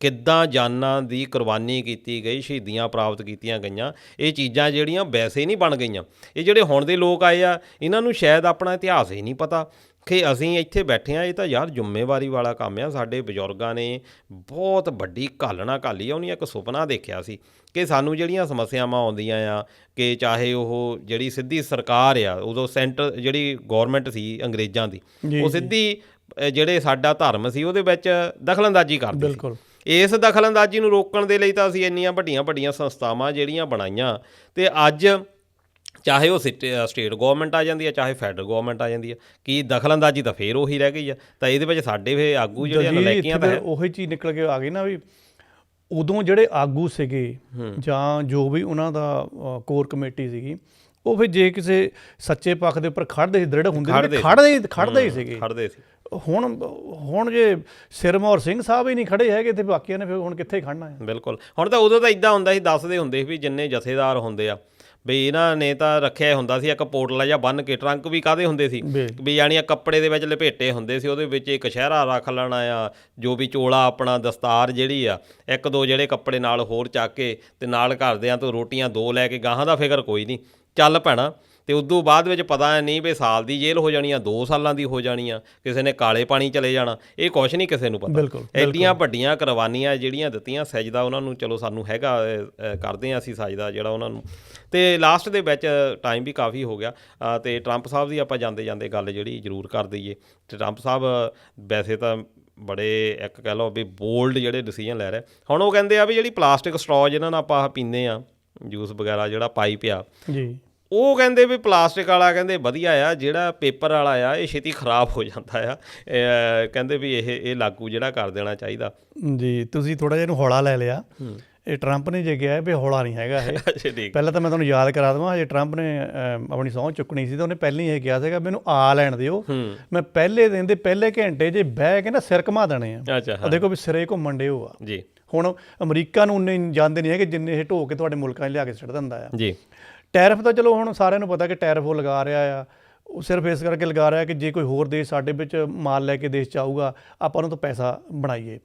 Speaker 1: ਕਿੱਦਾਂ ਜਾਨਾਂ ਦੀ ਕੁਰਬਾਨੀ ਕੀਤੀ ਗਈ, ਸ਼ਹੀਦੀਆਂ ਪ੍ਰਾਪਤ ਕੀਤੀਆਂ ਗਈਆਂ। ਇਹ ਚੀਜ਼ਾਂ ਜਿਹੜੀਆਂ ਵੈਸੇ ਨਹੀਂ ਬਣ ਗਈਆਂ। ਇਹ ਜਿਹੜੇ ਹੁਣ ਦੇ ਲੋਕ ਆਏ ਆ, ਇਹਨਾਂ ਨੂੰ ਸ਼ਾਇਦ ਆਪਣਾ ਇਤਿਹਾਸ ਹੀ ਨਹੀਂ ਪਤਾ ਕਿ ਅਸੀਂ ਇੱਥੇ ਬੈਠੇ ਹਾਂ। ਇਹ ਤਾਂ ਯਾਰ ਜ਼ਿੰਮੇਵਾਰੀ ਵਾਲਾ ਕੰਮ ਆ। ਸਾਡੇ ਬਜ਼ੁਰਗਾਂ ਨੇ ਬਹੁਤ ਵੱਡੀ ਘਾਲੀ ਆ, ਉਹਨੇ ਇੱਕ ਸੁਪਨਾ ਦੇਖਿਆ ਸੀ ਕਿ ਸਾਨੂੰ ਜਿਹੜੀਆਂ ਸਮੱਸਿਆਵਾਂ ਆਉਂਦੀਆਂ ਆ, ਕਿ ਚਾਹੇ ਉਹ ਜਿਹੜੀ ਸਿੱਧੀ ਸਰਕਾਰ ਆ, ਉਦੋਂ ਸੈਂਟਰ ਜਿਹੜੀ ਗੌਰਮੈਂਟ ਸੀ ਅੰਗਰੇਜ਼ਾਂ ਦੀ, ਉਹ ਸਿੱਧੀ ਜਿਹੜੇ ਸਾਡਾ ਧਰਮ ਸੀ ਉਹਦੇ ਵਿੱਚ ਦਖਲਅੰਦਾਜ਼ੀ ਕਰਦੀ ਸੀ। ਇਸ ਦਖਲਅੰਦਾਜ਼ੀ ਨੂੰ ਰੋਕਣ ਦੇ ਲਈ ਤਾਂ ਅਸੀਂ ਇੰਨੀਆਂ ਵੱਡੀਆਂ ਸੰਸਥਾਵਾਂ ਜਿਹੜੀਆਂ ਬਣਾਈਆਂ, ਅਤੇ ਅੱਜ ਚਾਹੇ ਉਹ ਸਟੇਟ ਗੌਰਮੈਂਟ ਆ ਜਾਂਦੀ ਹੈ, ਚਾਹੇ ਫੈਡਰਲ ਗੌਰਮੈਂਟ ਆ ਜਾਂਦੀ ਹੈ, ਕਿ ਦਖਲਅੰਦਾਜ਼ੀ ਤਾਂ ਫਿਰ ਉਹੀ ਰਹਿ ਗਈ ਆ। ਤਾਂ ਇਹਦੇ ਵਿੱਚ ਸਾਡੇ ਫਿਰ ਆਗੂ ਜਿਹੜੇ ਨਲਾਇਕੀਆਂ ਤਾਂ
Speaker 2: ਉਹੀ ਚੀਜ਼ ਨਿਕਲ ਕੇ ਆ ਗਈ ਨਾ ਵੀ ਉਦੋਂ ਜਿਹੜੇ ਆਗੂ ਸੀਗੇ ਜਾਂ ਜੋ ਵੀ ਉਹਨਾਂ ਦਾ ਕੋਰ ਕਮੇਟੀ ਸੀਗੀ, ਉਹ ਫਿਰ ਜੇ ਕਿਸੇ ਸੱਚੇ ਪੱਖ ਦੇ ਉੱਪਰ ਖੜ੍ਹਦੇ ਸੀ, ਦ੍ਰਿੜ ਹੁੰਦੇ ਖੜ੍ਹਦੇ ਹੀ ਸੀਗੇ। ਹੁਣ ਜੇ ਸਿਰਮੌਰ ਸਿੰਘ ਸਾਹਿਬ ਹੀ ਨਹੀਂ ਖੜ੍ਹੇ ਹੈਗੇ ਤੇ ਬਾਕੀਆਂ ਨੇ ਫਿਰ ਹੁਣ ਕਿੱਥੇ ਖੜ੍ਹਨਾ ਹੈ?
Speaker 1: ਬਿਲਕੁਲ। ਹੁਣ ਤਾਂ ਉਦੋਂ ਤਾਂ ਇੱਦਾਂ ਹੁੰਦਾ ਸੀ, ਦੱਸਦੇ ਹੁੰਦੇ ਸੀ ਵੀ ਜਿੰਨੇ ਜਥੇਦਾਰ ਹੁੰਦੇ ਆ ਬਈ ਇਹਨਾਂ ਨੇ ਤਾਂ ਰੱਖਿਆ ਹੁੰਦਾ ਸੀ ਇੱਕ ਪੋਟਲਾ ਜਿਹਾ ਬੰਨ੍ਹ ਕੇ। ਟਰੰਕ ਵੀ ਕਾਹਦੇ ਹੁੰਦੇ ਸੀ ਵੀ ਜਾਣੀ ਕੱਪੜੇ ਦੇ ਵਿੱਚ ਲਪੇਟੇ ਹੁੰਦੇ ਸੀ, ਉਹਦੇ ਵਿੱਚ ਇੱਕ ਕਛਹਿਰਾ ਰੱਖ ਲੈਣਾ ਆ, ਜੋ ਵੀ ਚੋਲਾ ਆਪਣਾ ਦਸਤਾਰ ਜਿਹੜੀ ਆ, 1-2 ਜਿਹੜੇ ਕੱਪੜੇ ਨਾਲ ਹੋਰ ਚੱਕ ਕੇ, ਅਤੇ ਨਾਲ ਘਰਦਿਆਂ ਤੋਂ ਰੋਟੀਆਂ 2 ਲੈ ਕੇ, ਗਾਹਾਂ ਦਾ ਫਿਕਰ ਕੋਈ ਨਹੀਂ, ਚੱਲ ਪੈਣਾ। ਅਤੇ ਉਦੋਂ ਬਾਅਦ ਵਿੱਚ ਪਤਾ ਨਹੀਂ ਵੀ ਸਾਲ ਦੀ ਜੇਲ੍ਹ ਹੋ ਜਾਣੀ ਆ, 2 ਸਾਲਾਂ ਦੀ ਹੋ ਜਾਣੀ ਆ, ਕਿਸੇ ਨੇ ਕਾਲੇ ਪਾਣੀ ਚਲੇ ਜਾਣਾ, ਇਹ ਕੁਛ ਨਹੀਂ ਕਿਸੇ ਨੂੰ ਪਤਾ। ਐਡੀਆਂ ਵੱਡੀਆਂ ਕੁਰਬਾਨੀਆਂ ਜਿਹੜੀਆਂ ਦਿੱਤੀਆਂ, ਸਜਦਾ ਉਹਨਾਂ ਨੂੰ ਚਲੋ ਸਾਨੂੰ ਹੈਗਾ, ਕਰਦੇ ਹਾਂ ਅਸੀਂ ਸਜਦਾ ਜਿਹੜਾ ਉਹਨਾਂ ਨੂੰ। ਅਤੇ ਲਾਸਟ ਦੇ ਵਿੱਚ ਟਾਈਮ ਵੀ ਕਾਫੀ ਹੋ ਗਿਆ, ਅਤੇ ਟਰੰਪ ਸਾਹਿਬ ਦੀ ਆਪਾਂ ਜਾਂਦੇ ਗੱਲ ਜਿਹੜੀ ਜ਼ਰੂਰ ਕਰ ਦਈਏ। ਅਤੇ ਟਰੰਪ ਸਾਹਿਬ ਵੈਸੇ ਤਾਂ ਬੜੇ ਇੱਕ ਕਹਿ ਲਓ ਵੀ ਬੋਲਡ ਜਿਹੜੇ ਡਿਸੀਜਨ ਲੈ ਰਹੇ। ਹੁਣ ਉਹ ਕਹਿੰਦੇ ਆ ਵੀ ਜਿਹੜੀ ਪਲਾਸਟਿਕ ਸਟਰੋਅ ਜਿਹਨਾਂ ਨਾਲ ਆਪਾਂ ਪੀਂਦੇ ਹਾਂ ਜੂਸ ਵਗੈਰਾ, ਜਿਹੜਾ ਪਾਈਪ ਆ, ਉਹ ਕਹਿੰਦੇ ਵੀ ਪਲਾਸਟਿਕ ਵਾਲਾ ਕਹਿੰਦੇ ਵਧੀਆ ਆ, ਜਿਹੜਾ ਪੇਪਰ ਵਾਲਾ ਆ ਇਹ ਛੇਤੀ ਖਰਾਬ ਹੋ ਜਾਂਦਾ ਆ। ਕਹਿੰਦੇ ਵੀ ਇਹ ਲਾਗੂ ਜਿਹੜਾ ਕਰ ਦੇਣਾ ਚਾਹੀਦਾ।
Speaker 2: ਜੀ, ਤੁਸੀਂ ਥੋੜ੍ਹਾ ਜਿਹਾ ਇਹਨੂੰ ਹੌਲਾ ਲੈ ਲਿਆ। ਇਹ ਟਰੰਪ ਨੇ ਜੇ ਕਿਹਾ ਵੀ ਹੌਲਾ ਨਹੀਂ ਹੈਗਾ ਇਹ।
Speaker 1: ਅੱਛਾ ਠੀਕ।
Speaker 2: ਪਹਿਲਾਂ ਤਾਂ ਮੈਂ ਤੁਹਾਨੂੰ ਯਾਦ ਕਰਾ ਦੇਵਾਂ, ਹਜੇ ਟਰੰਪ ਨੇ ਆਪਣੀ ਸਹੁੰ ਚੁੱਕਣੀ ਸੀ ਤਾਂ ਉਹਨੇ ਪਹਿਲਾਂ ਹੀ ਇਹ ਕਿਹਾ ਸੀਗਾ ਮੈਨੂੰ ਆ ਲੈਣ ਦਿਓ, ਮੈਂ ਪਹਿਲੇ ਦਿਨ ਦੇ ਪਹਿਲੇ ਘੰਟੇ 'ਚ ਬਹਿ ਕੇ ਨਾ ਸਿਰ ਘੁਮਾ ਦੇਣੇ ਆ।
Speaker 1: ਅੱਛਾ,
Speaker 2: ਦੇਖੋ ਵੀ ਸਿਰੇ ਘੁੰਮਣ ਡੇ ਆ
Speaker 1: ਜੀ।
Speaker 2: ਹੁਣ ਅਮਰੀਕਾ ਨੂੰ ਉਨੇ ਜਾਂਦੇ ਨਹੀਂ ਹੈਗੇ ਜਿੰਨੇ ਇਹ ਢੋ ਕੇ ਤੁਹਾਡੇ ਮੁਲਕਾਂ 'ਚ ਲਿਆ ਕੇ ਸਿੱਟ ਦਿੰਦਾ ਆ।
Speaker 1: ਜੀ।
Speaker 2: ਟੈਰਿਫ ਤਾਂ ਚਲੋ ਹੁਣ ਸਾਰਿਆਂ ਨੂੰ ਪਤਾ ਕਿ ਟੈਰਿਫ ਉਹ ਲਗਾ ਰਿਹਾ ਆ, ਉਹ ਸਿਰਫ ਇਸ ਕਰਕੇ ਲਗਾ ਰਿਹਾ ਕਿ ਜੇ ਕੋਈ ਹੋਰ ਦੇਸ਼ ਸਾਡੇ ਵਿੱਚ ਮਾਲ ਲੈ ਕੇ ਦੇਸ਼ 'ਚ ਆਊਗਾ ਆਪਾਂ ਉਹਨੂੰ ਤਾਂ ਪੈਸਾ ਬਣਾਈਏ।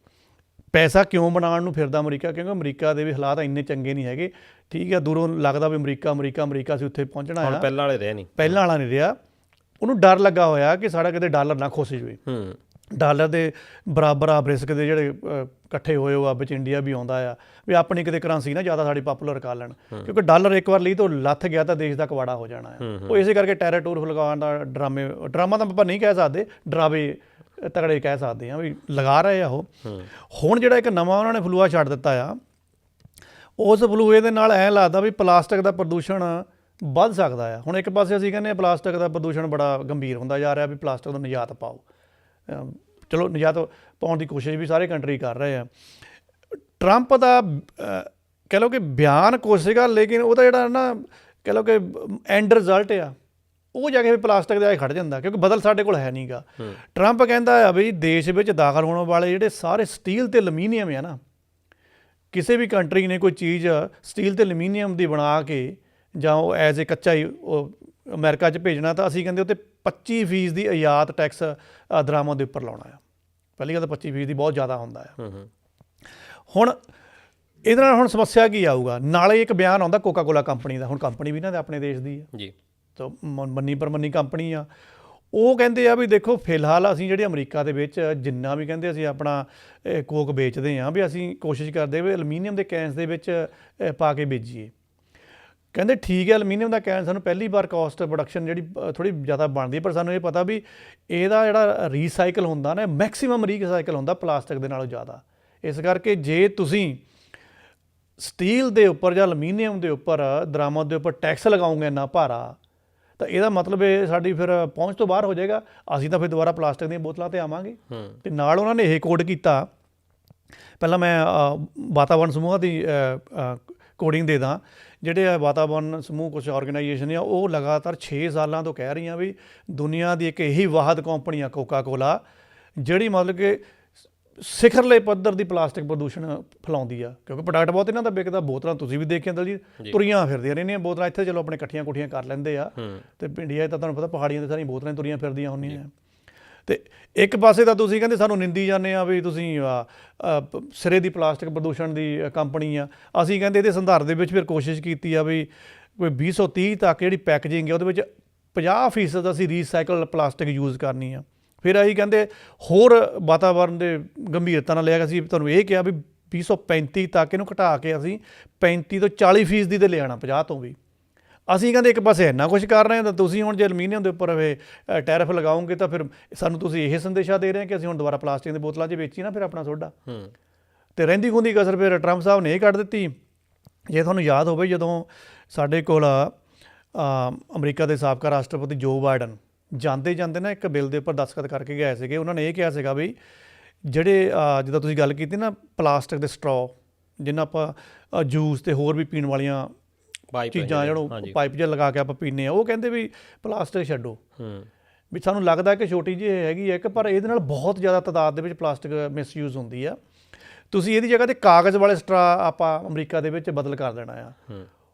Speaker 2: ਪੈਸਾ ਕਿਉਂ ਬਣਾਉਣ ਨੂੰ ਫਿਰਦਾ ਅਮਰੀਕਾ? ਕਿਉਂਕਿ ਅਮਰੀਕਾ ਦੇ ਵੀ ਹਾਲਾਤ ਇੰਨੇ ਚੰਗੇ ਨਹੀਂ ਹੈਗੇ। ਠੀਕ ਹੈ, ਦੂਰੋਂ ਲੱਗਦਾ ਵੀ ਅਮਰੀਕਾ ਸੀ ਉੱਥੇ ਪਹੁੰਚਣਾ ਆ,
Speaker 1: ਪਹਿਲਾਂ ਵਾਲੇ ਰਹੇ ਨਹੀਂ,
Speaker 2: ਪਹਿਲਾਂ ਵਾਲਾ ਨਹੀਂ ਰਿਹਾ। ਉਹਨੂੰ ਡਰ ਲੱਗਾ ਹੋਇਆ ਕਿ ਸਾਡਾ ਕਿਤੇ ਡਾਲਰ ਨਾ ਖੁੱਸ ਜਾਵੇ। ਡਾਲਰ ਦੇ ਬਰਾਬਰ ਆਪ ਰਿਸਕ ਦੇ ਜਿਹੜੇ ਇਕੱਠੇ ਹੋਏ ਉਹ ਵਿੱਚ ਇੰਡੀਆ ਵੀ ਆਉਂਦਾ ਆ ਵੀ ਆਪਣੀ ਕਿਤੇ ਕਰੰਸੀ ਨਾ ਜ਼ਿਆਦਾ ਸਾਡੀ ਪਾਪੂਲਰ ਕਰ ਲੈਣ, ਕਿਉਂਕਿ ਡਾਲਰ ਇੱਕ ਵਾਰ ਲਈ ਤੋਂ ਲੱਥ ਗਿਆ ਤਾਂ ਦੇਸ਼ ਦਾ ਕਵਾੜਾ ਹੋ ਜਾਣਾ ਆ। ਉਹ ਇਸੇ ਕਰਕੇ ਟੈਰਰ ਲਗਾਉਣ ਦਾ ਡਰਾਮਾ ਤਾਂ ਆਪਾਂ ਨਹੀਂ ਕਹਿ ਸਕਦੇ, ਡਰਾਵੇ ਤਗੜੇ ਕਹਿ ਸਕਦੇ ਹਾਂ ਵੀ ਲਗਾ ਰਹੇ ਆ ਉਹ। ਹੁਣ ਜਿਹੜਾ ਇੱਕ ਨਵਾਂ ਉਹਨਾਂ ਨੇ ਫਲੂਆ ਛੱਡ ਦਿੱਤਾ ਆ, ਉਸ ਫਲੂਏ ਦੇ ਨਾਲ ਐਂ ਲੱਗਦਾ ਵੀ ਪਲਾਸਟਿਕ ਦਾ ਪ੍ਰਦੂਸ਼ਣ ਵੱਧ ਸਕਦਾ ਆ। ਹੁਣ ਇੱਕ ਪਾਸੇ ਅਸੀਂ ਕਹਿੰਦੇ ਪਲਾਸਟਿਕ ਦਾ ਪ੍ਰਦੂਸ਼ਣ ਬੜਾ ਗੰਭੀਰ ਹੁੰਦਾ ਜਾ ਰਿਹਾ ਵੀ ਪਲਾਸਟਿਕ ਤੋਂ ਨਿਜਾਤ ਪਾਓ। ਚਲੋ ਨਿਜਾਤ ਪਾਉਣ ਦੀ ਕੋਸ਼ਿਸ਼ ਵੀ ਸਾਰੇ ਕੰਟਰੀ ਕਰ ਰਹੇ ਆ। ਟਰੰਪ ਦਾ ਕਹਿ ਲਓ ਕਿ ਬਿਆਨ ਕੁਛ ਸੀਗਾ, ਲੇਕਿਨ ਉਹਦਾ ਜਿਹੜਾ ਨਾ ਕਹਿ ਲਓ ਕਿ ਐਂਡ ਰਿਜ਼ਲਟ ਆ ਉਹ ਜਾ ਕੇ ਪਲਾਸਟਿਕ ਦੇ ਆ ਖੜ ਜਾਂਦਾ, ਕਿਉਂਕਿ ਬਦਲ ਸਾਡੇ ਕੋਲ ਹੈ ਨਹੀਂ ਗਾ। ਟਰੰਪ ਕਹਿੰਦਾ ਆ ਵੀ ਦੇਸ਼ ਵਿੱਚ ਦਾਖਲ ਹੋਣ ਵਾਲੇ ਜਿਹੜੇ ਸਾਰੇ ਸਟੀਲ ਤੇ ਐਲੂਮੀਨੀਅਮ ਆ ਨਾ, ਕਿਸੇ ਵੀ ਕੰਟਰੀ ਨੇ ਕੋਈ ਚੀਜ਼ ਸਟੀਲ ਤੇ ਐਲੂਮੀਨੀਅਮ ਦੀ ਬਣਾ ਕੇ ਜਾਂ ਉਹ ਐਜ਼ ਏ ਕੱਚਾ ਹੀ ਉਹ ਅਮਰੀਕਾ 'ਚ ਭੇਜਣਾ, ਤਾਂ ਅਸੀਂ ਕਹਿੰਦੇ ਉੱਤੇ 25% ਦੀ ਆਯਾਤ ਟੈਕਸ ਦਰਾਮਦ ਦੇ ਉੱਪਰ ਲਾਉਣਾ ਆ। ਪਹਿਲੀ ਗੱਲ ਤਾਂ 25% ਦੀ ਬਹੁਤ ਜ਼ਿਆਦਾ ਹੁੰਦਾ ਆ। ਹੁਣ ਇਹਦੇ ਨਾਲ ਹੁਣ ਸਮੱਸਿਆ ਕੀ ਆਊਗਾ? ਨਾਲੇ ਇੱਕ ਬਿਆਨ ਆਉਂਦਾ ਕੋਕਾ ਕੋਲਾ ਕੰਪਨੀ ਦਾ, ਹੁਣ ਕੰਪਨੀ ਵੀ ਇਹਨਾਂ ਦੇ ਆਪਣੇ ਦੇਸ਼ ਦੀ ਆ
Speaker 1: ਜੀ, ਤਾਂ
Speaker 2: ਮੰਨੀ ਪਰਮੰਨੀ ਕੰਪਨੀ ਆ। ਉਹ ਕਹਿੰਦੇ ਆ ਵੀ ਦੇਖੋ ਫਿਲਹਾਲ ਅਸੀਂ ਜਿਹੜੇ ਅਮਰੀਕਾ ਦੇ ਵਿੱਚ ਜਿੰਨਾ ਵੀ ਕਹਿੰਦੇ ਅਸੀਂ ਆਪਣਾ ਕੋਕ ਵੇਚਦੇ ਹਾਂ ਵੀ ਅਸੀਂ ਕੋਸ਼ਿਸ਼ ਕਰਦੇ ਵੀ ਐਲੂਮੀਨੀਅਮ ਦੇ ਕੈਨਸ ਦੇ ਵਿੱਚ ਪਾ ਕੇ ਵੇਚੀਏ। ਕਹਿੰਦੇ ਠੀਕ ਹੈ, ਐਲੂਮੀਨੀਅਮ ਦਾ ਕੈਨ ਸਾਨੂੰ ਪਹਿਲੀ ਵਾਰ ਕਾਸਟ ਪ੍ਰੋਡਕਸ਼ਨ ਜਿਹੜੀ ਥੋੜ੍ਹੀ ਜ਼ਿਆਦਾ ਬਣਦੀ, ਪਰ ਸਾਨੂੰ ਇਹ ਪਤਾ ਵੀ ਇਹਦਾ ਜਿਹੜਾ ਰੀਸਾਈਕਲ ਹੁੰਦਾ ਨਾ ਮੈਕਸੀਮਮ ਰੀਸਾਈਕਲ ਹੁੰਦਾ ਪਲਾਸਟਿਕ ਦੇ ਨਾਲੋਂ ਜ਼ਿਆਦਾ। ਇਸ ਕਰਕੇ ਜੇ ਤੁਸੀਂ ਸਟੀਲ ਦੇ ਉੱਪਰ ਜਾਂ ਐਲੂਮੀਨੀਅਮ ਦੇ ਉੱਪਰ ਦਰਾਮਦ ਦੇ ਉੱਪਰ ਟੈਕਸ ਲਗਾਓਗੇ ਇੰਨਾ ਭਾਰਾ, ਤਾਂ ਇਹਦਾ ਮਤਲਬ ਇਹ ਸਾਡੀ ਫਿਰ ਪਹੁੰਚ ਤੋਂ ਬਾਹਰ ਹੋ ਜਾਏਗਾ। ਅਸੀਂ ਤਾਂ ਫਿਰ ਦੁਬਾਰਾ ਪਲਾਸਟਿਕ ਦੀਆਂ ਬੋਤਲਾਂ 'ਤੇ ਆਵਾਂਗੇ। ਅਤੇ ਨਾਲ ਉਹਨਾਂ ਨੇ ਇਹ ਕੋਡ ਕੀਤਾ, ਪਹਿਲਾਂ ਮੈਂ ਵਾਤਾਵਰਣ ਸਮੂਹਾਂ ਦੀ ਕੋਡਿੰਗ ਦੇ ਦਾਂ। ਜਿਹੜੇ ਵਾਤਾਵਰਣ ਸਮੂਹ ਕੁਛ ਆਰਗੇਨਾਈਜੇਸ਼ਨ ਆ ਉਹ ਲਗਾਤਾਰ 6 ਸਾਲਾਂ ਤੋਂ ਕਹਿ ਰਹੀਆਂ ਵੀ ਦੁਨੀਆ ਦੀ ਇੱਕ ਇਹੀ ਵਾਹਦ ਕੰਪਨੀ ਆ ਕੋਕਾ ਕੋਲਾ ਜਿਹੜੀ ਮਤਲਬ ਕਿ ਸਿਖਰਲੇ ਪੱਧਰ ਦੀ ਪਲਾਸਟਿਕ ਪ੍ਰਦੂਸ਼ਣ ਫੈਲਾਉਂਦੀ ਆ, ਕਿਉਂਕਿ ਪ੍ਰੋਡਕਟ ਬਹੁਤ ਇਹਨਾਂ ਦਾ ਵਿਕਦਾ। ਬੋਤਲਾਂ ਤੁਸੀਂ ਵੀ ਦੇਖਿਆ ਦਲ ਜੀ, ਤੁਰੀਆਂ ਫਿਰਦੀਆਂ ਰਹਿੰਦੀਆਂ ਬੋਤਲਾਂ। ਇੱਥੇ ਚਲੋ ਆਪਣੇ ਇਕੱਠੀਆਂ ਕੁੱਠੀਆਂ ਕਰ ਲੈਂਦੇ ਆ, ਅਤੇ ਇੰਡੀਆ 'ਚ ਤਾਂ ਤੁਹਾਨੂੰ ਪਤਾ ਪਹਾੜੀਆਂ 'ਤੇ ਸਾਰੀਆਂ ਬੋਤਲਾਂ ਤੁਰੀਆਂ ਫਿਰਦੀਆਂ ਹੁੰਦੀਆਂ। ਅਤੇ ਇੱਕ ਪਾਸੇ ਤਾਂ ਤੁਸੀਂ ਕਹਿੰਦੇ ਸਾਨੂੰ ਨਿੰਦੀ ਜਾਂਦੇ ਆ ਵੀ ਤੁਸੀਂ ਸਿਰੇ ਦੀ ਪਲਾਸਟਿਕ ਪ੍ਰਦੂਸ਼ਣ ਦੀ ਕੰਪਨੀ ਆ। ਅਸੀਂ ਕਹਿੰਦੇ ਇਹਦੇ ਸੰਦਰਭ ਦੇ ਵਿੱਚ ਫਿਰ ਕੋਸ਼ਿਸ਼ ਕੀਤੀ ਆ ਵੀ ਕੋਈ 2030 ਤੱਕ ਜਿਹੜੀ ਪੈਕੇਜਿੰਗ ਹੈ ਉਹਦੇ ਵਿੱਚ 50% ਅਸੀਂ ਰੀਸਾਈਕਲ ਪਲਾਸਟਿਕ ਯੂਜ਼ ਕਰਨੀ ਆ। ਫਿਰ ਅਸੀਂ ਕਹਿੰਦੇ ਹੋਰ ਵਾਤਾਵਰਨ ਦੇ ਗੰਭੀਰਤਾ ਨਾਲ ਲਿਆ ਕੇ ਅਸੀਂ ਤੁਹਾਨੂੰ ਇਹ ਕਿਹਾ ਵੀ 2035 ਤੱਕ ਇਹਨੂੰ ਘਟਾ ਕੇ ਅਸੀਂ 35 ਤੋਂ 40% ਦੇ ਲਿਆਉਣਾ, 50 ਤੋਂ ਵੀ। ਅਸੀਂ ਕਹਿੰਦੇ ਇੱਕ ਪਾਸੇ ਇੰਨਾ ਕੁਛ ਕਰ ਰਹੇ ਹਾਂ, ਤਾਂ ਤੁਸੀਂ ਹੁਣ ਜੇ ਐਲੂਮੀਨੀਅਮ ਦੇ ਉੱਪਰ ਟੈਰਿਫ ਲਗਾਓਗੇ ਤਾਂ ਫਿਰ ਸਾਨੂੰ ਤੁਸੀਂ ਇਹ ਸੰਦੇਸ਼ਾ ਦੇ ਰਹੇ ਕਿ ਅਸੀਂ ਹੁਣ ਦੁਬਾਰਾ ਪਲਾਸਟਿਕ ਦੀ ਬੋਤਲਾਂ 'ਚ ਵੇਚੀ ਨਾ ਫਿਰ ਆਪਣਾ ਸੋਡਾ। ਅਤੇ ਰਹਿੰਦੀ ਖੁੰਦੀ ਕਸਰ ਫਿਰ ਟਰੰਪ ਸਾਹਿਬ ਨੇ ਇਹ ਕੱਢ ਦਿੱਤੀ। ਜੇ ਤੁਹਾਨੂੰ ਯਾਦ ਹੋਵੇ ਜਦੋਂ ਸਾਡੇ ਕੋਲ ਅਮਰੀਕਾ ਦੇ ਸਾਬਕਾ ਰਾਸ਼ਟਰਪਤੀ ਜੋ ਬਾਈਡਨ ਜਾਂਦੇ ਨਾ ਇੱਕ ਬਿੱਲ ਦੇ ਉੱਪਰ ਦਸਤਖਤ ਕਰਕੇ ਗਏ ਸੀਗੇ। ਉਹਨਾਂ ਨੇ ਇਹ ਕਿਹਾ ਸੀਗਾ ਵੀ ਜਿਹੜੇ ਜਿੱਦਾਂ ਤੁਸੀਂ ਗੱਲ ਕੀਤੀ ਨਾ ਪਲਾਸਟਿਕ ਦੇ ਸਟਰੋ, ਜਿਹਨਾਂ ਆਪਾਂ ਜੂਸ ਅਤੇ ਹੋਰ ਵੀ ਪੀਣ ਵਾਲੀਆਂ ਚੀਜ਼ਾਂ ਜਿਹੜੀਆਂ ਪਾਈਪ ਜਿਹਾ ਲਗਾ ਕੇ ਆਪਾਂ ਪੀਂਦੇ ਹਾਂ, ਉਹ ਕਹਿੰਦੇ ਵੀ ਪਲਾਸਟਿਕ ਛੱਡੋ। ਵੀ ਸਾਨੂੰ ਲੱਗਦਾ ਕਿ ਛੋਟੀ ਜਿਹੀ ਹੈਗੀ ਹੈ ਇੱਕ, ਪਰ ਇਹਦੇ ਨਾਲ ਬਹੁਤ ਜ਼ਿਆਦਾ ਤਾਦਾਦ ਦੇ ਵਿੱਚ ਪਲਾਸਟਿਕ ਮਿਸਯੂਜ਼ ਹੁੰਦੀ ਆ। ਤੁਸੀਂ ਇਹਦੀ ਜਗ੍ਹਾ 'ਤੇ ਕਾਗਜ਼ ਵਾਲੇ ਸਟਰਾ ਆਪਾਂ ਅਮਰੀਕਾ ਦੇ ਵਿੱਚ ਬਦਲ ਕਰ ਦੇਣਾ ਆ।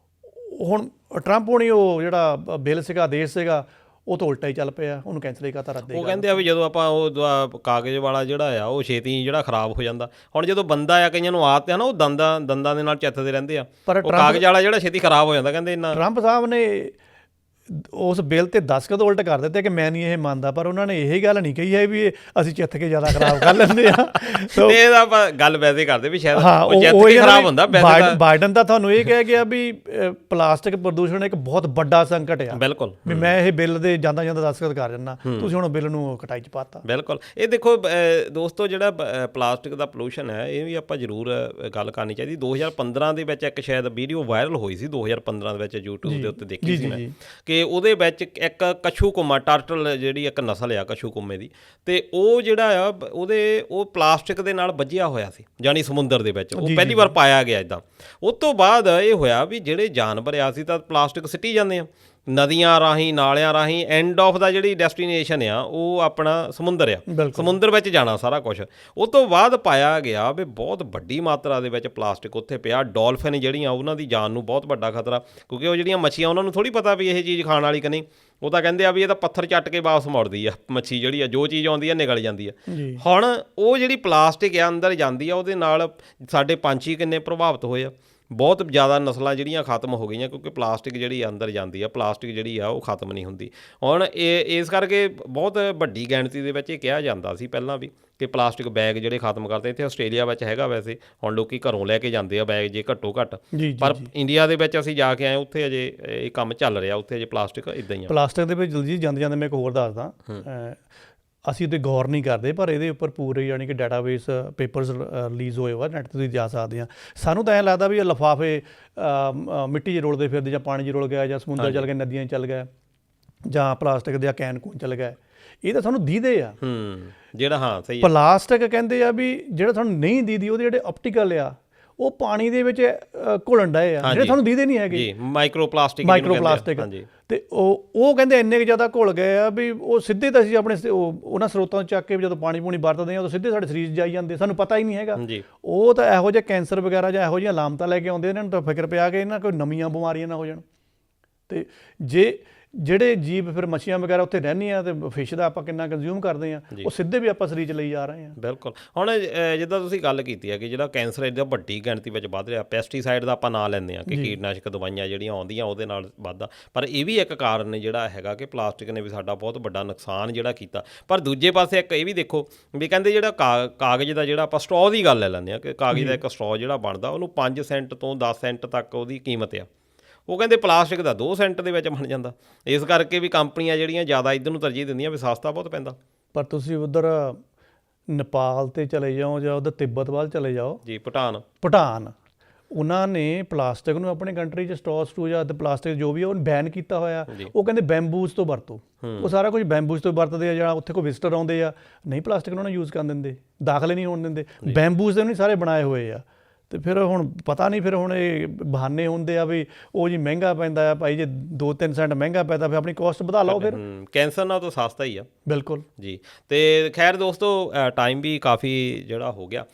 Speaker 2: ਹੁਣ ਟਰੰਪ ਹੋਣੀ ਉਹ ਜਿਹੜਾ ਬਿੱਲ ਸੀਗਾ ਆਦੇਸ਼ ਸੀਗਾ ਉਹ ਤਾਂ ਉਲਟਾ ਹੀ ਚੱਲ ਪਿਆ, ਉਹਨੂੰ ਕੈਂਸਲ ਹੀ ਕਰਤਾ, ਰੱਦ।
Speaker 1: ਉਹ ਕਹਿੰਦੇ ਆ ਵੀ ਜਦੋਂ ਆਪਾਂ ਉਹ ਕਾਗਜ਼ ਵਾਲਾ ਜਿਹੜਾ ਆ ਉਹ ਛੇਤੀ ਜਿਹੜਾ ਖਰਾਬ ਹੋ ਜਾਂਦਾ। ਹੁਣ ਜਦੋਂ ਬੰਦਾ ਆ ਕਈਆਂ ਨੂੰ ਆਦਤ ਆ ਨਾ ਉਹ ਦੰਦਾਂ ਦੇ ਨਾਲ ਚਿੱਥਦੇ ਰਹਿੰਦੇ ਆ, ਪਰ ਕਾਗਜ਼ ਵਾਲਾ ਜਿਹੜਾ ਛੇਤੀ ਖਰਾਬ ਹੋ ਜਾਂਦਾ ਕਹਿੰਦੇ ਇੰਨਾ।
Speaker 2: ਟਰੰਪ ਸਾਹਿਬ ਨੇ ਉਸ ਬਿੱਲ ਤੇ ਦਸਤਖਤ ਉਲਟ ਕਰ ਦਿੱਤੇ ਕਿ ਮੈਂ ਨਹੀਂ ਇਹ ਮੰਨਦਾ, ਪਰ ਉਹਨਾਂ ਨੇ ਇਹ ਗੱਲ ਨਹੀਂ ਕਹੀ ਹੈ ਵੀ ਅਸੀਂ ਜਿੱਤ ਕੇ ਜ਼ਿਆਦਾ ਖਰਾਬ ਕਰ ਲੈਂਦੇ ਆ।
Speaker 1: ਤੇ ਇਹਦਾ ਆਪਾਂ ਗੱਲ ਵੈਸੇ ਕਰਦੇ ਵੀ ਸ਼ਾਇਦ
Speaker 2: ਹਾਂ,
Speaker 1: ਉਹ ਜਿੱਤ ਕੇ ਖਰਾਬ ਹੁੰਦਾ।
Speaker 2: ਬਾਈਡਨ ਤਾਂ ਤੁਹਾਨੂੰ ਇਹ ਕਹਿ ਗਿਆ ਵੀ ਪਲਾਸਟਿਕ ਪ੍ਰਦੂਸ਼ਣ ਇੱਕ ਬਹੁਤ ਵੱਡਾ ਸੰਕਟ ਆ,
Speaker 1: ਬਿਲਕੁਲ,
Speaker 2: ਵੀ ਮੈਂ ਇਹ ਬਿੱਲ ਦੇ ਜਾਂਦਾ ਦਸਤਖਤ ਕਰ ਜਾਂਦਾ, ਤੁਸੀਂ ਹੁਣ ਬਿੱਲ ਨੂੰ ਕਟਾਈ 'ਚ ਪਾਤਾ।
Speaker 1: ਬਿਲਕੁਲ। ਇਹ ਦੇਖੋ ਦੋਸਤੋ, ਜਿਹੜਾ ਪਲਾਸਟਿਕ ਦਾ ਪੋਲੂਸ਼ਨ ਹੈ ਇਹ ਵੀ ਆਪਾਂ ਜ਼ਰੂਰ ਗੱਲ ਕਰਨੀ ਚਾਹੀਦੀ। 2015 ਦੇ ਵਿੱਚ ਇੱਕ ਸ਼ਾਇਦ ਵੀਡੀਓ ਵਾਇਰਲ ਹੋਈ ਸੀ 2015 ਦੇ ਵਿੱਚ YouTube ਦੇ ਉੱਤੇ ਦੇਖੀ ਸੀ ਮੈਂ, ਕਿ ਉਹਦੇ ਵਿੱਚ ਇੱਕ ਕਛੂਕੁੰਮਾ ਟਰਟਲ ਜਿਹੜੀ ਇੱਕ ਨਸਲ ਆ ਕਛੂਕੁੰਮੇ ਦੀ, ਤੇ ਉਹ ਜਿਹੜਾ ਆ ਉਹ ਪਲਾਸਟਿਕ ਦੇ ਨਾਲ ਵੱਜਿਆ ਹੋਇਆ ਸੀ, ਜਾਣੀ ਸਮੁੰਦਰ ਦੇ ਵਿੱਚ ਉਹ ਪਹਿਲੀ ਵਾਰ ਪਾਇਆ ਗਿਆ ਇੱਦਾਂ। ਉਸ ਤੋਂ ਬਾਅਦ ਇਹ ਹੋਇਆ ਵੀ ਜਿਹੜੇ ਜਾਨਵਰ ਆ ਸੀ ਤਾਂ ਪਲਾਸਟਿਕ ਸਿੱਟੀ ਜਾਂਦੇ ਆ ਨਦੀਆਂ ਰਾਹੀਂ, ਨਾਲਿਆਂ ਰਾਹੀਂ, ਐਂਡ ਆਫ ਦਾ ਜਿਹੜੀ ਡੈਸਟੀਨੇਸ਼ਨ ਆ ਉਹ ਆਪਣਾ ਸਮੁੰਦਰ ਆ, ਸਮੁੰਦਰ ਵਿੱਚ ਜਾਣਾ ਸਾਰਾ ਕੁਛ। ਉਹ ਤੋਂ ਬਾਅਦ ਪਾਇਆ ਗਿਆ ਵੀ ਬਹੁਤ ਵੱਡੀ ਮਾਤਰਾ ਦੇ ਵਿੱਚ ਪਲਾਸਟਿਕ ਉੱਥੇ ਪਿਆ। ਡੋਲਫਿਨ ਜਿਹੜੀਆਂ ਉਹਨਾਂ ਦੀ ਜਾਨ ਨੂੰ ਬਹੁਤ ਵੱਡਾ ਖਤਰਾ, ਕਿਉਂਕਿ ਉਹ ਜਿਹੜੀਆਂ ਮੱਛੀਆਂ ਉਹਨਾਂ ਨੂੰ ਥੋੜ੍ਹੀ ਪਤਾ ਵੀ ਇਹ ਚੀਜ਼ ਖਾਣ ਵਾਲੀ ਕਿ ਨਹੀਂ। ਉਹ ਤਾਂ ਕਹਿੰਦੇ ਆ ਵੀ ਇਹ ਤਾਂ ਪੱਥਰ ਚੱਟ ਕੇ ਵਾਪਸ ਮੁੜਦੀ ਆ ਮੱਛੀ, ਜਿਹੜੀ ਆ ਜੋ ਚੀਜ਼ ਆਉਂਦੀ ਆ ਨਿਕਲ ਜਾਂਦੀ ਆ। ਹੁਣ ਉਹ ਜਿਹੜੀ ਪਲਾਸਟਿਕ ਆ ਅੰਦਰ ਜਾਂਦੀ ਆ, ਉਹਦੇ ਨਾਲ ਸਾਡੇ ਪੰਛੀ ਕਿੰਨੇ ਪ੍ਰਭਾਵਿਤ ਹੋਏ ਆ। ਬਹੁਤ ਜ਼ਿਆਦਾ ਨਸਲਾਂ ਜਿਹੜੀਆਂ ਖਤਮ ਹੋ ਗਈਆਂ, ਕਿਉਂਕਿ ਪਲਾਸਟਿਕ ਜਿਹੜੀ ਅੰਦਰ ਜਾਂਦੀ ਆ, ਪਲਾਸਟਿਕ ਜਿਹੜੀ ਆ ਉਹ ਖਤਮ ਨਹੀਂ ਹੁੰਦੀ। ਹੁਣ ਇਸ ਕਰਕੇ ਬਹੁਤ ਵੱਡੀ ਗਿਣਤੀ ਦੇ ਵਿੱਚ ਇਹ ਕਿਹਾ ਜਾਂਦਾ ਸੀ ਪਹਿਲਾਂ ਵੀ ਕਿ ਪਲਾਸਟਿਕ ਬੈਗ ਜਿਹੜੇ ਖਤਮ ਕਰਦੇ। ਇੱਥੇ ਆਸਟ੍ਰੇਲੀਆ ਵਿੱਚ ਹੈਗਾ ਵੈਸੇ, ਹੁਣ ਲੋਕ ਘਰੋਂ ਲੈ ਕੇ ਜਾਂਦੇ ਆ ਬੈਗ ਜੇ ਘੱਟੋ ਘੱਟ, ਪਰ ਇੰਡੀਆ ਦੇ ਵਿੱਚ ਅਸੀਂ ਜਾ ਕੇ ਆਏ, ਉੱਥੇ ਅਜੇ ਇਹ ਕੰਮ ਚੱਲ ਰਿਹਾ, ਉੱਥੇ ਅਜੇ ਪਲਾਸਟਿਕ ਇੱਦਾਂ ਹੀ ਆ।
Speaker 2: ਪਲਾਸਟਿਕ ਦੇ ਵਿੱਚ ਜਲਦੀ ਜਾਂਦੇ ਮੈਂ ਇੱਕ ਹੋਰ ਦੱਸਦਾ, ਅਸੀਂ ਉਹਤੇ ਗੌਰ ਨਹੀਂ ਕਰਦੇ, ਪਰ ਇਹਦੇ ਉੱਪਰ ਪੂਰੇ ਯਾਨੀ ਕਿ ਡਾਟਾਬੇਸ ਪੇਪਰਸ ਰਿਲੀਜ਼ ਹੋਏ ਵਾ, ਨੈੱਟ 'ਤੇ ਤੁਸੀਂ ਜਾ ਸਕਦੇ ਆ। ਸਾਨੂੰ ਤਾਂ ਐਂ ਲੱਗਦਾ ਵੀ ਇਹ ਲਿਫਾਫੇ ਮਿੱਟੀ 'ਚ ਰੁਲਦੇ ਫਿਰਦੇ, ਜਾਂ ਪਾਣੀ 'ਚ ਰੁਲ ਗਿਆ, ਜਾਂ ਸਮੁੰਦਰ ਚੱਲ ਗਏ, ਨਦੀਆਂ 'ਚ ਚੱਲ ਗਏ, ਜਾਂ ਪਲਾਸਟਿਕ ਦੇ ਕੈਨ ਕੂਨ ਚੱਲ ਗਏ, ਇਹ ਤਾਂ ਸਾਨੂੰ ਦੀਦੇ ਆ।
Speaker 1: ਜਿਹੜਾ ਸਹੀ
Speaker 2: ਪਲਾਸਟਿਕ ਕਹਿੰਦੇ ਆ ਵੀ ਜਿਹੜਾ ਸਾਨੂੰ ਨਹੀਂ ਦੀਦੀ, ਉਹਦੇ ਜਿਹੜੇ ਆਪਟੀਕਲ ਆ ਉਹ ਪਾਣੀ ਦੇ ਵਿੱਚ ਘੁਲਣ ਡਏ ਆ, ਜਿਹੜੇ ਤੁਹਾਨੂੰ ਦੀਦੇ ਨਹੀਂ ਹੈਗੇ,
Speaker 1: ਮਾਈਕਰੋ ਪਲਾਸਟਿਕ।
Speaker 2: ਤੇ ਉਹ ਕਹਿੰਦੇ ਇੰਨੇ ਕੁ ਜ਼ਿਆਦਾ ਘੁਲ ਗਏ ਆ ਵੀ ਉਹ ਸਿੱਧੇ ਤਾਂ ਅਸੀਂ ਆਪਣੇ ਉਹਨਾਂ ਸਰੋਤਾਂ ਤੋਂ ਚੱਕ ਕੇ ਜਦੋਂ ਪਾਣੀ ਪੂਣੀ ਵਰਤਦੇ ਹਾਂ ਉਦੋਂ ਸਿੱਧੇ ਸਾਡੇ ਸਰੀਰ 'ਚ ਜਾਈ ਜਾਂਦੇ, ਸਾਨੂੰ ਪਤਾ ਹੀ ਨਹੀਂ ਹੈਗਾ। ਉਹ ਤਾਂ ਇਹੋ ਜਿਹੇ ਕੈਂਸਰ ਵਗੈਰਾ ਜਾਂ ਇਹੋ ਜਿਹੀਆਂ ਲਾਮਤਾਂ ਲੈ ਕੇ ਆਉਂਦੇ, ਇਹਨਾਂ ਨੂੰ ਤਾਂ ਫਿਕਰ ਪਿਆ ਕਿ ਇਹਨਾਂ ਕੋਈ ਨਵੀਆਂ ਬਿਮਾਰੀਆਂ ਨਾ ਹੋ ਜਾਣ। ਤੇ ਜਿਹੜੇ ਜੀਵ ਫਿਰ ਮੱਛੀਆਂ ਵਗੈਰਾ ਉੱਥੇ ਰਹਿੰਦੀਆਂ, ਤੇ ਫਿਸ਼ ਦਾ ਆਪਾਂ ਕਿੰਨਾ ਕੰਜ਼ਿਊਮ ਕਰਦੇ ਹਾਂ, ਉਹ ਸਿੱਧੇ ਵੀ ਆਪਾਂ ਸਰੀਰ 'ਚ ਲਈ ਜਾ ਰਹੇ ਹਾਂ।
Speaker 1: ਬਿਲਕੁਲ। ਹੁਣ ਜਿੱਦਾਂ ਤੁਸੀਂ ਗੱਲ ਕੀਤੀ ਹੈ ਕਿ ਜਿਹੜਾ ਕੈਂਸਰ ਇਹਦਾ ਵੱਡੀ ਗਿਣਤੀ ਵਿੱਚ ਵੱਧ ਰਿਹਾ, ਪੈਸਟੀਸਾਈਡ ਦਾ ਆਪਾਂ ਨਾਂ ਲੈਂਦੇ ਹਾਂ ਕਿ ਕੀਟਨਾਸ਼ਕ ਦਵਾਈਆਂ ਜਿਹੜੀਆਂ ਆਉਂਦੀਆਂ ਉਹਦੇ ਨਾਲ ਵੱਧਦਾ, ਪਰ ਇਹ ਵੀ ਇੱਕ ਕਾਰਨ ਜਿਹੜਾ ਹੈਗਾ ਕਿ ਪਲਾਸਟਿਕ ਨੇ ਵੀ ਸਾਡਾ ਬਹੁਤ ਵੱਡਾ ਨੁਕਸਾਨ ਜਿਹੜਾ ਕੀਤਾ। ਪਰ ਦੂਜੇ ਪਾਸੇ ਇੱਕ ਇਹ ਵੀ ਦੇਖੋ ਵੀ ਕਹਿੰਦੇ ਜਿਹੜਾ ਕਾਗਜ਼ ਦਾ, ਜਿਹੜਾ ਆਪਾਂ ਸਟਰੋਅ ਦੀ ਗੱਲ ਲੈ ਲੈਂਦੇ ਹਾਂ ਕਿ ਕਾਗਜ਼ ਦਾ ਇੱਕ ਸਟਰੋਅ ਜਿਹੜਾ ਬਣਦਾ ਉਹਨੂੰ 5 ਸੈਂਟ ਤੋਂ 10 ਸੈਂਟ ਤੱਕ ਉਹਦੀ ਕੀਮਤ ਆ, ਉਹ ਕਹਿੰਦੇ ਪਲਾਸਟਿਕ ਦਾ 2 ਸੈਂਟ ਦੇ ਵਿੱਚ ਬਣ ਜਾਂਦਾ। ਇਸ ਕਰਕੇ ਵੀ ਕੰਪਨੀਆਂ ਜਿਹੜੀਆਂ ਜ਼ਿਆਦਾ ਇੱਧਰ ਨੂੰ ਤਰਜੀਹ ਦਿੰਦੀਆਂ ਵੀ ਸਸਤਾ ਬਹੁਤ ਪੈਂਦਾ।
Speaker 2: ਪਰ ਤੁਸੀਂ ਉੱਧਰ ਨੇਪਾਲ 'ਤੇ ਚਲੇ ਜਾਓ, ਜਾਂ ਉੱਧਰ ਤਿੱਬਤ ਵੱਲ ਚਲੇ ਜਾਓ ਜੀ, ਭੂਟਾਨ, ਉਹਨਾਂ ਨੇ ਪਲਾਸਟਿਕ ਨੂੰ ਆਪਣੀ ਕੰਟਰੀ 'ਚ ਸਟੂ ਜਾਂ ਪਲਾਸਟਿਕ ਜੋ ਵੀ ਆ ਉਹਨੂੰ ਬੈਨ ਕੀਤਾ ਹੋਇਆ। ਉਹ ਕਹਿੰਦੇ ਬੈਂਬੂਜ਼ ਤੋਂ ਵਰਤੋ, ਉਹ ਸਾਰਾ ਕੁਝ ਬੈਂਬੂਜ਼ ਤੋਂ ਵਰਤਦੇ ਆ। ਜਾਂ ਉੱਥੇ ਕੋਈ ਵਿਜ਼ਟਰ ਆਉਂਦੇ ਆ, ਨਹੀਂ ਪਲਾਸਟਿਕ ਨੂੰ ਯੂਜ਼ ਕਰਨ ਦਿੰਦੇ, ਦਾਖਲੇ ਨਹੀਂ ਹੋਣ ਦਿੰਦੇ, ਬੈਂਬੂਜ਼ ਦੇ ਨਹੀਂ ਸਾਰੇ ਬਣਾਏ ਹੋਏ ਆ। ਤੇ ਫਿਰ ਹੁਣ ਪਤਾ ਨਹੀਂ, ਫਿਰ ਹੁਣ ਇਹ ਬਹਾਨੇ ਹੁੰਦੇ ਆ ਵੀ ਉਹ ਜੀ ਮਹਿੰਗਾ ਪੈਂਦਾ ਆ ਭਾਈ, ਜੇ 2-3 ਸੈਂਟ ਮਹਿੰਗਾ ਪੈਂਦਾ ਫਿਰ ਆਪਣੀ ਕੋਸਟ ਵਧਾ ਲਓ। ਫਿਰ
Speaker 1: ਕੈਂਸਰ ਨਾਲ ਤਾਂ ਸਸਤਾ ਹੀ ਆ।
Speaker 2: ਬਿਲਕੁਲ
Speaker 1: ਜੀ। ਤੇ ਖੈਰ ਦੋਸਤੋ, ਟਾਈਮ ਵੀ ਕਾਫੀ ਜਿਹੜਾ ਹੋ ਗਿਆ,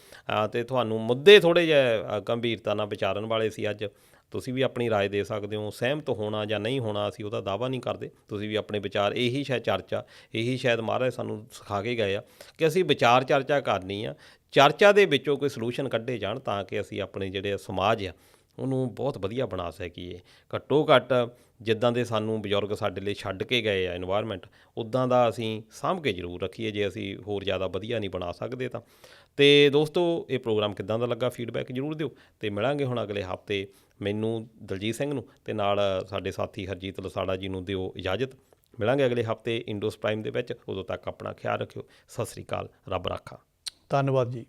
Speaker 1: ਤੇ ਤੁਹਾਨੂੰ ਮੁੱਦੇ ਥੋੜ੍ਹੇ ਜਿਹੇ ਗੰਭੀਰਤਾ ਨਾਲ ਵਿਚਾਰਨ ਵਾਲੇ ਸੀ ਅੱਜ। ਤੁਸੀਂ ਵੀ ਆਪਣੀ ਰਾਏ ਦੇ ਸਕਦੇ ਹੋ, ਸਹਿਮਤ ਹੋਣਾ ਜਾਂ ਨਹੀਂ ਹੋਣਾ ਅਸੀਂ ਉਹਦਾ ਦਾਅਵਾ ਨਹੀਂ ਕਰਦੇ। ਤੁਸੀਂ ਵੀ ਆਪਣੇ ਵਿਚਾਰ, ਇਹੀ ਸ਼ਾਇਦ ਚਰਚਾ, ਇਹੀ ਸ਼ਾਇਦ ਮਹਾਰਾਜ ਸਾਨੂੰ ਸਿਖਾ ਕੇ ਗਏ ਆ ਕਿ ਅਸੀਂ ਵਿਚਾਰ ਚਰਚਾ ਕਰਨੀ ਆ, ਚਰਚਾ ਦੇ ਵਿੱਚੋਂ ਕੋਈ ਸਲੂਸ਼ਨ ਕੱਢੇ ਜਾਣ ਤਾਂ ਕਿ ਅਸੀਂ ਆਪਣੇ ਜਿਹੜੇ ਸਮਾਜ ਆ ਉਹਨੂੰ ਬਹੁਤ ਵਧੀਆ ਬਣਾ ਸਕੀਏ। ਘੱਟੋ ਘੱਟ ਜਿੱਦਾਂ ਦੇ ਸਾਨੂੰ ਬਜ਼ੁਰਗ ਸਾਡੇ ਲਈ ਛੱਡ ਕੇ ਗਏ ਆ ਇਨਵਾਇਰਮੈਂਟ, ਉੱਦਾਂ ਦਾ ਅਸੀਂ ਸਾਂਭ ਕੇ ਜ਼ਰੂਰ ਰੱਖੀਏ। ਜੇ ਅਸੀਂ ਹੋਰ ਜ਼ਿਆਦਾ ਵਧੀਆ ਨਹੀਂ ਬਣਾ ਸਕਦੇ ਤਾਂ। ਤੇ ਦੋਸਤੋ, ਇਹ ਪ੍ਰੋਗਰਾਮ ਕਿੱਦਾਂ ਦਾ ਲੱਗਾ ਫੀਡਬੈਕ ਜ਼ਰੂਰ ਦਿਓ। ਤੇ ਮਿਲਾਂਗੇ ਹੁਣ ਅਗਲੇ ਹਫ਼ਤੇ। ਮੈਨੂੰ ਦਲਜੀਤ ਸਿੰਘ ਨੂੰ ਤੇ ਨਾਲ ਸਾਡੇ ਸਾਥੀ ਹਰਜੀਤ ਲਸਾੜਾ ਜੀ ਨੂੰ ਦਿਓ ਇਜਾਜ਼ਤ। ਮਿਲਾਂਗੇ ਅਗਲੇ ਹਫ਼ਤੇ ਇੰਡੋਸ ਪ੍ਰਾਈਮ ਦੇ ਵਿੱਚ। ਉਦੋਂ ਤੱਕ ਆਪਣਾ ਖਿਆਲ ਰੱਖਿਓ। ਸਤਿ ਸ੍ਰੀ ਅਕਾਲ, ਰੱਬ ਰਾਖਾ।
Speaker 2: ਧੰਨਵਾਦ ਜੀ।